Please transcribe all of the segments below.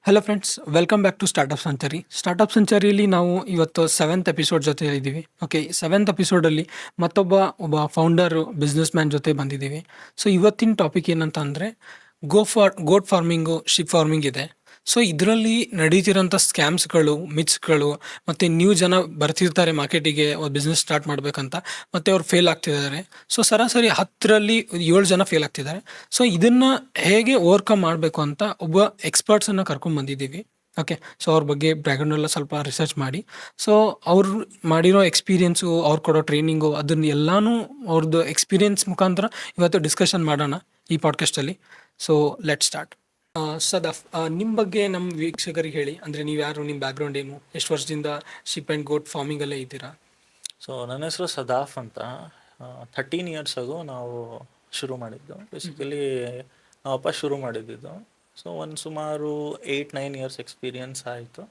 Hello friends, welcome back to startup century. Startup ಸೆಂಚುರಿಯಲ್ಲಿ ನಾವು ಇವತ್ತು ಸೆವೆಂತ್ ಎಪಿಸೋಡ್ ಜೊತೆ ಇದ್ದೀವಿ. ಓಕೆ, ಸೆವೆಂತ್ ಎಪಿಸೋಡಲ್ಲಿ ಒಬ್ಬ ಫೌಂಡರು, ಬಿಸ್ನೆಸ್ ಮ್ಯಾನ್ ಜೊತೆ ಬಂದಿದ್ದೀವಿ. ಸೊ ಇವತ್ತಿನ ಟಾಪಿಕ್ ಏನಂತ ಅಂದರೆ ಗೋಟ್ ಫಾರ್ಮಿಂಗು, ಶಿಪ್ ಫಾರ್ಮಿಂಗ್ ಇದೆ. ಸೊ ಇದರಲ್ಲಿ ನಡೀತಿರೋಂಥ ಸ್ಕ್ಯಾಮ್ಸ್ಗಳು, ಮಿತ್ಸ್ಗಳು, ಮತ್ತು ನ್ಯೂ ಜನ ಬರ್ತಿರ್ತಾರೆ ಮಾರ್ಕೆಟಿಗೆ ಬಿಸ್ನೆಸ್ ಸ್ಟಾರ್ಟ್ ಮಾಡಬೇಕಂತ, ಮತ್ತು ಅವ್ರು ಫೇಲ್ ಆಗ್ತಿದ್ದಾರೆ. ಸೊ ಸರಾಸರಿ 10ರಲ್ಲಿ 7 ಜನ ಫೇಲ್ ಆಗ್ತಿದ್ದಾರೆ. ಸೊ ಇದನ್ನು ಹೇಗೆ ಓವರ್ಕಮ್ ಮಾಡಬೇಕು ಅಂತ ಒಬ್ಬ ಎಕ್ಸ್ಪರ್ಟ್ಸನ್ನು ಕರ್ಕೊಂಡು ಬಂದಿದ್ದೀವಿ. ಓಕೆ, ಸೊ ಅವ್ರ ಬಗ್ಗೆ ಬ್ಯಾಕ್ಗ್ರೌಂಡ್ ಎಲ್ಲ ಸ್ವಲ್ಪ ರಿಸರ್ಚ್ ಮಾಡಿ, ಸೊ ಅವ್ರು ಮಾಡಿರೋ ಎಕ್ಸ್ಪೀರಿಯೆನ್ಸು, ಅವ್ರು ಕೊಡೋ ಟ್ರೈನಿಂಗು, ಅದನ್ನ ಎಲ್ಲನೂ ಅವ್ರದ್ದು ಎಕ್ಸ್ಪೀರಿಯೆನ್ಸ್ ಮುಖಾಂತರ ಇವತ್ತು ಡಿಸ್ಕಷನ್ ಮಾಡೋಣ ಈ ಪಾಡ್ಕಾಸ್ಟಲ್ಲಿ. So let start. ಸದಾಫ್, ನಿಮ್ಮ ಬಗ್ಗೆ ನಮ್ಮ ವೀಕ್ಷಕರಿಗೆ ಹೇಳಿ. ಅಂದರೆ ನೀವು ಯಾರು, ನಿಮ್ಮ ಬ್ಯಾಕ್ಗ್ರೌಂಡ್ ಏನು, ಎಷ್ಟು ವರ್ಷದಿಂದ ಶಿಪ್ ಆ್ಯಂಡ್ ಗೋಟ್ ಫಾರ್ಮಿಂಗಲ್ಲೇ ಇದ್ದೀರಾ? ಸೊ ನನ್ನ ಹೆಸರು ಸದಾಫ್ ಅಂತ. 13 ಇಯರ್ಸ್ ಆಗೋ ನಾವು ಶುರು ಮಾಡಿದ್ದು. ಬೇಸಿಕಲಿ ನಾವಪ್ಪ ಶುರು ಮಾಡಿದ್ದು. ಸೊ ಒಂದು ಸುಮಾರು 8-9 ಇಯರ್ಸ್ ಎಕ್ಸ್ಪೀರಿಯನ್ಸ್ ಆಯಿತು.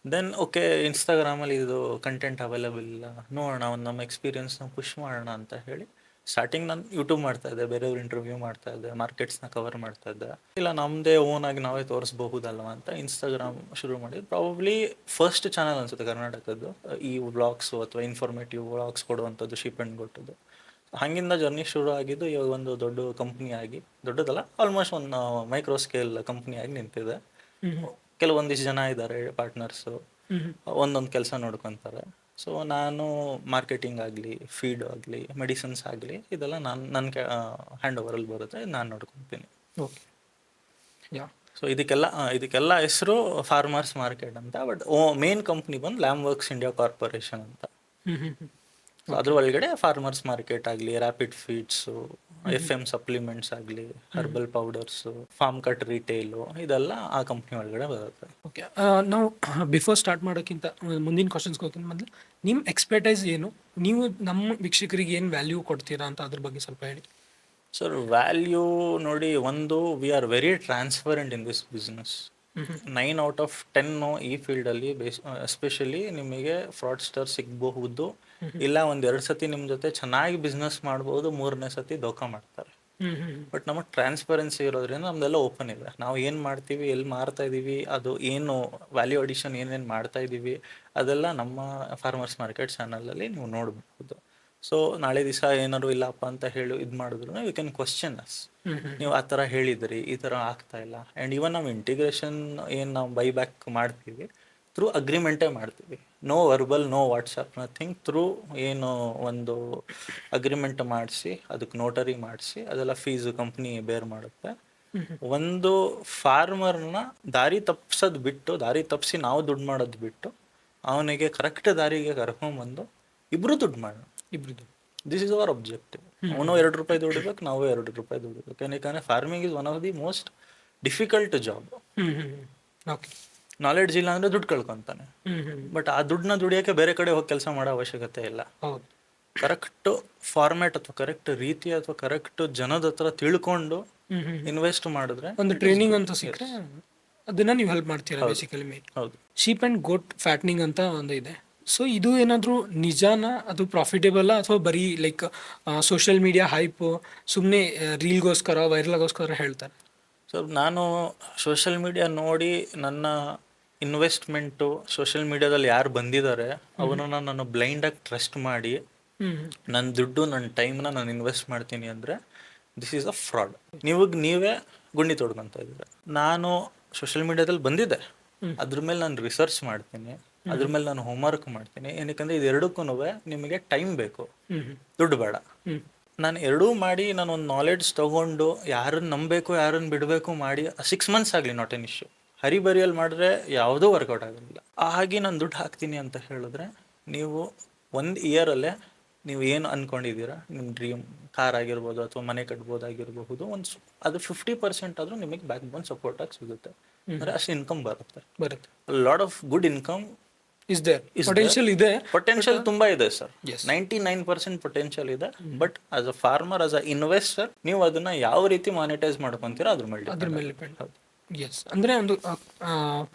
ದೆನ್ ಓಕೆ, ಇನ್ಸ್ಟಾಗ್ರಾಮಲ್ಲಿ ಇದು ಕಂಟೆಂಟ್ ಅವೈಲೇಬಲ್ ಇಲ್ಲ, ನೋಡೋಣ ಒಂದು ನಮ್ಮ ಎಕ್ಸ್ಪೀರಿಯನ್ಸ್ನ ಪುಷ್ ಮಾಡೋಣ ಅಂತ ಹೇಳಿ ಸ್ಟಾರ್ಟಿಂಗ್ ನಾನು ಯೂಟ್ಯೂಬ್ ಮಾಡ್ತಾ ಇದ್ದೆ, ಬೇರೆಯವ್ರು ಇಂಟರ್ವ್ಯೂ ಮಾಡ್ತಾ ಇದ್ದೆ, ಮಾರ್ಕೆಟ್ಸ್ನ ಕವರ್ ಮಾಡ್ತಾ ಇದ್ದೆ. ಇಲ್ಲ ನಮ್ಮದೇ ಓನಾಗಿ ನಾವೇ ತೋರಿಸ್ಬಹುದಲ್ವ ಅಂತ ಇನ್ಸ್ಟಾಗ್ರಾಮ್ ಶುರು ಮಾಡಿದ್ದು. ಪ್ರಾಬಬ್ಲಿ ಫಸ್ಟ್ ಚಾನಲ್ ಅನಿಸುತ್ತೆ ಕರ್ನಾಟಕದ್ದು ಈ ವ್ಲಾಗ್ಸು ಅಥವಾ ಇನ್ಫಾರ್ಮೇಟಿವ್ ವ್ಲಾಗ್ಸ್ ಕೊಡುವಂಥದ್ದು ಶಿಪ್ ಆ್ಯಂಡ್ ಗೋಟದ್ದು. ಹಾಗಿಂದ ಜರ್ನಿ ಶುರು ಆಗಿದ್ದು ಇವಾಗ ಒಂದು ದೊಡ್ಡ ಕಂಪ್ನಿ ಆಗಿ, ದೊಡ್ಡದಲ್ಲ ಆಲ್ಮೋಸ್ಟ್ ಒಂದು ಮೈಕ್ರೋ ಸ್ಕೇಲ್ ಕಂಪ್ನಿ ಆಗಿ ನಿಂತಿದೆ. ಕೆಲವೊಂದಿಷ್ಟು ಜನ ಇದ್ದಾರೆ ಪಾರ್ಟ್ನರ್ಸು, ಒಂದೊಂದು ಕೆಲಸ ನೋಡ್ಕೊತಾರೆ. ಸೊ ನಾನು ಮಾರ್ಕೆಟಿಂಗ್ ಆಗಲಿ, ಫೀಡ್ ಆಗಲಿ, ಮೆಡಿಸಿನ್ಸ್ ಆಗಲಿ, ಇದೆಲ್ಲ ನನ್ನ ಹ್ಯಾಂಡ್ ಓವರಲ್ಲಿ ಬರುತ್ತೆ, ನಾನು ನೋಡ್ಕೊತೀನಿ. ಓಕೆ, ಯಾ. ಸೊ ಇದಕ್ಕೆಲ್ಲ ಹೆಸರು ಫಾರ್ಮರ್ಸ್ ಮಾರ್ಕೆಟ್ ಅಂತ. ಬಟ್ ಮೇನ್ ಕಂಪ್ನಿ ಬಂದು ಲ್ಯಾಮ್ ವರ್ಕ್ಸ್ ಇಂಡಿಯಾ ಕಾರ್ಪೊರೇಷನ್ ಅಂತ. ಸೊ ಅದ್ರ ಒಳಗಡೆ ಫಾರ್ಮರ್ಸ್ ಮಾರ್ಕೆಟ್ ಆಗಲಿ, ರ್ಯಾಪಿಡ್ ಫೀಡ್ಸು, FM ಸಪ್ಲಿಮೆಂಟ್ಸ್ ಆಗಲಿ, herbal powders, farm cut retail, ಇದೆಲ್ಲ ಆ ಕಂಪ್ನಿ ಒಳಗಡೆ ಬರುತ್ತೆ. ಓಕೆ, ನಾವು ಬಿಫೋರ್ ಸ್ಟಾರ್ಟ್ ಮಾಡೋಕ್ಕಿಂತ ಮುಂದಿನ ಕ್ವಶನ್ಸ್ಗೆ ಹೋಗ್ತೀನಿ. ಮೊದಲು ನಿಮ್ಮ ಎಕ್ಸ್ಪರ್ಟೈಸ್ ಏನು, ನೀವು ನಮ್ಮ ವೀಕ್ಷಕರಿಗೆ ಏನು ವ್ಯಾಲ್ಯೂ ಕೊಡ್ತೀರಾ ಅಂತ ಅದ್ರ ಬಗ್ಗೆ ಸ್ವಲ್ಪ ಹೇಳಿ. ಸರ್, ವ್ಯಾಲ್ಯೂ ನೋಡಿ, ಒಂದು we are very transparent in this business. 9/10 ಈ ಫೀಲ್ಡಲ್ಲಿ ಎಸ್ಪೆಷಲಿ ನಿಮಗೆ ಫ್ರಾಡ್ಸ್ಟರ್ ಸಿಗಬಹುದು, ಇಲ್ಲ 1-2 ಸತಿ ನಿಮ್ಮ ಜೊತೆ ಚೆನ್ನಾಗಿ ಬಿಸ್ನೆಸ್ ಮಾಡ್ಬೋದು, 3ನೇ ಸತಿ ದೋಖ ಮಾಡ್ತಾರೆ. ಬಟ್ ನಮಗೆ ಟ್ರಾನ್ಸ್ಪರೆನ್ಸಿ ಇರೋದ್ರಿಂದ ನಮ್ದೆಲ್ಲ ಓಪನ್ ಇದೆ. ನಾವು ಏನು ಮಾಡ್ತೀವಿ, ಎಲ್ಲಿ ಮಾರ್ತಾ ಇದ್ದೀವಿ, ಅದು ಏನು ವ್ಯಾಲ್ಯೂ ಅಡಿಷನ್ ಏನೇನು ಮಾಡ್ತಾ ಇದ್ದೀವಿ, ಅದೆಲ್ಲ ನಮ್ಮ ಫಾರ್ಮರ್ಸ್ ಮಾರ್ಕೆಟ್ ಚಾನಲಲ್ಲಿ ನೀವು ನೋಡ್ಬೋದು. ಸೊ ನಾಳೆ ದಿವಸ ಏನಾದ್ರು ಇಲ್ಲಪ್ಪ ಅಂತ ಹೇಳಿ ಇದು ಮಾಡಿದ್ರು ಯು ಕ್ಯಾನ್ ಕ್ವಶನ್ ಅಸ್, ನೀವು ಆ ಥರ ಹೇಳಿದ್ರಿ, ಈ ಥರ ಆಗ್ತಾ ಇಲ್ಲ. ಆ್ಯಂಡ್ ಇವನ್ ನಾವು ಇಂಟಿಗ್ರೇಷನ್ ಏನು ನಾವು ಬೈ ಬ್ಯಾಕ್ ಮಾಡ್ತೀವಿ, ಥ್ರೂ ಅಗ್ರಿಮೆಂಟೇ ಮಾಡ್ತೀವಿ. No verbal, no WhatsApp, nothing. Through ಏನು ಒಂದು ಅಗ್ರಿಮೆಂಟ್ ಮಾಡಿಸಿ, ಅದಕ್ಕೆ ನೋಟರಿ ಮಾಡಿಸಿ, ಅದೆಲ್ಲ ಫೀಸು ಕಂಪ್ನಿ ಬೇರ್ ಮಾಡುತ್ತೆ. ಒಂದು ಫಾರ್ಮರ್ನ ದಾರಿ ತಪ್ಪಿಸೋದು ಬಿಟ್ಟು, ದಾರಿ ತಪ್ಪಿಸಿ ನಾವು ದುಡ್ಡು ಮಾಡೋದು ಬಿಟ್ಟು, ಅವನಿಗೆ ಕರೆಕ್ಟ್ ದಾರಿಗೆ ಕರ್ಕೊಂಡ್ಬಂದು ಇಬ್ಬರು ದುಡ್ಡು ಮಾಡೋಣ. ಇಬ್ರದ್ದು ದಿಸ್ ಇಸ್ ಅವರ್ ಅಬ್ಜೆಕ್ಟಿವ್. ಅವನು 2 ರೂಪಾಯಿ ದುಡಿಬೇಕು, ನಾವು 2 ರೂಪಾಯಿ ದುಡಿಬೇಕು. ಯಾಕಂದರೆ farming is one of the most difficult job. Okay, knowledge ಇಲ್ಲ ಅಂದರೆ ದುಡ್ಡು ಕಳ್ಕೊತಾನೆ. ಬಟ್ ಆ ದುಡ್ಡನ್ನ ದುಡಿಯೋಕ್ಕೆ ಬೇರೆ ಕಡೆ ಹೋಗಿ ಕೆಲಸ ಮಾಡೋ ಅವಶ್ಯಕತೆ ಇಲ್ಲ. ಹೌದು. ಕರೆಕ್ಟ್ ಫಾರ್ಮ್ಯಾಟ್ ಅಥವಾ ಕರೆಕ್ಟ್ ರೀತಿ ಅಥವಾ ಕರೆಕ್ಟ್ ಜನದ ಹತ್ರ ತಿಳ್ಕೊಂಡು ಇನ್ವೆಸ್ಟ್ ಮಾಡಿದ್ರೆ, ಒಂದು ಟ್ರೈನಿಂಗ್ ಅಂತ ಸಿಕ್ಕರೆ ಅದನ್ನ ನೀವು ಹೆಲ್ಪ್ ಮಾಡ್ತೀರಾ ಬೇಸಿಕಲಿ. ಹೌದು. ಶೀಪ್ ಆ್ಯಂಡ್ ಗೋಟ್ ಫ್ಯಾಟ್ನಿಂಗ್ ಅಂತ ಒಂದು ಇದೆ. ಸೊ ಇದು ಏನಾದರೂ ನಿಜಾನ, ಅದು ಪ್ರಾಫಿಟೇಬಲ್ ಅಥವಾ ಬರೀ ಲೈಕ್ ಸೋಷಿಯಲ್ ಮೀಡಿಯಾ ಹೈಪು, ಸುಮ್ಮನೆ ರೀಲ್ಗೋಸ್ಕರ, ವೈರಲ್ಗೋಸ್ಕರ ಹೇಳ್ತಾರೆ? ಸೊ ನಾನು ಸೋಷಿಯಲ್ ಮೀಡಿಯಾ ನೋಡಿ ನನ್ನ ಇನ್ವೆಸ್ಟ್ಮೆಂಟು, ಸೋಷಿಯಲ್ ಮೀಡಿಯಾದಲ್ಲಿ ಯಾರು ಬಂದಿದ್ದಾರೆ ಅವನನ್ನು ನಾನು ಬ್ಲೈಂಡಾಗಿ ಟ್ರಸ್ಟ್ ಮಾಡಿ ನನ್ನ ದುಡ್ಡು, ನನ್ನ ಟೈಮ್ನ ನಾನು ಇನ್ವೆಸ್ಟ್ ಮಾಡ್ತೀನಿ ಅಂದರೆ ದಿಸ್ ಈಸ್ ಅ ಫ್ರಾಡ್. ನೀವೇ ಗುಂಡಿ ತೊಡ್ಕೊತಾ ಇದ್ದೀರ. ನಾನು ಸೋಷಿಯಲ್ ಮೀಡಿಯಾದಲ್ಲಿ ಬಂದಿದ್ದೆ, ಅದ್ರ ಮೇಲೆ ನಾನು ರಿಸರ್ಚ್ ಮಾಡ್ತೀನಿ, ಅದ್ರ ಮೇಲೆ ನಾನು ಹೋಮ್ವರ್ಕ್ ಮಾಡ್ತೀನಿ. ಏನಕ್ಕಂದರೆ ಇದೆರಡಕ್ಕೂ ನಿಮಗೆ ಟೈಮ್ ಬೇಕು, ದುಡ್ಡು ಬೇಡ. ನಾನು ಎರಡೂ ಮಾಡಿ ನಾನು ಒಂದು ನಾಲೆಡ್ಜ್ ತೊಗೊಂಡು ಯಾರನ್ನು ನಂಬಬೇಕು, ಯಾರನ್ನು ಬಿಡಬೇಕು ಮಾಡಿ 6 ಮಂತ್ಸ್ ಆಗಲಿ, ನಾಟ್ ಎನ್ ಇಶ್ಯೂ. ಹರಿಬರಿಯಲ್ಲಿ ಮಾಡಿದ್ರೆ ಯಾವುದೂ ವರ್ಕೌಟ್ ಆಗೋದಿಲ್ಲ. ಹಾಗೆ ನಾನು ದುಡ್ಡು ಹಾಕ್ತೀನಿ ಅಂತ ಹೇಳಿದ್ರೆ, ನೀವು 1 ಇಯರಲ್ಲೇ ನೀವು ಏನು ಅಂದ್ಕೊಂಡಿದ್ದೀರಾ, ನಿಮ್ಮ ಡ್ರೀಮ್ ಕಾರ್ ಆಗಿರ್ಬೋದು ಅಥವಾ ಮನೆ ಕಟ್ಬೋದಾಗಿರಬಹುದು, ಅದು 50% ಆದರೂ ನಿಮಗೆ ಬ್ಯಾಕ್ ಬೋನ್ ಸಪೋರ್ಟಾಗಿ ಸಿಗುತ್ತೆ. ಅಂದರೆ ಅಷ್ಟು ಇನ್ಕಮ್ ಬರುತ್ತೆ. Lot of good income is there. Potential ಇದೆ, ಪೊಟೆನ್ಷಿಯಲ್ ತುಂಬ ಇದೆ ಸರ್. 99% ಪೊಟೆನ್ಷಿಯಲ್ ಇದೆ. But as a farmer, as a investor, ನೀವು ಅದನ್ನ ಯಾವ ರೀತಿ ಮಾನಿಟೈಸ್ ಮಾಡ್ಕೊಂತೀರಾ ಅದ್ರ ಮೇಲೆ ಡಿಪೆಂಡ್. ಎಸ್ ಅಂದ್ರೆ ಒಂದು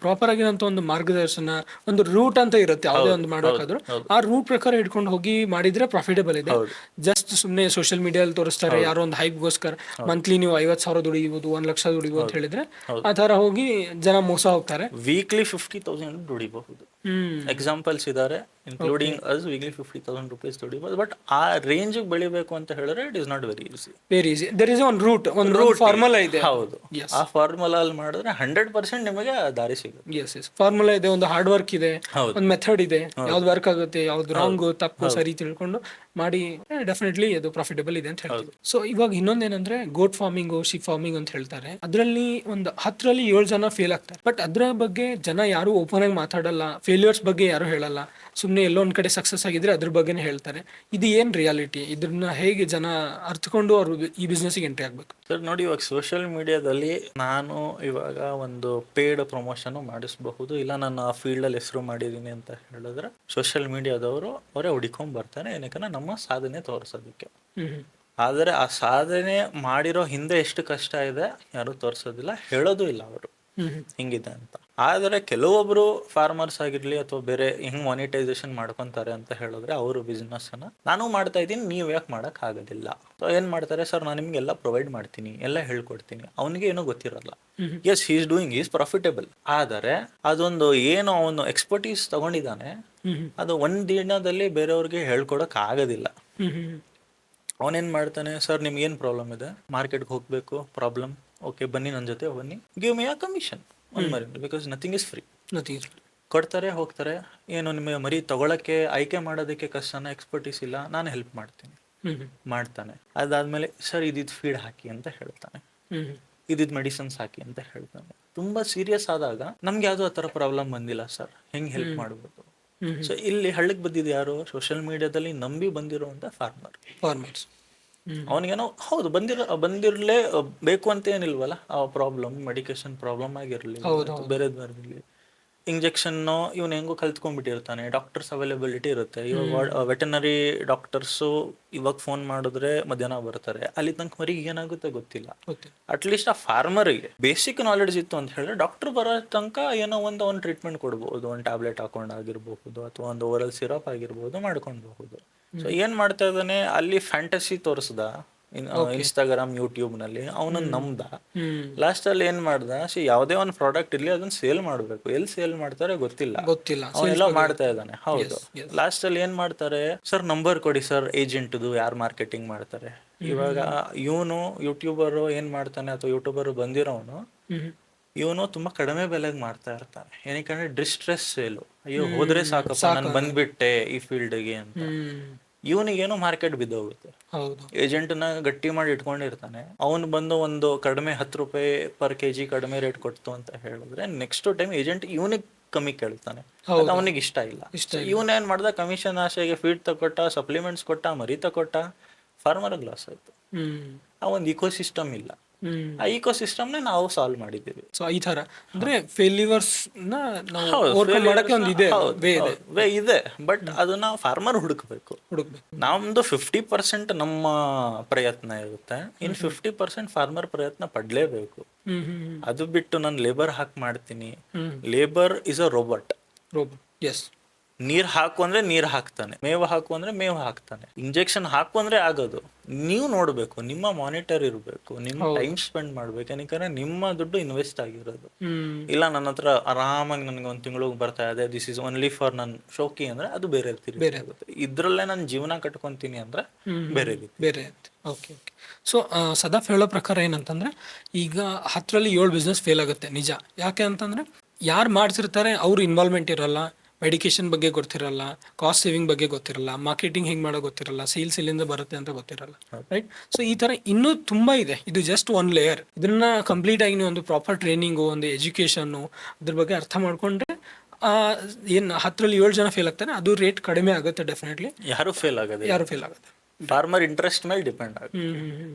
ಪ್ರಾಪರ್ ಆಗಿರೋಂಥ ಒಂದು ಮಾರ್ಗದರ್ಶನ, ಒಂದು ರೂಟ್ ಅಂತ ಇರುತ್ತೆ ಯಾವುದೇ ಒಂದು ಮಾಡ್ಬೇಕಾದ್ರೂ, ಆ ರೂಟ್ ಪ್ರಕಾರ ಹಿಡ್ಕೊಂಡು ಹೋಗಿ ಮಾಡಿದ್ರೆ ಪ್ರಾಫಿಟಬಲ್ ಇದೆ. ಜಸ್ಟ್ ಸುಮ್ಮನೆ ಸೋಷಿಯಲ್ ಮೀಡಿಯಾದಲ್ಲಿ ತೋರಿಸ್ತಾರೆ ಯಾರೋ ಒಂದು ಹೈಪ್ಗೋಸ್ಕರ ಮಂತ್ಲಿ ನೀವು 50,000 ದುಡಿಬೋದು, 1,00,000 ದುಡಿಬೋದು ಅಂತ ಹೇಳಿದ್ರೆ ಆ ತರ ಹೋಗಿ ಜನ ಮೋಸ ಹೋಗ್ತಾರೆ. ವೀಕ್ಲಿ 50,000 ದುಡಿಬಹುದು. ಎಕ್ಸಾಂಪಲ್ಸ್ ಇದಾರೆ, ಇನ್ಕ್ಲೂಡಿಂಗ್ ಅಸ್ ವೀಕ್ಲಿ 50,000 rupees ದುಡಿಬಹುದು. ಬಟ್ ಆ ರೇಂಜ್ ಬೆಳಿಬೇಕು ಅಂತ ಹೇಳಿದ್ರೆ it is not very easy. Very easy. There is one route, ಒಂದು ಫಾರ್ಮುಲಾ ಇದೆ. ಹೌದು, ಆ ಫಾರ್ಮುಲಾ ಅಲ್ಲಿ ಮಾಡಿದ್ರೆ 100% ನಿಮಗೆ ದಾರಿ ಸಿಗುತ್ತೆ. ಎಸ್ ಎಸ್, ಫಾರ್ಮುಲಾ ಇದೆ, ಒಂದು ಹಾರ್ಡ್ ವರ್ಕ್ ಇದೆ, ಒಂದು ಮೆಥಡ್ ಇದೆ, ಯಾವ್ದು ವರ್ಕ್ ಆಗುತ್ತೆ, ಯಾವ್ದು ರಾಂಗ್ ತಪ್ಪು ಸರಿ ತಿಳ್ಕೊಂಡು ಮಾಡಿ ಡೆಫಿನೆಟ್ಲಿ ಅದು ಪ್ರಾಫಿಟಬಲ್ ಇದೆ ಅಂತ ಹೇಳ್ತೀವಿ. ಸೊ ಇವಾಗ ಇನ್ನೊಂದೇನಂದ್ರೆ ಗೋಟ್ ಫಾರ್ಮಿಂಗ್, ಶಿಪ್ ಫಾರ್ಮಿಂಗ್ ಅಂತ ಹೇಳ್ತಾರೆ. ಅದರಲ್ಲಿ ಒಂದು 10ರಲ್ಲಿ 7 ಜನ ಫೇಲ್ ಆಗ್ತಾರೆ. ಬಟ್ ಅದ್ರ ಬಗ್ಗೆ ಜನ ಯಾರು ಓಪನ್ ಆಗಿ ಮಾತಾಡಲ್ಲ, ಫೇಲ್ಯೂರ್ಸ್ ಬಗ್ಗೆ ಯಾರು ಹೇಳಲ್ಲ. ಸುಮ್ಮನೆ ಎಲ್ಲೋ ಒಂದ್ ಕಡೆ ಸಕ್ಸಸ್ ಆಗಿದ್ರೆ ಅದ್ರ ಬಗ್ಗೆನೇ ಹೇಳ್ತಾರೆ. ಇದು ಏನ್ ರಿಯಾಲಿಟಿ? ಇದನ್ನ ಹೇಗೆ ಜನ ಅರ್ಥಕೊಂಡು ಅವರು ಈ ಬಿಸ್ನೆಸ್ಗೆ ಎಂಟ್ರಿ ಆಗ್ಬೇಕು? ಸರ್ ನೋಡಿ, ಇವಾಗ ಸೋಷಿಯಲ್ ಮೀಡಿಯಾದಲ್ಲಿ ನಾನು ಇವಾಗ ಒಂದು ಪೇಡ್ ಪ್ರಮೋಷನ್ ಮಾಡಿಸಬಹುದು, ಇಲ್ಲ ನಾನು ಆ ಫೀಲ್ಡ್ ಅಲ್ಲಿ ಹೆಸರು ಮಾಡಿದೀನಿ ಅಂತ ಹೇಳಿದ್ರೆ ಸೋಷಿಯಲ್ ಮೀಡಿಯಾದವರು ಅವರೇ ಹುಡಿಕೊಂಡ್ ಬರ್ತಾರೆ. ಏನಕ್ಕೆ ನಮ್ಮ ಸಾಧನೆ ತೋರಿಸೋದಕ್ಕೆ. ಆದರೆ ಆ ಸಾಧನೆ ಮಾಡಿರೋ ಹಿಂದೆ ಎಷ್ಟು ಕಷ್ಟ ಇದೆ ಯಾರು ತೋರಿಸೋದಿಲ್ಲ, ಹೇಳೋದು ಇಲ್ಲ ಅವರು ಹಿಂಗಿದೆ ಅಂತ. ಆದರೆ ಕೆಲವೊಬ್ರು ಫಾರ್ಮರ್ಸ್ ಆಗಿರ್ಲಿ ಅಥವಾ ಬೇರೆ ಹೆಂಗ್ ಮಾನಿಟೈಸೇಷನ್ ಮಾಡ್ಕೊಂತಾರೆ ಅಂತ ಹೇಳಿದ್ರೆ ಅವರು ಬಿಸ್ನೆಸ್ ಅನ್ನ ನಾನು ಮಾಡ್ತಾ ಇದ್ದೀನಿ, ನೀವು ಯಾಕೆ ಮಾಡಕ್ ಆಗೋದಿಲ್ಲ. ಸೊ ಏನ್ ಮಾಡ್ತಾರೆ, ಸರ್ ನಾನು ನಿಮ್ಗೆಲ್ಲ ಪ್ರೊವೈಡ್ ಮಾಡ್ತೀನಿ, ಎಲ್ಲ ಹೇಳ್ಕೊಡ್ತೀನಿ. ಅವನಿಗೆ ಏನೋ ಗೊತ್ತಿರಲ್ಲ. Yes, he is doing, is profitable. ಆದರೆ ಅದೊಂದು ಏನು ಅವನು ಎಕ್ಸ್ಪರ್ಟೀಸ್ ತಗೊಂಡಿದ್ದಾನೆ, ಅದು ಒಂದ್ ದಿನದಲ್ಲಿ ಬೇರೆಯವ್ರಿಗೆ ಹೇಳ್ಕೊಡಕ್ ಆಗೋದಿಲ್ಲ. ಅವನೇನ್ ಮಾಡ್ತಾನೆ, ಸರ್ ನಿಮ್ಗೆ ಏನ್ ಪ್ರಾಬ್ಲಮ್ ಇದೆ, ಮಾರ್ಕೆಟ್ಗೆ ಹೋಗ್ಬೇಕು, ಪ್ರಾಬ್ಲಮ್, ಓಕೆ ಬನ್ನಿ ನನ್ನ ಜೊತೆ ಬನ್ನಿ, ಗಿವ್ ಮಿ ಅ ಕಮಿಷನ್ ಒಂದು ಮರಿ, ಬಿಕಾಸ್ ನಥಿಂಗ್ ಇಸ್ ಫ್ರೀ. ಕೊಡ್ತಾರೆ, ಹೋಗ್ತಾರೆ. ಏನು ನಿಮಗೆ ಮರಿ ತಗೊಳಕ್ಕೆ ಆಯ್ಕೆ ಮಾಡೋದಕ್ಕೆ ಕಷ್ಟನ, ಎಕ್ಸ್ಪರ್ಟೀಸ್ ಇಲ್ಲ, ನಾನು ಹೆಲ್ಪ್ ಮಾಡ್ತೀನಿ, ಮಾಡ್ತಾನೆ. ಅದಾದ್ಮೇಲೆ ಸರ್ ಇದಿದ್ ಫೀಡ್ ಹಾಕಿ ಅಂತ ಹೇಳ್ತಾನೆ, ಇದಿದ್ ಮೆಡಿಸಿನ್ಸ್ ಹಾಕಿ ಅಂತ ಹೇಳ್ತಾನೆ. ತುಂಬಾ ಸೀರಿಯಸ್ ಆದಾಗ ನಮ್ಗೆ ಯಾವ್ದೋ ಆ ತರ ಪ್ರಾಬ್ಲಮ್ ಬಂದಿಲ್ಲ ಸರ್, ಹೆಂಗ್ ಹೆಲ್ಪ್ ಮಾಡ್ಬೋದು. ಸೊ ಇಲ್ಲಿ ಹಳ್ಳಕ್ ಬಂದಿದ್ದು ಯಾರು? ಸೋಷಿಯಲ್ ಮೀಡಿಯಾದಲ್ಲಿ ನಂಬಿ ಬಂದಿರುವಂತ ಫಾರ್ಮರ್ಸ್. ಅವನಿಗೇನೋ ಹೌದು ಬಂದಿರ್ಲೇ ಬೇಕು ಅಂತ ಏನಿಲ್ವಲ್ಲ, ಆ ಪ್ರಾಬ್ಲಮ್ ಮೆಡಿಕೇಶನ್ ಪ್ರಾಬ್ಲಮ್ ಆಗಿರ್ಲಿ, ಬೇರೆದ್ರಲ್ಲಿ ಇಂಜೆಕ್ಷನ್ ಇವನ್ ಹೆಂಗೋ ಕಲ್ತ್ಕೊಂಡ್ಬಿಟ್ಟಿರ್ತಾನೆ. ಡಾಕ್ಟರ್ಸ್ ಅವೈಲೇಬಿಲಿಟಿ ಇರುತ್ತೆ. ಇವಾಗ ವೆಟನರಿ ಡಾಕ್ಟರ್ಸು ಇವಾಗ ಫೋನ್ ಮಾಡಿದ್ರೆ ಮಧ್ಯಾಹ್ನ ಬರ್ತಾರೆ, ಅಲ್ಲಿ ತನಕ ಮರಿಗೆ ಏನಾಗುತ್ತೆ ಗೊತ್ತಿಲ್ಲ. ಅಟ್ಲೀಸ್ಟ್ ಆ ಫಾರ್ಮರ್ಗೆ ಬೇಸಿಕ್ ನಾಲೆಡ್ಜ್ ಇತ್ತು ಅಂತ ಹೇಳಿದ್ರೆ ಡಾಕ್ಟರ್ ಬರೋ ತನಕ ಏನೋ ಒಂದು ಟ್ರೀಟ್ಮೆಂಟ್ ಕೊಡ್ಬೋದು, ಒಂದು ಟ್ಯಾಬ್ಲೆಟ್ ಹಾಕೊಂಡಾಗಿರ್ಬಹುದು ಅಥವಾ ಒಂದು ಓರಲ್ ಸಿರಪ್ ಆಗಿರ್ಬೋದು ಮಾಡ್ಕೊಂಡ್ಬಹುದು. ಸೊ ಏನ್ ಮಾಡ್ತಾ ಇದ್ದಾನೆ, ಅಲ್ಲಿ ಫ್ಯಾಂಟಸಿ ತೋರಿಸ್ದ ಇನ್ಸ್ಟಾಗ್ರಾಮ್ ಯೂಟ್ಯೂಬ್ ನಲ್ಲಿ, ಅವನನ್ನ ನಂಬ್ದ. ಲಾಸ್ಟ್ ಅಲ್ಲಿ ಏನ್ ಮಾಡ್ದ, ಯಾವ್ದೇ ಒಂದು ಪ್ರಾಡಕ್ಟ್ ಇರ್ಲಿ ಅದನ್ನ ಸೇಲ್ ಮಾಡ್ಬೇಕು, ಎಲ್ಲಿ ಸೇಲ್ ಮಾಡ್ತಾರೆ ಗೊತ್ತಿಲ್ಲ, ಅವನೆಲ್ಲ ಮಾಡ್ತಾ ಇದ್ದಾನೆ. ಹೌದು, ಲಾಸ್ಟ್ ಅಲ್ಲಿ ಏನ್ ಮಾಡ್ತಾರೆ, ಸರ್ ನಂಬರ್ ಕೊಡಿ ಸರ್ ಏಜೆಂಟ್ದು, ಯಾರು ಮಾರ್ಕೆಟಿಂಗ್ ಮಾಡ್ತಾರೆ. ಇವಾಗ ಇವನು ಯೂಟ್ಯೂಬರ್ ಏನ್ ಮಾಡ್ತಾನೆ, ಅಥವಾ ಯೂಟ್ಯೂಬರ್ ಬಂದಿರೋನು ಇವನು ತುಂಬಾ ಕಡಿಮೆ ಬೆಲೆಗೆ ಮಾಡ್ತಾ ಇರ್ತಾನೆ. ಏನಕ್ಕೆ, ಡಿಸ್ಟ್ರೆಸ್ ಸೇಲು, ಅಯ್ಯೋ ಹೋದ್ರೆ ಸಾಕಪ್ಪ ನಾನು ಬಂದ್ಬಿಟ್ಟೆ ಈ ಫೀಲ್ಡ್ಗೆ ಅಂತ. ಇವನಿಗೇನು ಮಾರ್ಕೆಟ್ ಬಿದ್ದೋಗುತ್ತೆ. ಏಜೆಂಟ್ ನ ಗಟ್ಟಿ ಮಾಡಿ ಇಟ್ಕೊಂಡಿರ್ತಾನೆ. ಅವನು ಬಂದು ಒಂದು ಕಡಿಮೆ 10 ರೂಪಾಯಿ ಪರ್ ಕೆಜಿ ಕಡಿಮೆ ರೇಟ್ ಕೊಡ್ತು ಅಂತ ಹೇಳಿದ್ರೆ ನೆಕ್ಸ್ಟ್ ಟೈಮ್ ಏಜೆಂಟ್ ಇವನಿಗೆ ಕಮ್ಮಿ ಕೇಳ್ತಾನೆ. ಅವನಿಗೆ ಇಷ್ಟ ಇಲ್ಲ. ಇವನೇನ್ ಮಾಡ್ದ, ಕಮಿಷನ್ ಆಸೆಗೆ ಫೀಡ್ ತಕೊಟ್ಟ, ಸಪ್ಲಿಮೆಂಟ್ಸ್ ಕೊಟ್ಟ, ಮರಿ ತಕೊಟ್ಟ, ಫಾರ್ಮರ್ ಲಾಸ್ ಆಯ್ತು. ಆ ಒಂದು ಇಕೋ ಸಿಸ್ಟಮ್ ಇಲ್ಲ. ಆ ಇಕೋ ಸಿಸ್ಟಮ್ ನ ನಾವು ಸಾಲ್ವ್ ಮಾಡಿದ್ದೀವಿ. ಸೊ ಈ ತರ ಅಂದ್ರೆ ಫೇಲ್ಯೂರ್ಸ್ ನ ನಾವು ಓವರ್ಕಮ್ ಮಾಡಕ್ಕೆ ಒಂದು ವೇ ಇದೆ, ಬಟ್ ಅದನ್ನ ಫಾರ್ಮರ್ ಹುಡುಕ್ಬೇಕು. ನಮ್ದು 50% ನಮ್ಮ ಪ್ರಯತ್ನ ಇರುತ್ತೆ, ಇನ್ 50% ಫಾರ್ಮರ್ ಪ್ರಯತ್ನ ಪಡ್ಲೇಬೇಕು. ಅದು ಬಿಟ್ಟು ನಾನು ಲೇಬರ್ ಹಾಕಿ ಮಾಡ್ತೀನಿ, labour is a robot. Yes, ನೀರ್ ಹಾಕು ಅಂದ್ರೆ ನೀರ್ ಹಾಕ್ತಾನೆ, ಮೇವು ಹಾಕು ಅಂದ್ರೆ ಮೇವು ಹಾಕ್ತಾನೆ, ಇಂಜೆಕ್ಷನ್ ಹಾಕು ಅಂದ್ರೆ ಆಗೋದು. ನೀವು ನೋಡ್ಬೇಕು, ನಿಮ್ಮ ಮಾನಿಟರ್ ಇರ್ಬೇಕು, ನಿಮ್ಮ ಟೈಮ್ ಸ್ಪೆಂಡ್ ಮಾಡ್ಬೇಕು. ಏನಕ್ಕೆ, ನಿಮ್ಮ ದುಡ್ಡು ಇನ್ವೆಸ್ಟ್ ಆಗಿರೋದು. ಇಲ್ಲ ನನ್ನ ಹತ್ರ ಆರಾಮಾಗಿ ನನಗೆ ಒಂದು ತಿಂಗಳಿಗೆ ಬರ್ತಾ ಇದೆ, ದಿಸ್ ಇಸ್ ಓನ್ಲಿ ಫಾರ್ ನನ್ ಶೋಕಿ ಅಂದ್ರೆ ಅದು ಬೇರೆ ಆಗುತ್ತೆ. ಇದ್ರಲ್ಲೇ ನಾನು ಜೀವನ ಕಟ್ಕೊಂತೀನಿ ಅಂದ್ರೆ ಬೇರೆ. ಓಕೆ. ಸೊ ಸದಾಫ್ ಹೇಳೋ ಪ್ರಕಾರ ಏನಂತಂದ್ರೆ, ಈಗ 10ರಲ್ಲಿ 7 ಬಿಸ್ನೆಸ್ ಫೇಲ್ ಆಗುತ್ತೆ, ನಿಜ. ಯಾಕೆ ಅಂತಂದ್ರೆ ಯಾರು ಮಾಡ್ತಿರ್ತಾರೆ ಅವ್ರು ಇನ್ವಾಲ್ವ್ಮೆಂಟ್ ಇರಲ್ಲ, ಮೆಡಿಕೇಶನ್ ಬಗ್ಗೆ ಗೊತ್ತಿರಲ್ಲ, ಕಾಸ್ಟ್ ಸೇವಿಂಗ್ ಬಗ್ಗೆ ಗೊತ್ತಿರಲ್ಲ, ಮಾರ್ಕೆಟಿಂಗ್ ಹೆಂಗೆ ಮಾಡೋ ಗೊತ್ತಿರಲ್ಲ, ಸೇಲ್ಸ್ ಎಲ್ಲಿಂದ ಬರುತ್ತೆ ಅಂತ ಗೊತ್ತಿರಲ್ಲ, ರೈಟ್? ಸೊ ಈ ತರ ಇನ್ನೂ ತುಂಬಾ ಇದೆ. ಇದು ಜಸ್ಟ್ ಒನ್ ಲೇಯರ್. ಇದನ್ನ ಕಂಪ್ಲೀಟ್ ಆಗಿ ಒಂದು ಪ್ರಾಪರ್ ಟ್ರೈನಿಂಗು, ಒಂದು ಎಜುಕೇಶನ್, ಅದ್ರ ಬಗ್ಗೆ ಅರ್ಥ ಮಾಡ್ಕೊಂಡ್ರೆ ಏನ್ 10ರಲ್ಲಿ 7 ಜನ ಫೇಲ್ ಆಗ್ತಾರೆ, ಅದು ರೇಟ್ ಕಡಿಮೆ ಆಗುತ್ತೆ. ಡೆಫಿನೆಟ್ಲಿ ಯಾರು ಫೇಲ್ ಆಗುತ್ತೆ. ಫಾರ್ಮರ್ ಇಂಟ್ರೆಸ್ಟ್ ಮೇಲೆ ಡಿಪೆಂಡ್ ಆಗುತ್ತೆ.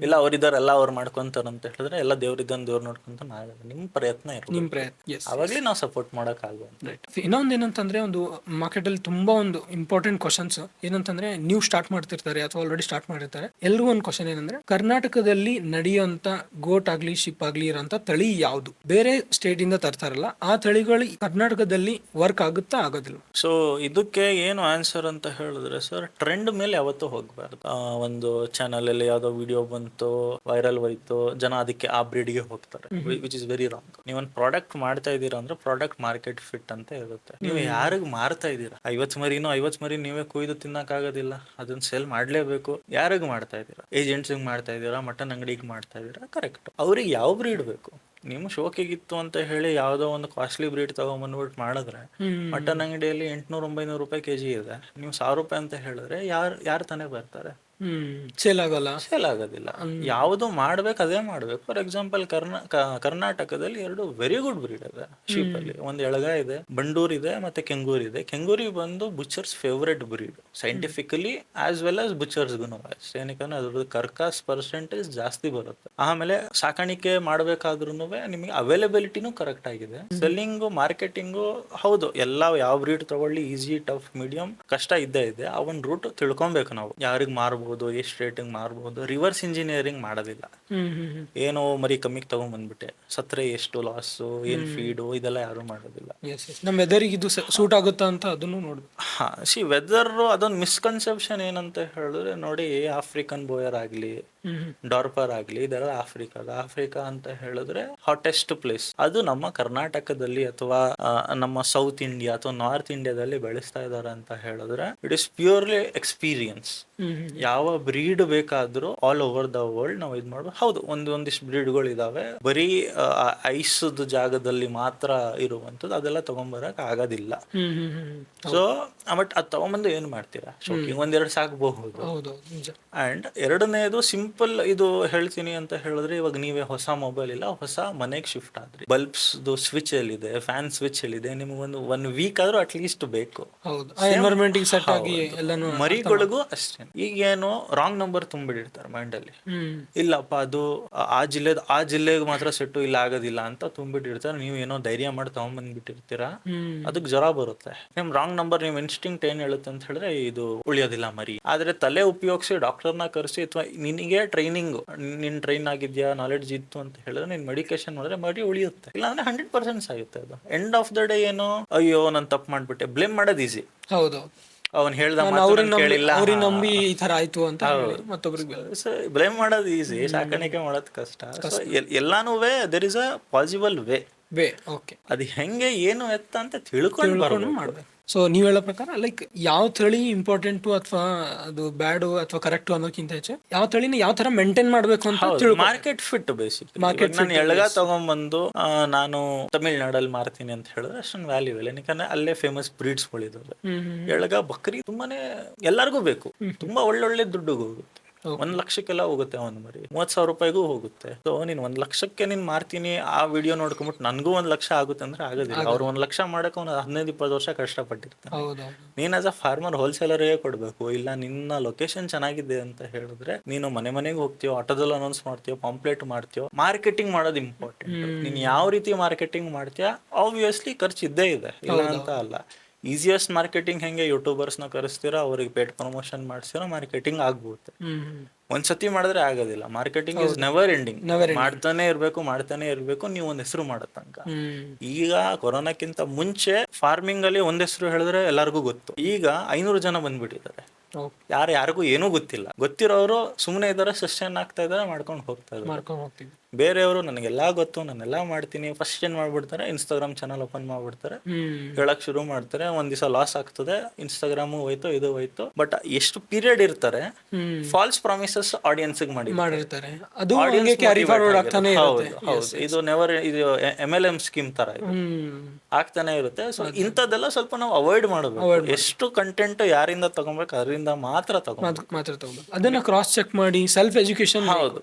ಇಲ್ಲ ಅವ್ರಿದಾರೆ ಎಲ್ಲ ಅವ್ರು ಮಾಡ್ಕೊಂತಾರ ಅಂತ ಹೇಳಿದ್ರೆ ಎಲ್ಲ ದೇವ್ರಿದ್ದಾನೆ ದೇವ್ರು ನೋಡ್ಕೊಂತ ಆಗಲ್ಲ. ನಿಮ್ಮ ಪ್ರಯತ್ನ ಇರುತ್ತೆ, ನಿಮ್ಮ ಪ್ರಯತ್ನ. ಎಸ್, ಅವಾಗಲೇ ನಾವು ಸಪೋರ್ಟ್ ಮಾಡೋಕ್ಕಾಗುವಂತ. ಇನ್ನೊಂದು ಏನಂತಂದ್ರೆ, ಒಂದು ಮಾರ್ಕೆಟಲ್ಲಿ ತುಂಬಾ ಒಂದು ಇಂಪಾರ್ಟೆಂಟ್ ಕ್ವಶನ್ಸ್ ಏನಂತಂದ್ರೆ, ನೀವು ಸ್ಟಾರ್ಟ್ ಮಾಡ್ತಿರ್ತಾರೆ ಅಥವಾ ಆಲ್ರೆಡಿ ಸ್ಟಾರ್ಟ್ ಮಾಡಿರ್ತಾರೆ, ಎಲ್ರಿಗೂ ಒಂದು ಕ್ವಶನ್ ಏನಂದ್ರೆ, ಕರ್ನಾಟಕದಲ್ಲಿ ನಡೆಯುವಂತ ಗೋಟ್ ಆಗ್ಲಿ ಶಿಪ್ ಆಗ್ಲಿ ಇರೋಂಥ ತಳಿ ಯಾವುದು? ಬೇರೆ ಸ್ಟೇಟ್ ಇಂದ ತರ್ತಾರಲ್ಲ, ಆ ತಳಿಗಳು ಕರ್ನಾಟಕದಲ್ಲಿ ವರ್ಕ್ ಆಗುತ್ತಾ ಆಗೋದಿಲ್ಲ? ಸೊ ಇದಕ್ಕೆ ಏನು ಆನ್ಸರ್ ಅಂತ ಹೇಳಿದ್ರೆ ಸರ್, ಟ್ರೆಂಡ್ ಮೇಲೆ ಯಾವತ್ತೂ ಹೋಗ್ಬಾರ್ದು. ಒಂದು ಚಾನಲ್ ಅಲ್ಲಿ ಯಾವ್ದೋ ವಿಡಿಯೋ ಬಂತು, ವೈರಲ್ ಹೋಯ್ತು, ಜನ ಅದಕ್ಕೆ ಆ ಬ್ರೀಡ್ಗೆ ಹೋಗ್ತಾರೆ, ವಿಚ್ ಇಸ್ ವೆರಿ ರಾಂಗ್. ನೀವೊಂದು ಪ್ರಾಡಕ್ಟ್ ಮಾಡ್ತಾ ಇದ್ದೀರಾ ಅಂದ್ರೆ ಪ್ರಾಡಕ್ಟ್ ಮಾರ್ಕೆಟ್ ಫಿಟ್ ಅಂತ ಇರುತ್ತೆ. ನೀವು ಯಾರಿಗ್ ಮಾರ್ತಾ ಇದ್ದೀರಾ? 50 ಮರಿ ನೀವೇ ಕುಯ್ದು ತಿನ್ನಕ್ ಆಗೋದಿಲ್ಲ, ಅದನ್ನ ಸೇಲ್ ಮಾಡ್ಲೇಬೇಕು. ಯಾರಿಗ್ ಮಾಡ್ತಾ ಇದ್ದೀರಾ? ಏಜೆಂಟ್ಸ್ ಮಾಡ್ತಾ ಇದ್ದೀರಾ, ಮಟನ್ ಅಂಗಡಿಗೆ ಮಾಡ್ತಾ ಇದ್ದೀರಾ, ಕರೆಕ್ಟ್. ಅವ್ರಿಗೆ ಯಾವ ಬ್ರೀಡ್ ಬೇಕು? ನಿಮ್ಮ ಶೋಕಿಗಿತ್ತು ಅಂತ ಹೇಳಿ ಯಾವ್ದೋ ಒಂದು ಕಾಸ್ಟ್ಲಿ ಬ್ರೀಡ್ ತಗೊಂಡ್ಬಂದ್ಬಿಟ್ಟು ಮಾಡಿದ್ರೆ, ಮಟನ್ ಅಂಗಡಿಯಲ್ಲಿ 800-900 ರೂಪಾಯಿ ಕೆಜಿ ಇದೆ, ನೀವು 1000 ರೂಪಾಯಿ ಅಂತ ಹೇಳಿದ್ರೆ ಯಾರು ತಾನೇ ಬರ್ತಾರೆ? ಸೇಲ್ ಆಗೋದಿಲ್ಲ. ಯಾವುದು ಮಾಡ್ಬೇಕು ಅದೇ ಮಾಡ್ಬೇಕು. ಫಾರ್ ಎಕ್ಸಾಂಪಲ್ ಕರ್ನಾಟಕದಲ್ಲಿ 2 ವೆರಿ ಗುಡ್ ಬ್ರೀಡ್ ಇದೆ ಶೀಪ್ ಅಲ್ಲಿ. ಒಂದು ಎಳಗ ಇದೆ, ಬಂಡೂರ್ ಇದೆ, ಮತ್ತೆ ಕೆಂಗೂರಿ ಇದೆ. ಕೆಂಗೂರಿ ಬಂದು butchers favourite breed scientifically as well as ಬುಚರ್ಸ್ಗೂ. ಏನಕ್ಕಂದ್ರೆ ಅದ್ರದ್ದು ಕರ್ಕಾಸ್ ಪರ್ಸೆಂಟೇಜ್ ಜಾಸ್ತಿ ಬರುತ್ತೆ. ಆಮೇಲೆ ಸಾಕಾಣಿಕೆ ಮಾಡ್ಬೇಕಾದ್ರೂ ನಿಮಗೆ ಅವೈಲಬಿಲಿಟಿನೂ ಕರೆಕ್ಟ್ ಆಗಿದೆ. ಸೆಲ್ಲಿಂಗು ಮಾರ್ಕೆಟಿಂಗು ಹೌದು, ಯಾವ ಬ್ರೀಡ್ ತಗೊಳ್ಳಿ, ಈಸಿ, ಟಫ್, ಮೀಡಿಯಂ, ಕಷ್ಟ ಇದ್ದೇ ಇದೆ. ಆ ಒಂದು ರೂಟ್ ತಿಳ್ಕೊಬೇಕು ನಾವು, ಯಾರಿಗೆ ಮಾರ್ಬೋದು, ಎಷ್ಟು ರೇಟಿಂಗ್ ಮಾರ್ಬೋದು. ರಿವರ್ಸ್ ಇಂಜಿನಿಯರಿಂಗ್ ಮಾಡೋದಿಲ್ಲ. ಏನೋ ಮರಿ ಕಮ್ಮಿಗೆ ತಗೊಂಡ್ಬಂದ್ಬಿಟ್ಟೆ ಸತ್ರೆ ಎಷ್ಟು ಲಾಸು, ಏನ್ ಫೀಡು, ಇದೆಲ್ಲ ಯಾರು ಮಾಡೋದಿಲ್ಲ. ನಮ್ಮ ವೆದರಿಗೆ ಇದು ಸೂಟ್ ಆಗುತ್ತಾ ಅಂತ ಅದನ್ನು ನೋಡ್ಬೇಕು. ವೆದರ್ ಅದೊಂದು ಮಿಸ್ಕನ್ಸೆಪ್ಷನ್ ಏನಂತ ಹೇಳಿದ್ರೆ, ನೋಡಿ, ಆಫ್ರಿಕನ್ ಬೋಯರ್ ಆಗ್ಲಿ, ಡಾರ್ಪರ್ ಆಗ್ಲಿ, ಇದೆಲ್ಲ ಆಫ್ರಿಕಾ ಅಂತ ಹೇಳಿದ್ರೆ ಹಾಟೆಸ್ಟ್ ಪ್ಲೇಸ್. ಅದು ನಮ್ಮ ಕರ್ನಾಟಕದಲ್ಲಿ ಅಥವಾ ನಮ್ಮ ಸೌತ್ ಇಂಡಿಯಾ ಅಥವಾ ನಾರ್ತ್ ಇಂಡಿಯಾದಲ್ಲಿ ಬೆಳೆಸ್ತಾ ಇದಾರೆ ಅಂತ ಹೇಳಿದ್ರೆ ಇಟ್ ಇಸ್ ಪ್ಯೂರ್ಲಿ ಎಕ್ಸ್ಪೀರಿಯನ್ಸ್. ಯಾವ ಬ್ರೀಡ್ ಬೇಕಾದ್ರೂ ಆಲ್ ಓವರ್ ದ ವರ್ಲ್ಡ್ ನಾವು ಇದು ಮಾಡ್ಬೋದು. ಹೌದು, ಒಂದಿಷ್ಟು ಬ್ರೀಡ್ಗಳು ಇದಾವೆ ಬರೀ ಐಸದ ಜಾಗದಲ್ಲಿ ಮಾತ್ರ ಇರುವಂತದ್ದು, ಅದೆಲ್ಲ ತಗೊಂಬರಕ್ ಆಗೋದಿಲ್ಲ. ಸೊ ಬಟ್ ಅದು ತಗೊಂಬಂದು ಏನ್ ಮಾಡ್ತೀರಾ? ಶೋಕಿಂಗ್ 1-2 ಸಾಕಬಹುದು. ಅಂಡ್ ಎರಡನೇದು ಸಿಂಪಲ್ ಇದು ಹೇಳ್ತೀನಿ ಅಂತ ಹೇಳಿದ್ರೆ, ಇವಾಗ ನೀವೇ ಹೊಸ ಮೊಬೈಲ್ ಇಲ್ಲ, ಹೊಸ ಮನೆಗೆ ಶಿಫ್ಟ್ ಆದ್ರಿ, ಬಲ್ಬ್ಸ್ ಸ್ವಿಚ್ ಎಲ್ಲಿದೆ, ಫ್ಯಾನ್ ಸ್ವಿಚ್ ಎಲ್ಲಿದೆ, ನಿಮ್ಗೆ ಒನ್ ವೀಕ್ ಆದ್ರೂ ಅಟ್ ಲೀಸ್ಟ್ ಬೇಕು. ಮರಿಗಳಿಗೂ ಅಷ್ಟೇ. ಈಗೇನು ರಾಂಗ್ ನಂಬರ್ ತುಂಬಿಡಿರ್ತಾರೆ ಮೈಂಡ್ ಅಲ್ಲಿ, ಇಲ್ಲಪ್ಪ ಅದು ಆ ಜಿಲ್ಲೆಗೆ ಮಾತ್ರ ಸೆಟ್ಟು, ಇಲ್ಲ ಆಗೋದಿಲ್ಲ ಅಂತ ತುಂಬಿಟ್ಟಿರ್ತಾರೆ. ನೀವು ಏನೋ ಧೈರ್ಯ ಮಾಡಿ ತಗೊಂಡ್ಬಂದ್ಬಿಟ್ಟಿರ್ತೀರಾ, ಅದಕ್ಕೆ ಜ್ವರ ಬರುತ್ತೆ. ನಿಮ್ ರಾಂಗ್ ನಂಬರ್, ನಿಮ್ ಇನ್ಸ್ಟಿಂಕ್ಟ್ ಏನ್ ಹೇಳುತ್ತೆ ಅಂತ ಹೇಳಿದ್ರೆ ಇದು ಉಳಿಯೋದಿಲ್ಲ ಮರಿ. ಆದ್ರೆ ತಲೆ ಉಪಯೋಗಿಸಿ ಡಾಕ್ಟರ್ನ ಕರೆಸಿ ಅಥವಾ ನಿನಗೆ ಟ್ರೈನಿಂಗ್, ನಿನ್ ಟ್ರೈನ್ ಆಗಿದ್ಯಾ, ನಾಲೆಡ್ಜ್ ಇತ್ತು ಅಂತ ಹೇಳಿದ್ರೆ ನೀನ್ ಮೆಡಿಕೇಶನ್ ಮಾಡಿದ್ರೆ ಮರಿ ಉಳಿಯುತ್ತೆ. ಇಲ್ಲ ಅಂದ್ರೆ 100% ಆಗುತ್ತೆ. ಅದು ಎಂಡ್ ಆಫ್ ದ ಡೇ ಏನೋ ಅಯ್ಯೋ ನಾನು ತಪ್ಪು ಮಾಡ್ಬಿಟ್ಟೆ, ಬ್ಲೇಮ್ ಮಾಡೋದು ಈಸಿ. ಅವನ್ ಹೇಳ್ದ ಕೇಳಿಲ್ಲ, ನಂಬಿ ಈ ತರ ಆಯ್ತು ಅಂತ ಬ್ಲೇಮ್ ಮಾಡೋದು ಈಸಿ, ಸಾಕಾಣಿಕೆ ಮಾಡೋದು ಕಷ್ಟ. ಎಲ್ಲಾನು there is a possible way. ಅದು ಹೆಂಗೆ ಏನು ಎತ್ತ ಅಂತ ತಿಳ್ಕೊಂಡು ಮಾಡ್ಬೇಕು. ಸೊ ನೀವ್ ಹೇಳೋ ಪ್ರಕಾರ ಲೈಕ್ ಯಾವ ತಳಿ ಇಂಪಾರ್ಟೆಂಟ್ ಅಥವಾ ಅದು ಬ್ಯಾಡ್ ಅಥವಾ ಕರೆಕ್ಟ್ ಅನ್ನೋಕ್ಕಿಂತ ಹೆಚ್ಚು ಯಾವ ತಳಿನ ಯಾವ ತರ ಮೇಂಟೈನ್ ಮಾಡ್ಬೇಕು ಅಂತ ಮಾರ್ಕೆಟ್ ಫಿಟ್. ಬೇಸಿಕ್ ನಾನು ಎಳಗ ತಗೊಂಡ್ಬಂದು ನಾನು ತಮಿಳ್ನಾಡಲ್ಲಿ ಮಾರ್ತೀನಿ ಅಂತ ಹೇಳಿದ್ರೆ ಅಷ್ಟೊಂದು ವ್ಯಾಲ್ಯೂ ಇಲ್ಲ. ಯಾಕಂದ್ರೆ ಅಲ್ಲೇ ಫೇಮಸ್ ಬ್ರೀಡ್ಸ್ ಗಳಿದಾವೆ. ಎಳಗ ಬಕ್ರಿ ತುಂಬಾನೇ ಎಲ್ಲರಿಗೂ ಬೇಕು, ತುಂಬಾ ಒಳ್ಳೊಳ್ಳೆ ದುಡ್ಡುಗೂ ಹೋಗುತ್ತೆ. 1 ಲಕ್ಷಕ್ಕೆಲ್ಲ ಹೋಗುತ್ತೆ ಒಂದು ಮರಿ, 30,000 ರೂಪಾಯಿಗೂ ಹೋಗುತ್ತೆ. ಸೊ ನೀನ್ 1 ಲಕ್ಷಕ್ಕೆ ನೀನ್ ಮಾರ್ತೀನಿ ಆ ವಿಡಿಯೋ ನೋಡ್ಕೊಂಡ್ಬಿಟ್ಟು ನನ್ಗೂ 1 ಲಕ್ಷ ಆಗುತ್ತೆ ಅಂದ್ರೆ ಆಗೋದಿಲ್ಲ. ಅವ್ರು 1 ಲಕ್ಷ ಮಾಡಕ್ಕೆ 15-20 ವರ್ಷ ಕಷ್ಟಪಟ್ಟಿರ್ತಾರೆ. ನೀನ್ ಆಸ್ ಅ ಫಾರ್ಮರ್ ಹೋಲ್ಸೇಲರ್ಗೆ ಕೊಡ್ಬೇಕು. ಇಲ್ಲ ನಿನ್ನ ಲೊಕೇಶನ್ ಚೆನ್ನಾಗಿದೆ ಅಂತ ಹೇಳಿದ್ರೆ ನೀನು ಮನೆಗೆ ಹೋಗ್ತೀಯೋ, ಆಟೋದಲ್ಲಿ ಅನೌನ್ಸ್ ಮಾಡ್ತೀಯೋ, ಪಾಂಪ್ಲೆಟ್ ಮಾಡ್ತೀಯೋ. ಮಾರ್ಕೆಟಿಂಗ್ ಮಾಡೋದು ಇಂಪಾರ್ಟೆಂಟ್. ನೀನ್ ಯಾವ ರೀತಿ ಮಾರ್ಕೆಟಿಂಗ್ ಮಾಡ್ತೀಯಾ ಆಬ್ವಿಯಸ್ಲಿ ಖರ್ಚು ಇದ್ದೇ ಇದೆ, ಇಲ್ಲ ಅಂತ ಅಲ್ಲ. ಈಸಿಯೆಸ್ಟ್ ಮಾರ್ಕೆಟಿಂಗ್ ಹೆಂಗೆ ಯೂಟ್ಯೂಬರ್ಸ್ ನ ಕರೆಸ್ತೀರಾ, ಅವ್ರಿಗೆ ಪೇಡ್ ಪ್ರಮೋಷನ್ ಮಾಡಿಸ್ತೀರಾ, ಮಾರ್ಕೆಟಿಂಗ್ ಆಗ್ಬೋದು. ಒಂದ್ಸತಿ ಮಾಡಿದ್ರೆ ಆಗೋದಿಲ್ಲ. Marketing is never ending. ಮಾಡ್ತಾನೆ ಇರ್ಬೇಕು ನೀವು ಒಂದ್ ಹೆಸರು ಮಾಡೋ ತನಕ. ಈಗ ಕೊರೋನಾಕ್ಕಿಂತ ಮುಂಚೆ ಫಾರ್ಮಿಂಗ್ ಅಲ್ಲಿ ಒಂದ್ ಹೆಸರು ಹೇಳಿದ್ರೆ ಎಲ್ಲರಿಗೂ ಗೊತ್ತು. ಈಗ 500 ಜನ ಬಂದ್ಬಿಟ್ಟಿದ್ದಾರೆ, ಯಾರಿಗೂ ಏನೂ ಗೊತ್ತಿಲ್ಲ. ಗೊತ್ತಿರೋರು ಸುಮ್ಮನೆ ಇದಾರೆ, ಸಸ್ಟೈನ್ ಆಗ್ತಾ ಇದಾರೆ, ಮಾಡ್ಕೊಂಡು ಹೋಗ್ತಾ ಇದ್ದಾರೆ. ಬೇರೆಯವರು ನನಗೆಲ್ಲಾ ಗೊತ್ತು, ನಾನೆಲ್ಲಾ ಮಾಡ್ತೀನಿ, ಫಸ್ಟ್ ಏನ್ ಮಾಡ್ಬಿಡ್ತಾರೆ, ಇನ್ಸ್ಟಾಗ್ರಾಮ್ ಚಾನಲ್ ಓಪನ್ ಮಾಡ್ಬಿಡ್ತಾರೆ, ಹೇಳಕ್ ಶುರು ಮಾಡ್ತಾರೆ. ಒಂದ್ ದಿವಸ ಲಾಸ್ ಆಗ್ತದೆ, ಇನ್ಸ್ಟಾಗ್ರಾಮು ಹೋಯ್ತು, ಇದು ಹೋಯ್ತು. ಬಟ್ ಎಷ್ಟು ಪೀರಿಯಡ್ ಇರ್ತಾರೆ, ಫಾಲ್ಸ್ ಪ್ರಾಮಿಸಸ್ ಆಡಿಯನ್ಸ್ ಮಾಡಿರ್ತಾರೆ. ಇದು ನೆವರ್, ಇದು MLM ಸ್ಕೀಮ್ ತರ ಆಗ್ತಾನೆ ಇರುತ್ತೆ. ಸೊ ಇಂಥದ್ದೆಲ್ಲ ಸ್ವಲ್ಪ ನಾವು ಅವಾಯ್ಡ್ ಮಾಡಬೇಕು. ಎಷ್ಟು ಕಂಟೆಂಟ್ ಯಾರಿಂದ ತಗೊಬೇಕು ಅದರಿಂದ ಮಾತ್ರ ತಗೋಬೇಕು. ಅದನ್ನ ಕ್ರಾಸ್ ಚೆಕ್ ಮಾಡಿ ಸೆಲ್ಫ್ ಎಜುಕೇಶನ್. ಹೌದು,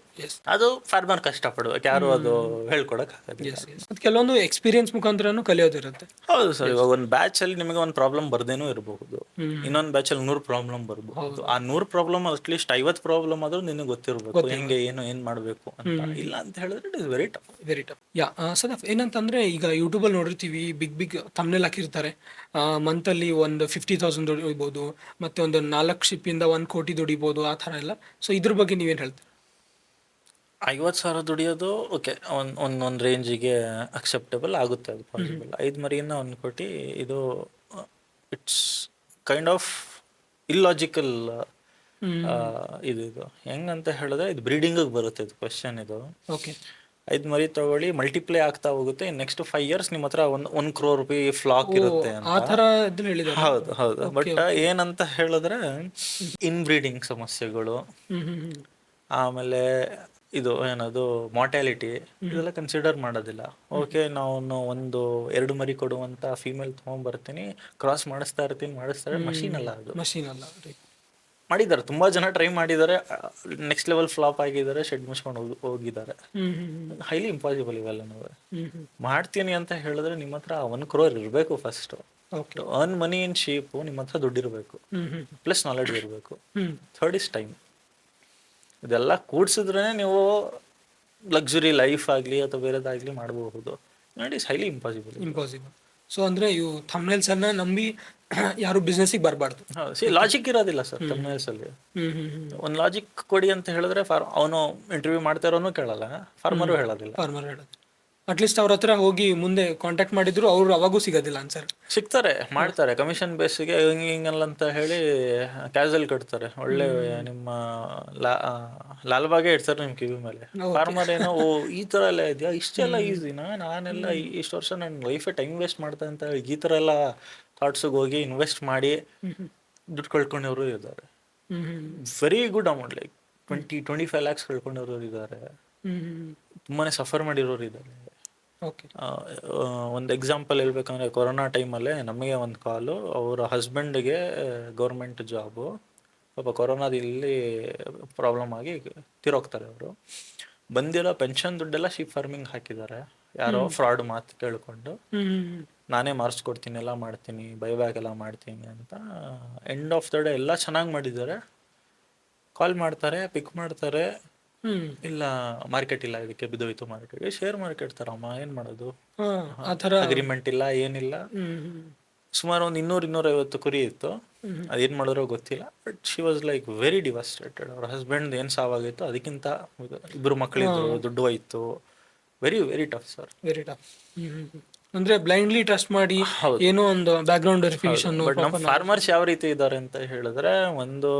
ಅದು ಫಾರ್ಮರ್ ಕಷ್ಟಪಡ್ತಾರೆ. ಪಡ್ಬೇಕು, ಯಾರು ಅದು ಹೇಳ್ಕೊಡಕ್ ಆಗೋದಿಲ್ಲ. ಮತ್ತು ಕೆಲವೊಂದು ಎಕ್ಸ್ಪೀರಿಯನ್ಸ್ ಮುಖಾಂತರನೂ ಕಲಿಯೋದಿರುತ್ತೆ. ಹೌದು ಸರ್, ಇವಾಗ ಒಂದು ಬ್ಯಾಚ್ ಅಲ್ಲಿ ನಿಮಗೆ ಒಂದು ಪ್ರಾಬ್ಲಮ್ ಬರ್ದೇನೂ ಇರಬಹುದು, ಇನ್ನೊಂದು ಬ್ಯಾಚ್ ಅಲ್ಲಿ 100 ಪ್ರಾಬ್ಲಮ್ ಬರಬಹುದು. ಆ 100 ಪ್ರಾಬ್ಲಮ್ ಅಟ್ಲೀಸ್ಟ್ 50 ಪ್ರಾಬ್ಲಮ್ ಆದ್ರೂ ನಿನಗೆ ಗೊತ್ತಿರಬೇಕು ಹೆಂಗೆ ಏನ್ ಮಾಡ್ಬೇಕು ಅಂತ. ಇಲ್ಲ ಅಂತ ಹೇಳಿದ್ರೆ it is very tough. Very tough. Sadaf, ಏನಂತಂದ್ರೆ ಈಗ ಯೂಟ್ಯೂಬಲ್ಲಿ ನೋಡಿರ್ತೀವಿ, ಬಿಗ್ ಥಂಬ್ನೇಲ್ ಹಾಕಿರ್ತಾರೆ, ಮಂತಲ್ಲಿ ಒಂದು 50,000 ದುಡಿಬೋದು, ಮತ್ತೆ ಒಂದು 4 ಶಿಪ್ಪಿಂದ 1 ಕೋಟಿ ದುಡಿಬೋದು, ಆ ಥರ ಎಲ್ಲ. ಸೊ ಇದ್ರ ಬಗ್ಗೆ ನೀವೇನು ಹೇಳ್ತೀರಿ? 50,000 ದುಡಿಯೋದು ಓಕೆ, ಒಂದೊಂದು ರೇಂಜಿಗೆ ಅಕ್ಸೆಪ್ಟಬಲ್ ಆಗುತ್ತೆ, ಅದು ಪಾಸಿಬಲ್. 5 ಮರಿಯಿಂದ 1 ಕೋಟಿ ಇದು ಇಟ್ಸ್ ಕೈಂಡ್ ಆಫ್ ಇಲ್ಲಾಜಿಕಲ್. ಇದು ಹೆಂಗಂತ ಹೇಳಿದ್ರೆ ಇದು ಬ್ರೀಡಿಂಗಿಗೆ ಬರುತ್ತೆ, ಇದು ಕ್ವೆಶನ್. ಇದು ಓಕೆ, 5 ಮರಿ ತಗೊಳ್ಳಿ, ಮಲ್ಟಿಪ್ಲೈ ಆಗ್ತಾ ಹೋಗುತ್ತೆ, ನೆಕ್ಸ್ಟ್ 5 years ನಿಮ್ಮ ಹತ್ರ 1 crore ರೂಪಾಯಿ ಫ್ಲಾಕ್ ಇರುತ್ತೆ ಆ ಅಂತ. ಥರ ಇದನ್ನ ಹೇಳಿದ್ದಾರೆ. ಹೌದು ಹೌದು, ಬಟ್ ಏನಂತ ಹೇಳಿದ್ರೆ ಇನ್ ಬ್ರೀಡಿಂಗ್ ಸಮಸ್ಯೆಗಳು, ಆಮೇಲೆ ಇದು ಏನದು ಮಾರ್ಟ್ಯಾಲಿಟಿ, ಇದೆಲ್ಲ ಕನ್ಸಿಡರ್ ಮಾಡೋದಿಲ್ಲ. ಓಕೆ, ನಾವು 1-2 ಮರಿ ಕೊಡುವಂತ ಫೀಮೇಲ್ ತೊಗೊಂಡ್ಬರ್ತೀನಿ, ಕ್ರಾಸ್ ಮಾಡಿಸ್ತಾರೆ, ಮಷೀನ್ ಅಲ್ಲ ಅದು. ಮಷೀನ್ ಅಲ್ಲ. ಮಾಡಿದ್ದಾರೆ, ತುಂಬಾ ಜನ ಟ್ರೈ ಮಾಡಿದ್ದಾರೆ, ನೆಕ್ಸ್ಟ್ ಲೆವೆಲ್ ಫ್ಲಾಪ್ ಆಗಿದ್ದಾರೆ, ಶೆಡ್ ಮುಚ್ಕೊಂಡು ಹೋಗಿದ್ದಾರೆ. ಹೈಲಿ ಇಂಪಾಸಿಬಲ್ ಇವೆಲ್ಲ. ನಾವು ಮಾಡ್ತೀನಿ ಅಂತ ಹೇಳಿದ್ರೆ ನಿಮ್ಮ ಹತ್ರ 1 crore ಇರಬೇಕು ಫಸ್ಟ್. ಅರ್ನ್ ಮನಿ ಇನ್ ಶೀಪ್, ನಿಮ್ಮ ಹತ್ರ ದುಡ್ಡಿರಬೇಕು, ಪ್ಲಸ್ ನಾಲೆಡ್ಜ್ ಇರಬೇಕು. Third is time. ಇದೆಲ್ಲ ಕೂಡ್ಸಿದ್ರೆ ನೀವು ಲಕ್ಸುರಿ ಲೈಫ್ ಆಗಲಿ ಅಥವಾ ಬೇರೆದಾಗಲಿ ಮಾಡಬಹುದು. It is highly impossible. So ಅಂದ್ರೆ ಇವು ಥಂಬ್ನೇಲ್ಸ್ ಅನ್ನ ನಂಬಿ ಯಾರು ಬಿಸ್ನೆಸ್ಸಿಗೆ ಬರಬಾರ್ದು. ಲಾಜಿಕ್ ಇರೋದಿಲ್ಲ ಸರ್ ಥಂಬ್ನೇಲ್ಸ್ ಅಲ್ಲಿ. ಒಂದು ಲಾಜಿಕ್ ಕೊಡಿ ಅಂತ ಹೇಳಿದ್ರೆ ಅವನು ಇಂಟರ್ವ್ಯೂ ಮಾಡ್ತಾ ಇರೋನು ಕೇಳಲ್ಲ, ಫಾರ್ಮರು ಹೇಳೋದಿಲ್ಲ. ಅಟ್ಲೀಸ್ಟ್ ಅವ್ರ ಹತ್ರ ಹೋಗಿ ಮುಂದೆ ಕಾಂಟ್ಯಾಕ್ಟ್ ಮಾಡಿದ್ರು ಅವ್ರು ಅವಾಗೂ ಸಿಗೋದಿಲ್ಲ ಆನ್ಸರ್. ಸಿಗ್ತಾರೆ, ಮಾಡ್ತಾರೆ, ಕಮಿಷನ್ ಬೇಸಿಗೆ ಹಿಂಗಲ್ಲ ಅಂತ ಹೇಳಿ ಕ್ಯಾಶುವಲ್ ಕಟ್ತಾರೆ. ಒಳ್ಳೆ ನಿಮ್ಮ ಲಾಲ್ಬಾಗೆ ಇಡ್ತಾರೆ ನಿಮ್ ಕಿವಿ ಮೇಲೆ. ಫಾರ್ಮರ್ ಏನೋ ಈ ತರ ಎಲ್ಲ ಇದೆಯಾ, ಇಷ್ಟೆಲ್ಲ ಈಸಿನಾ, ನಾನೆಲ್ಲ ಇಷ್ಟು ವರ್ಷ ನನ್ನ ಲೈಫೇ ಟೈಮ್ ವೇಸ್ಟ್ ಮಾಡ್ತಾ ಅಂತ ಹೇಳಿ ಈ ತರ ಎಲ್ಲ ಥಾಟ್ಸ್ಗೆ ಹೋಗಿ ಇನ್ವೆಸ್ಟ್ ಮಾಡಿ ದುಡ್ಡು ಕಳ್ಕೊಂಡವರು ಇದ್ದಾರೆ. Very good amount, like 20-25 lakhs ಕಳ್ಕೊಂಡವರು ಇದ್ದಾರೆ, ತುಂಬಾನೇ ಸಫರ್ ಮಾಡಿರೋರು ಇದ್ದಾರೆ. ಒಂದು ಎಕ್ಸಾಂಪಲ್ ಹೇಳ್ಬೇಕಂದ್ರೆ, ಕೊರೋನಾ ಟೈಮಲ್ಲೇ ನಮಗೆ ಒಂದು ಕಾಲು, ಅವರ ಹಸ್ಬೆಂಡ್ಗೆ ಗೌರ್ಮೆಂಟ್ ಜಾಬು, ಪಾಪ ಕೊರೋನಾದಲ್ಲಿ ಪ್ರಾಬ್ಲಮ್ ಆಗಿ ತೀರೋಗ್ತಾರೆ ಅವರು. ಬಂದಿರೋ ಪೆನ್ಷನ್ ದುಡ್ಡೆಲ್ಲ ಶೀಪ್ ಫಾರ್ಮಿಂಗ್ ಹಾಕಿದ್ದಾರೆ, ಯಾರೋ ಫ್ರಾಡ್ ಮಾತು ಕೇಳ್ಕೊಂಡು. ನಾನೇ ಮಾರ್ಚ್ಕೊಡ್ತೀನಿ, ಎಲ್ಲ ಮಾಡ್ತೀನಿ, ಬೈಬ್ಯಾಕ್ ಎಲ್ಲ ಮಾಡ್ತೀನಿ ಅಂತ. ಎಂಡ್ ಆಫ್ ದ ಡೇ ಎಲ್ಲ ಚೆನ್ನಾಗಿ ಮಾಡಿದ್ದಾರೆ, ಕಾಲ್ ಮಾಡ್ತಾರೆ, ಪಿಕ್ ಮಾಡ್ತಾರೆ, ಇಲ್ಲ ಮಾರ್ಕೆಟ್ ಇಲ್ಲ, ಇದಕ್ಕೆ ಬಿದ್ದೋಯ್ತು ಮಾರ್ಕೆಟ್. ಶೇರ್ ಮಾರ್ಕೆಟ್ ತರಮ್ಮ, ಏನ್ ಮಾಡೋದು, ಅಗ್ರಿಮೆಂಟ್ ಇಲ್ಲ, ಏನಿಲ್ಲ. ಸುಮಾರು ಒಂದು 200-250 ಕುರಿ ಇತ್ತು, ಅದೇನ್ ಮಾಡೋರೋ ಗೊತ್ತಿಲ್ಲ. But she was like very devastated. ಅವ್ರ ಹಸ್ಬೆಂಡ್ ಏನ್ ಸಾವಾಗಿತ್ತು, ಅದಕ್ಕಿಂತ 2 ಮಕ್ಕಳಿದ್ರು, ದುಡ್ಡು ಹೋಯ್ತು. Very very tough sir, very tough. ಅಂದ್ರೆ ಬ್ಲೈಂಡ್ಲಿ ಟ್ರಸ್ಟ್ ಮಾಡಿ ಏನೋ ಒಂದು ಬ್ಯಾಕ್ಗ್ರೌಂಡ್ ವೆರಿಫಿಕೇಶನ್. ಬಟ್ ನಮ್ಮ ಫಾರ್ಮರ್ಸ್ ಯಾವ ರೀತಿ ಇದ್ದಾರೆ ಅಂತ ಹೇಳಿದ್ರೆ, ಒಂದು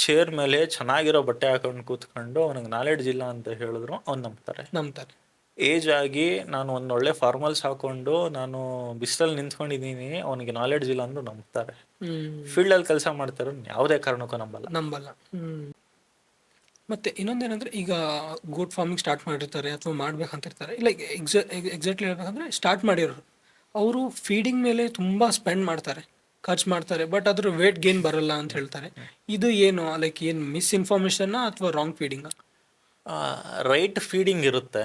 ಚೇರ್ ಮೇಲೆ ಚೆನ್ನಾಗಿರೋ ಬಟ್ಟೆ ಹಾಕೊಂಡು ಕೂತ್ಕೊಂಡು ಅವನಿಗೆ ನಾಲೆಡ್ಜ್ ಇಲ್ಲ ಅಂತ ಹೇಳಿದ್ರು ಅವ್ನು ನಂಬ್ತಾರೆ. ಏಜ್ ಆಗಿ ನಾನು ಒಂದು ಒಳ್ಳೆ ಫಾರ್ಮಲ್ಸ್ ಹಾಕೊಂಡು ನಾನು ಬಿಸಿಲಲ್ಲಿ ನಿಂತ್ಕೊಂಡಿದ್ದೀನಿ, ಅವನಿಗೆ ನಾಲೆಡ್ಜ್ ಇಲ್ಲ ಅಂದ್ರೂ ನಂಬ್ತಾರೆ. ಫೀಲ್ಡ್ ಅಲ್ಲಿ ಕೆಲಸ ಮಾಡ್ತಾರೋ ಯಾವುದೇ ಕಾರಣಕ್ಕೂ ನಂಬಲ್ಲ. ಮತ್ತೆ ಇನ್ನೊಂದೇನಂದ್ರೆ, ಈಗ ಗೋಟ್ ಫಾರ್ಮಿಂಗ್ ಸ್ಟಾರ್ಟ್ ಮಾಡಿರ್ತಾರೆ ಅಥವಾ ಮಾಡ್ಬೇಕಂತಿರ್ತಾರೆ, ಇಲ್ಲ ಎಕ್ಸಾಕ್ಟ್ಲಿ ಹೇಳ್ಬೇಕಂದ್ರೆ ಸ್ಟಾರ್ಟ್ ಮಾಡಿರೋರು, ಅವರು ಫೀಡಿಂಗ್ ಮೇಲೆ ತುಂಬಾ ಸ್ಪೆಂಡ್ ಮಾಡ್ತಾರೆ, ಖರ್ಚು ಮಾಡ್ತಾರೆ, ಬಟ್ ಅದ್ರ ವೇಟ್ ಗೇನ್ ಬರಲ್ಲ ಅಂತ ಹೇಳ್ತಾರೆ. ಇದು ಏನು, ಲೈಕ್ ಏನು ಮಿಸ್ಇನ್ಫಾರ್ಮೇಶನ್ ಅಥವಾ ರಾಂಗ್ ಫೀಡಿಂಗ್? ರೈಟ್ ಫೀಡಿಂಗ್ ಇರುತ್ತೆ,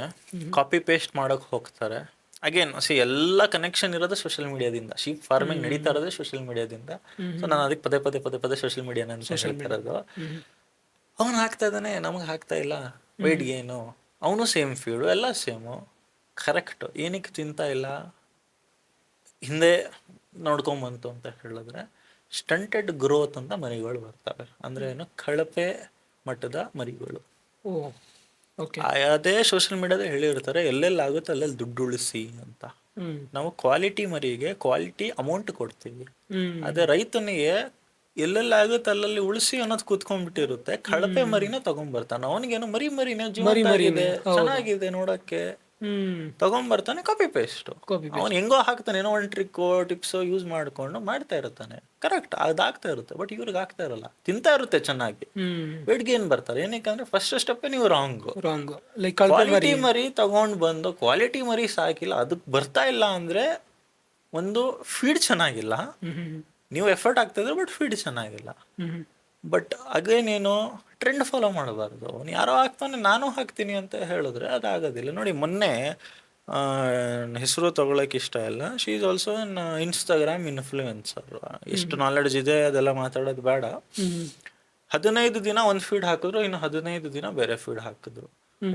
ಕಾಪಿ ಪೇಸ್ಟ್ ಮಾಡಕ್ ಹೋಗ್ತಾರೆ. ಅಗೇನ್ ಎಲ್ಲ ಕನೆಕ್ಷನ್ ಇರೋದು ಸೋಷಿಯಲ್ ಮೀಡಿಯಾದಿಂದ. ಶೀಪ್ ಫಾರ್ಮಿಂಗ್ ನಡೀತಾ ಇರೋದೇ ಸೋಷಿಯಲ್ ಮೀಡಿಯಾದಿಂದ. ಸೊ ನಾನು ಅದಕ್ಕೆ ಪದೇ ಸೋಷಿಯಲ್ ಮೀಡಿಯಾನ ಹೇಳ್ತಾ ಇರೋದು. ಅವನು ಹಾಕ್ತಾ ಇದ್ದಾನೆ, ನಮಗೆ ಹಾಕ್ತಾ ಇಲ್ಲ, ವೇಟ್ ಗೇನು, ಅವನು ಸೇಮ್ ಫೀಡು, ಎಲ್ಲ ಸೇಮು, ಕರೆಕ್ಟ್. ಏನಕ್ಕೆ ತಿಂತಾ ಇಲ್ಲ, ಹಿಂದೆ ನೋಡ್ಕೊಂಬಂತು ಅಂತ ಹೇಳಿದ್ರೆ ಸ್ಟಂಟೆಡ್ ಗ್ರೋತ್ ಅಂತ ಮರಿಗಳು ಬರ್ತವೆ. ಅಂದ್ರೆ ಏನು, ಕಳಪೆ ಮಟ್ಟದ ಮರಿಗಳು. ಅದೇ ಸೋಷಿಯಲ್ ಮೀಡಿಯಾದಲ್ಲಿ ಹೇಳಿರ್ತಾರೆ, ಎಲ್ಲೆಲ್ಲಿ ಆಗುತ್ತೆ ಅಲ್ಲೆಲ್ಲಿ ದುಡ್ಡು ಉಳಿಸಿ ಅಂತ. ನಾವು ಕ್ವಾಲಿಟಿ ಮರಿಗೆ ಕ್ವಾಲಿಟಿ ಅಮೌಂಟ್ ಕೊಡ್ತೀವಿ. ಅದೇ ರೈತನಿಗೆ ಎಲ್ಲೆಲ್ಲಿ ಆಗುತ್ತೆ ಅಲ್ಲಲ್ಲಿ ಉಳಿಸಿ ಅನ್ನೋದು ಕೂತ್ಕೊಂಡ್ಬಿಟ್ಟಿರುತ್ತೆ. ಕಳಪೆ ಮರಿನ ತಗೊಂಡ್ಬರ್ತಾನೆ, ಅವನಿಗೇನು ಮರಿನ ಚೆನ್ನಾಗಿದೆ ನೋಡಕ್ಕೆ, ತಗೊಂಡ್ಬರ್ತಾನೆ, ಕಾಪಿ ಪೇಸ್ಟ್. ಅವನು ಹೆಂಗೋ ಹಾಕ್ತಾನೆ, ಏನೋ ಒಂದು ಟ್ರಿಕ್ ಟಿಪ್ಸ್ ಯೂಸ್ ಮಾಡ್ಕೊಂಡು ಮಾಡ್ತಾ ಇರ್ತಾನೆ. ಕರೆಕ್ಟ್, ಅದಾಗ್ತಾ ಇರುತ್ತೆ. ಬಟ್ ಇವ್ರಿಗೆ ಆಗ್ತಾ ಇರಲ್ಲ, ತಿಂತಾ ಇರುತ್ತೆ ಚೆನ್ನಾಗಿ, ವೇಟ್ ಗೇನ್ ಬರ್ತಾರೆ. ಏನಕ್ಕೆ ಫಸ್ಟ್ ಸ್ಟೆಪ್ ನೀವು ರಾಂಗ್. ಕ್ವಾಲಿಟಿ ಮರಿ ತಗೊಂಡ್ ಬಂದು ಕ್ವಾಲಿಟಿ ಮರಿ ಸಾಕಿಲ್ಲ, ಅದಕ್ಕೆ ಬರ್ತಾ ಇಲ್ಲ ಅಂದ್ರೆ ಒಂದು ಫೀಡ್ ಚೆನ್ನಾಗಿಲ್ಲ. ನೀವು ಎಫರ್ಟ್ ಆಗ್ತಾ ಇದ್ರೆ ಬಟ್ ಫೀಡ್ ಚೆನ್ನಾಗಿಲ್ಲ. ಬಟ್ ಅಗೇನೇನು ಟ್ರೆಂಡ್ ಫಾಲೋ ಮಾಡಬಾರ್ದು. ಅವ್ನು ಯಾರೋ ಹಾಕ್ತಾನೆ ನಾನು ಹಾಕ್ತೀನಿ ಅಂತ ಹೇಳಿದ್ರೆ ಅದಾಗೋದಿಲ್ಲ. ನೋಡಿ ಮೊನ್ನೆ ಹೆಸರು ತಗೊಳಕ್ಕೆ ಇಷ್ಟ ಇಲ್ಲ, she is also an Instagram influencer. ಎಷ್ಟು ನಾಲೆಡ್ಜ್ ಇದೆ ಅದೆಲ್ಲ ಮಾತಾಡೋದು ಬೇಡ. 15 ದಿನ ಒಂದು ಫೀಡ್ ಹಾಕಿದ್ರು, ಇನ್ನು 15 ದಿನ ಬೇರೆ ಫೀಡ್ ಹಾಕಿದ್ರು.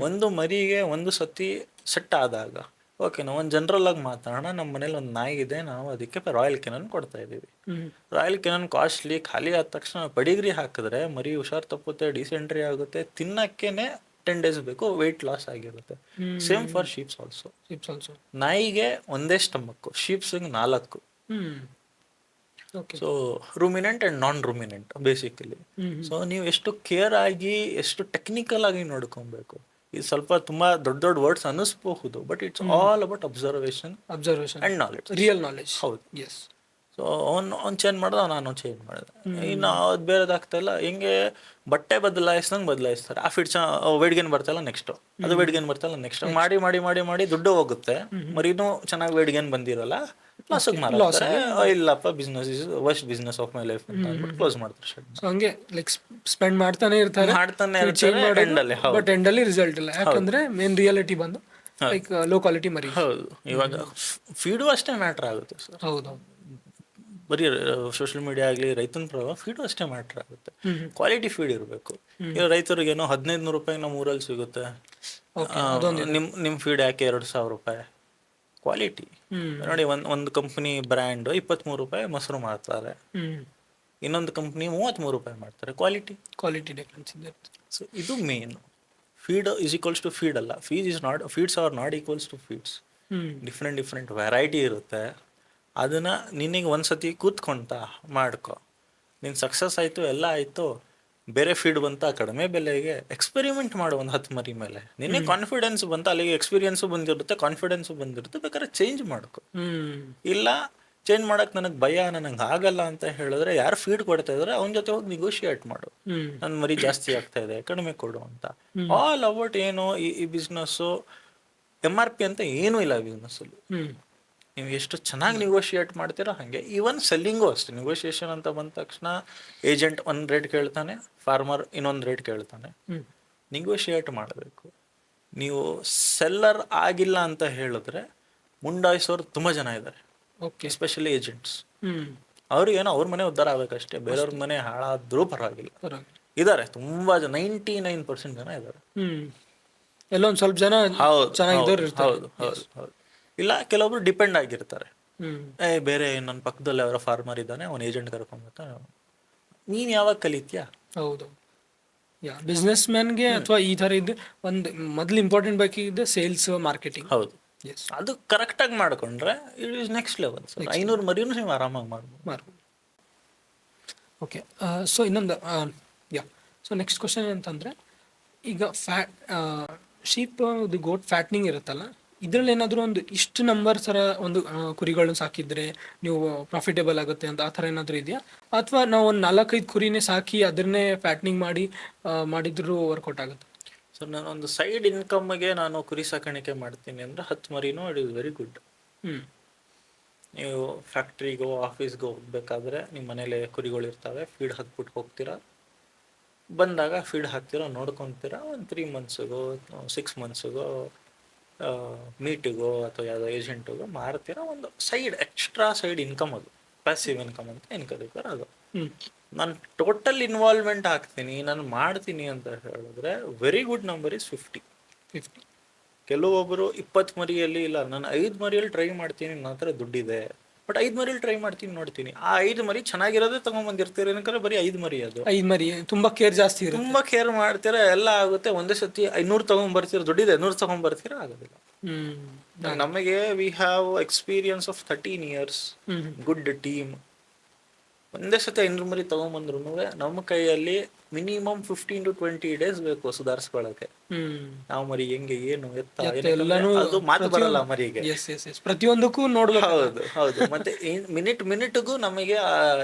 ಒಂದು ಮರಿಗೆ ಒಂದು ಸತಿ ಸೆಟ್ ಆದಾಗ ಓಕೆ, ನಾವು ಒಂದು ಜನರಲ್ ಆಗಿ ಮಾತಾಡೋಣ. ನಮ್ಮ ಮನೇಲಿ ಒಂದು ನಾಯಿ ಇದೆ, ನಾವು ಅದಕ್ಕೆ ರಾಯಲ್ ಕೆನನ್ ಕೊಡ್ತಾ ಇದ್ದೀವಿ. ರಾಯಲ್ ಕೆನನ್ ಕಾಸ್ಟ್ಲಿ, ಖಾಲಿ ಆದ ತಕ್ಷಣ ಪಡಿಗ್ರಿ ಹಾಕಿದ್ರೆ ಮರಿ ಹುಷಾರ್ ತಪ್ಪುತ್ತೆ, ಡಿಸೆಂಟ್ರಿ ಆಗುತ್ತೆ, ತಿನ್ನಕ್ಕೇನೆ 10 days ಬೇಕು, ವೆಯ್ಟ್ ಲಾಸ್ ಆಗಿರುತ್ತೆ. Same for sheeps also. ನಾಯಿಗೆ ಒಂದೇ ಸ್ಟಮಕ್, ಶೀಪ್ಸ್ಗೆ 4. So ruminant and non ruminant basically. So ನೀವು ಎಷ್ಟು ಕೇರ್ ಆಗಿ, ಎಷ್ಟು ಟೆಕ್ನಿಕಲ್ ಆಗಿ ನೋಡ್ಕೊಬೇಕು. ಇದು ಸ್ವಲ್ಪ ತುಂಬಾ ದೊಡ್ಡ ದೊಡ್ಡ ವರ್ಡ್ಸ್ ಅನಿಸ್ಬಹುದು, but it's all about observation and knowledge, real knowledge. ಹೌದು. ಸೊ ಅವ್ನು ಚೇಂಜ್ ಮಾಡ್ದ, ನಾನು ಚೇಂಜ್ ಮಾಡಿದೆ. ಇನ್ನು ಅದು ಬೇರೆದಾಗ್ತಾ ಇಲ್ಲ. ಹೆಂಗೆ ಬಟ್ಟೆ ಬದಲಾಯಿಸ್ತಾರೆ. ಆ ಫಿಟ್ ವೇಟ್ ಗೇನ್ ಬರ್ತಾಯಿಲ್ಲ, ನೆಕ್ಸ್ಟ್ ಅದು ವೇಟ್ ಗೇನ್ ಬರ್ತಾಯಿಲ್ಲ, ನೆಕ್ಸ್ಟ್ ಮಾಡಿ ಮಾಡಿ ಮಾಡಿ ಮಾಡಿ ದುಡ್ಡು ಹೋಗುತ್ತೆ, ಮರಿನೂ ಚೆನ್ನಾಗಿ ವೇಟ್ ಗೇನ್ ಬಂದಿರಲ್ಲ, ಲಾಸಿಗೆ ಮಾರ್ತಾರೆ. ಇಲ್ಲಪ್ಪ, business is worst business of my life ಅಂತ ಅಂದ್ಬಿಟ್ಟು ಕ್ಲೋಸ್ ಮಾಡ್ತಾರೆ. ಸೊ ಹಂಗೆ ಲೈಕ್ ಸ್ಪೆಂಡ್ ಮಾಡ್ತಾನೆ ಇರ್ತಾರೆ, ಬಟ್ ಎಂಡಲ್ಲಿ ರಿಸಲ್ಟ್ ಇಲ್ಲ. ಯಾಕಂದ್ರೆ ಮೇನ್ ರಿಯಾಲಿಟಿ ಬಂದು ಲೈಕ್ ಲೋ ಕ್ವಾಲಿಟಿ ಮರಿ. ಹೌದು, ಇವಾಗ ಫೀಡು ಅಷ್ಟೇ ಮ್ಯಾಟ್ರ್ ಆಗುತ್ತೆ ಸರ್. ಹೌದು, ಬರೀ ಸೋಷಿಯಲ್ ಮೀಡಿಯಾ ಆಗಲಿ, ರೈತನ ಪ್ರಭಾವ ಫೀಡು ಅಷ್ಟೇ ಮ್ಯಾಟ್ರ್ ಆಗುತ್ತೆ. ಕ್ವಾಲಿಟಿ ಫೀಡ್ ಇರಬೇಕು. ಈಗ ರೈತರಿಗೇನೋ 1500 ರೂಪಾಯಿ ನಮ್ಮ ಊರಲ್ಲಿ ಸಿಗುತ್ತೆ, ನಿಮ್ಮ ಫೀಡ್ ಯಾಕೆ 2000 ರೂಪಾಯಿ? ಕ್ವಾಲಿಟಿ ನೋಡಿ. ಒಂದು ಕಂಪ್ನಿ ಬ್ರ್ಯಾಂಡ್ 23 ರೂಪಾಯಿ ಮೊಸರು ಮಾಡ್ತಾರೆ, ಇನ್ನೊಂದು ಕಂಪ್ನಿ 33 ರೂಪಾಯಿ ಮಾಡ್ತಾರೆ. ಕ್ವಾಲಿಟಿ ಡಿಫ್ರೆನ್ಸ್ ಇದೆ. ಸೊ ಇದು main. Feed is equals to feed ಅಲ್ಲ, feeds are not equals to feeds. Different variety ಇರುತ್ತೆ. ಅದನ್ನ ನಿನಗೆ ಒಂದ್ಸತಿ ಕೂತ್ಕೊಂತ ಮಾಡ್ಕೊ, ನೀನು ಸಕ್ಸಸ್ ಆಯಿತು, ಎಲ್ಲ ಆಯಿತು, ಬೇರೆ ಫೀಡ್ ಬಂತ ಕಡಿಮೆ ಬೆಲೆಗೆ ಎಕ್ಸ್ಪೆರಿಮೆಂಟ್ ಮಾಡು ಒಂದು 10 ಮರಿ ಮೇಲೆ. ನಿನಗೆ ಕಾನ್ಫಿಡೆನ್ಸ್ ಬಂತ, ಅಲ್ಲಿಗೆ ಎಕ್ಸ್ಪೀರಿಯನ್ಸು ಬಂದಿರುತ್ತೆ, ಕಾನ್ಫಿಡೆನ್ಸು ಬಂದಿರುತ್ತೆ, ಬೇಕಾದ್ರೆ ಚೇಂಜ್ ಮಾಡ್ಕೊ. ಇಲ್ಲ ಚೇಂಜ್ ಮಾಡಕ್ ನನಗೆ ಭಯ, ನನಗೆ ಆಗಲ್ಲ ಅಂತ ಹೇಳಿದ್ರೆ, ಯಾರು ಫೀಡ್ ಕೊಡ್ತಾ ಇದಾರೆ ಅವನ ಜೊತೆ ಹೋಗಿ ನಿಗೋಷಿಯೇಟ್ ಮಾಡು. ನನ್ನ ಮರಿ ಜಾಸ್ತಿ ಆಗ್ತಾ ಇದೆ, ಕಡಿಮೆ ಕೊಡು ಅಂತ. ಆಲ್ ಅಬೌಟ್ ಏನು ಈ ಬಿಸ್ನೆಸ್ಸು, MRP ಅಂತ ಏನೂ ಇಲ್ಲ ಬಿಸ್ನೆಸ್ಸಲ್ಲಿ. ನೀವು ಎಷ್ಟು ಚೆನ್ನಾಗಿ ನಿಗೋಷಿಯೇಟ್ ಮಾಡ್ತೀರೋ ಹಾಗೆ. ಈವನ್ ಸೆಲ್ಲಿಂಗು ಅಷ್ಟೇ. ನಿಗೋಷಿಯೇಷನ್ ಅಂತ ಬಂದ ತಕ್ಷಣ ಏಜೆಂಟ್ ಒಂದು ರೇಟ್ ಕೇಳ್ತಾನೆ, ಫಾರ್ಮರ್ ಇನ್ನೊಂದು ರೇಟ್ ಕೇಳ್ತಾನೆ. ನಿಗೋಷಿಯೇಟ್ ಮಾಡಬೇಕು. ನೀವು ಸೆಲ್ಲರ್ ಆಗಿಲ್ಲ ಅಂತ ಹೇಳಿದ್ರೆ ಮುಂಡಾಯಿಸೋರು ತುಂಬ ಜನ ಇದ್ದಾರೆ, ಎಸ್ಪೆಷಲಿ ಏಜೆಂಟ್ಸ್. ಅವ್ರಿಗೇನೋ ಅವ್ರ ಮನೆ ಉದ್ಧಾರ ಆಗಬೇಕಷ್ಟೇ, ಬೇರೆಯವ್ರ ಮನೆ ಹಾಳಾದ್ರೂ ಪರವಾಗಿಲ್ಲ. ಇದ್ದಾರೆ ತುಂಬ ಜನ, 99% ಜನ ಇದ್ದಾರೆ. ಎಲ್ಲೊಂದು ಸ್ವಲ್ಪ ಜನ ಹೌದು. ಇಲ್ಲ ಕೆಲವೊಬ್ರು ಡಿಪೆಂಡ್ ಆಗಿರ್ತಾರೆ. ಬೇರೆ ನನ್ನ ಪಕ್ಕದಲ್ಲಿ ಅವರ ಫಾರ್ಮರ್ ಇದ್ದಾನೆ, ಅವನ ಏಜೆಂಟ್ ಕರ್ಕೊಂಡ್ಬರ್ತಾನೆ. ನೀನ್ ಯಾವಾಗ ಕಲಿತ್ಯಾ? ಹೌದು, ಬಿಸ್ನೆಸ್ ಮ್ಯಾನ್ಗೆ ಅಥವಾ ಈ ತರ ಇದ್ದು ಒಂದು ಮೊದಲು ಇಂಪಾರ್ಟೆಂಟ್ ಬೇಕಿದೆ ಸೇಲ್ಸ್, ಮಾರ್ಕೆಟಿಂಗ್. ಹೌದು, ಅದು ಕರೆಕ್ಟ್ ಆಗಿ ಮಾಡ್ಕೊಂಡ್ರೆ ಇಟ್ ಇಸ್ ನೆಕ್ಸ್ಟ್ ಲೆವೆಲ್. 500 ಮರಿನೂ ನೀವು ಆರಾಮಾಗಿ ಮಾಡ್ಬೋದು. ಓಕೆ, ಸೊ ಇನ್ನೊಂದು ಸೊ ನೆಕ್ಸ್ಟ್ ಕ್ವಶನ್ ಅಂತಂದ್ರೆ, ಈಗ ಶೀಪ್ ಗೋಟ್ ಫ್ಯಾಟ್ನಿಂಗ್ ಇರುತ್ತಲ್ಲ, ಇದರಲ್ಲಿ ಏನಾದರೂ ಒಂದು ಇಷ್ಟು ನಂಬರ್ ಥರ ಒಂದು ಕುರಿಗಳನ್ನ ಸಾಕಿದ್ರೆ ನೀವು ಪ್ರಾಫಿಟೇಬಲ್ ಆಗುತ್ತೆ ಅಂತ ಆ ಥರ ಏನಾದರೂ ಇದೆಯಾ? ಅಥವಾ ನಾವು ಒಂದು 4-5 ಕುರಿನೇ ಸಾಕಿ ಅದನ್ನೇ ಫ್ಯಾಟ್ನಿಂಗ್ ಮಾಡಿದ್ರೂ ವರ್ಕೌಟ್ ಆಗುತ್ತೆ? ಸೊ ನಾನೊಂದು ಸೈಡ್ ಇನ್ಕಮ್ಗೆ ನಾನು ಕುರಿ ಸಾಕಾಣಿಕೆ ಮಾಡ್ತೀನಿ ಅಂದರೆ 10 ಮರಿನೂ ಇಟ್ ಇಸ್ ವೆರಿ ಗುಡ್. ನೀವು ಫ್ಯಾಕ್ಟ್ರಿಗೋ ಆಫೀಸ್ಗೋ ಹೋಗ್ಬೇಕಾದ್ರೆ ನಿಮ್ಮ ಮನೇಲಿ ಕುರಿಗಳಿರ್ತವೆ, ಫೀಡ್ ಹಾಕ್ಬಿಟ್ಟು ಹೋಗ್ತೀರಾ, ಬಂದಾಗ ಫೀಡ್ ಹಾಕ್ತೀರಾ, ನೋಡ್ಕೊತೀರಾ. ಒಂದು 3 ಮಂತ್ಸ್ಗೋ 6 ಮಂತ್ಸ್ಗೋ ಮೀಟಿಗೋ ಅಥವಾ ಯಾವುದೋ ಏಜೆಂಟಿಗೋ ಮಾರ್ತೀರಾ. ಒಂದು ಸೈಡ್ ಎಕ್ಸ್ಟ್ರಾ ಸೈಡ್ ಇನ್ಕಮ್, ಅದು ಪ್ಯಾಸಿವ್ ಇನ್ಕಮ್ ಅಂತ ಏನು ಕರೀತಾರೆ ಅದು. ನಾನು ಟೋಟಲ್ ಇನ್ವಾಲ್ವ್ಮೆಂಟ್ ಆಗ್ತೀನಿ, ನಾನು ಮಾಡ್ತೀನಿ ಅಂತ ಹೇಳಿದ್ರೆ ವೆರಿ ಗುಡ್ ನಂಬರ್ ಇಸ್ 50. ಕೆಲವೊಬ್ಬರು 20 ಮರಿಯಲ್ಲಿ ಇಲ್ಲ, ನಾನು 5 ಮರಿಯಲ್ಲಿ ಟ್ರೈ ಮಾಡ್ತೀನಿ, ನನ್ನ ಹತ್ರ ದುಡ್ಡಿದೆ, ಬಟ್ 5 ಮರಿಯಲ್ಲಿ ಟ್ರೈ ಮಾಡ್ತೀನಿ, ನೋಡ್ತೀನಿ ಆ 5 ಮರಿ ಚೆನ್ನಾಗಿರೋದೇ ತಗೊಂಡ್ಬಂದಿರ್ತೀರಿ. ಏನಕ್ಕೆ ಬರೀ 5 ಮರಿ, ಅದು 5 ಮರಿ ತುಂಬಾ ಕೇರ್ ಜಾಸ್ತಿ, ತುಂಬಾ ಕೇರ್ ಮಾಡ್ತೀರಾ, ಎಲ್ಲ ಆಗುತ್ತೆ. ಒಂದೇ ಸತಿ 500 ತಗೊಂಡ್ಬರ್ತೀರ, ದುಡ್ಡಿದೆ 500 ತಗೊಂಡ್ಬರ್ತೀರಾ, ಆಗೋದಿಲ್ಲ. ನಮಗೆ we have experience of 13 years, good team. ಒಂದೇ ಸತಿ 500 ಮರಿ ತಗೊಂಡ್ಬಂದ್ರು ನಮ್ಮ ಕೈಯಲ್ಲಿ ಮಿನಿಮಮ್ 15 to 20 days ಬೇಕು ಸುಧಾರಿಸ್ಕೊಳ್ಳೋಕೆ. ನಾವು ಮರಿ ಹೆಂಗೆ ಏನು ಎತ್ತ ಅದು ಮಾತು ಬರಲ್ಲ ಮರಿಗೆ, ಪ್ರತಿಯೊಂದಕ್ಕೂ ನೋಡ್ಬೇಕು. ಹೌದು. ಮತ್ತೆ ಮಿನಿಟ್ಗೂ ನಮಗೆ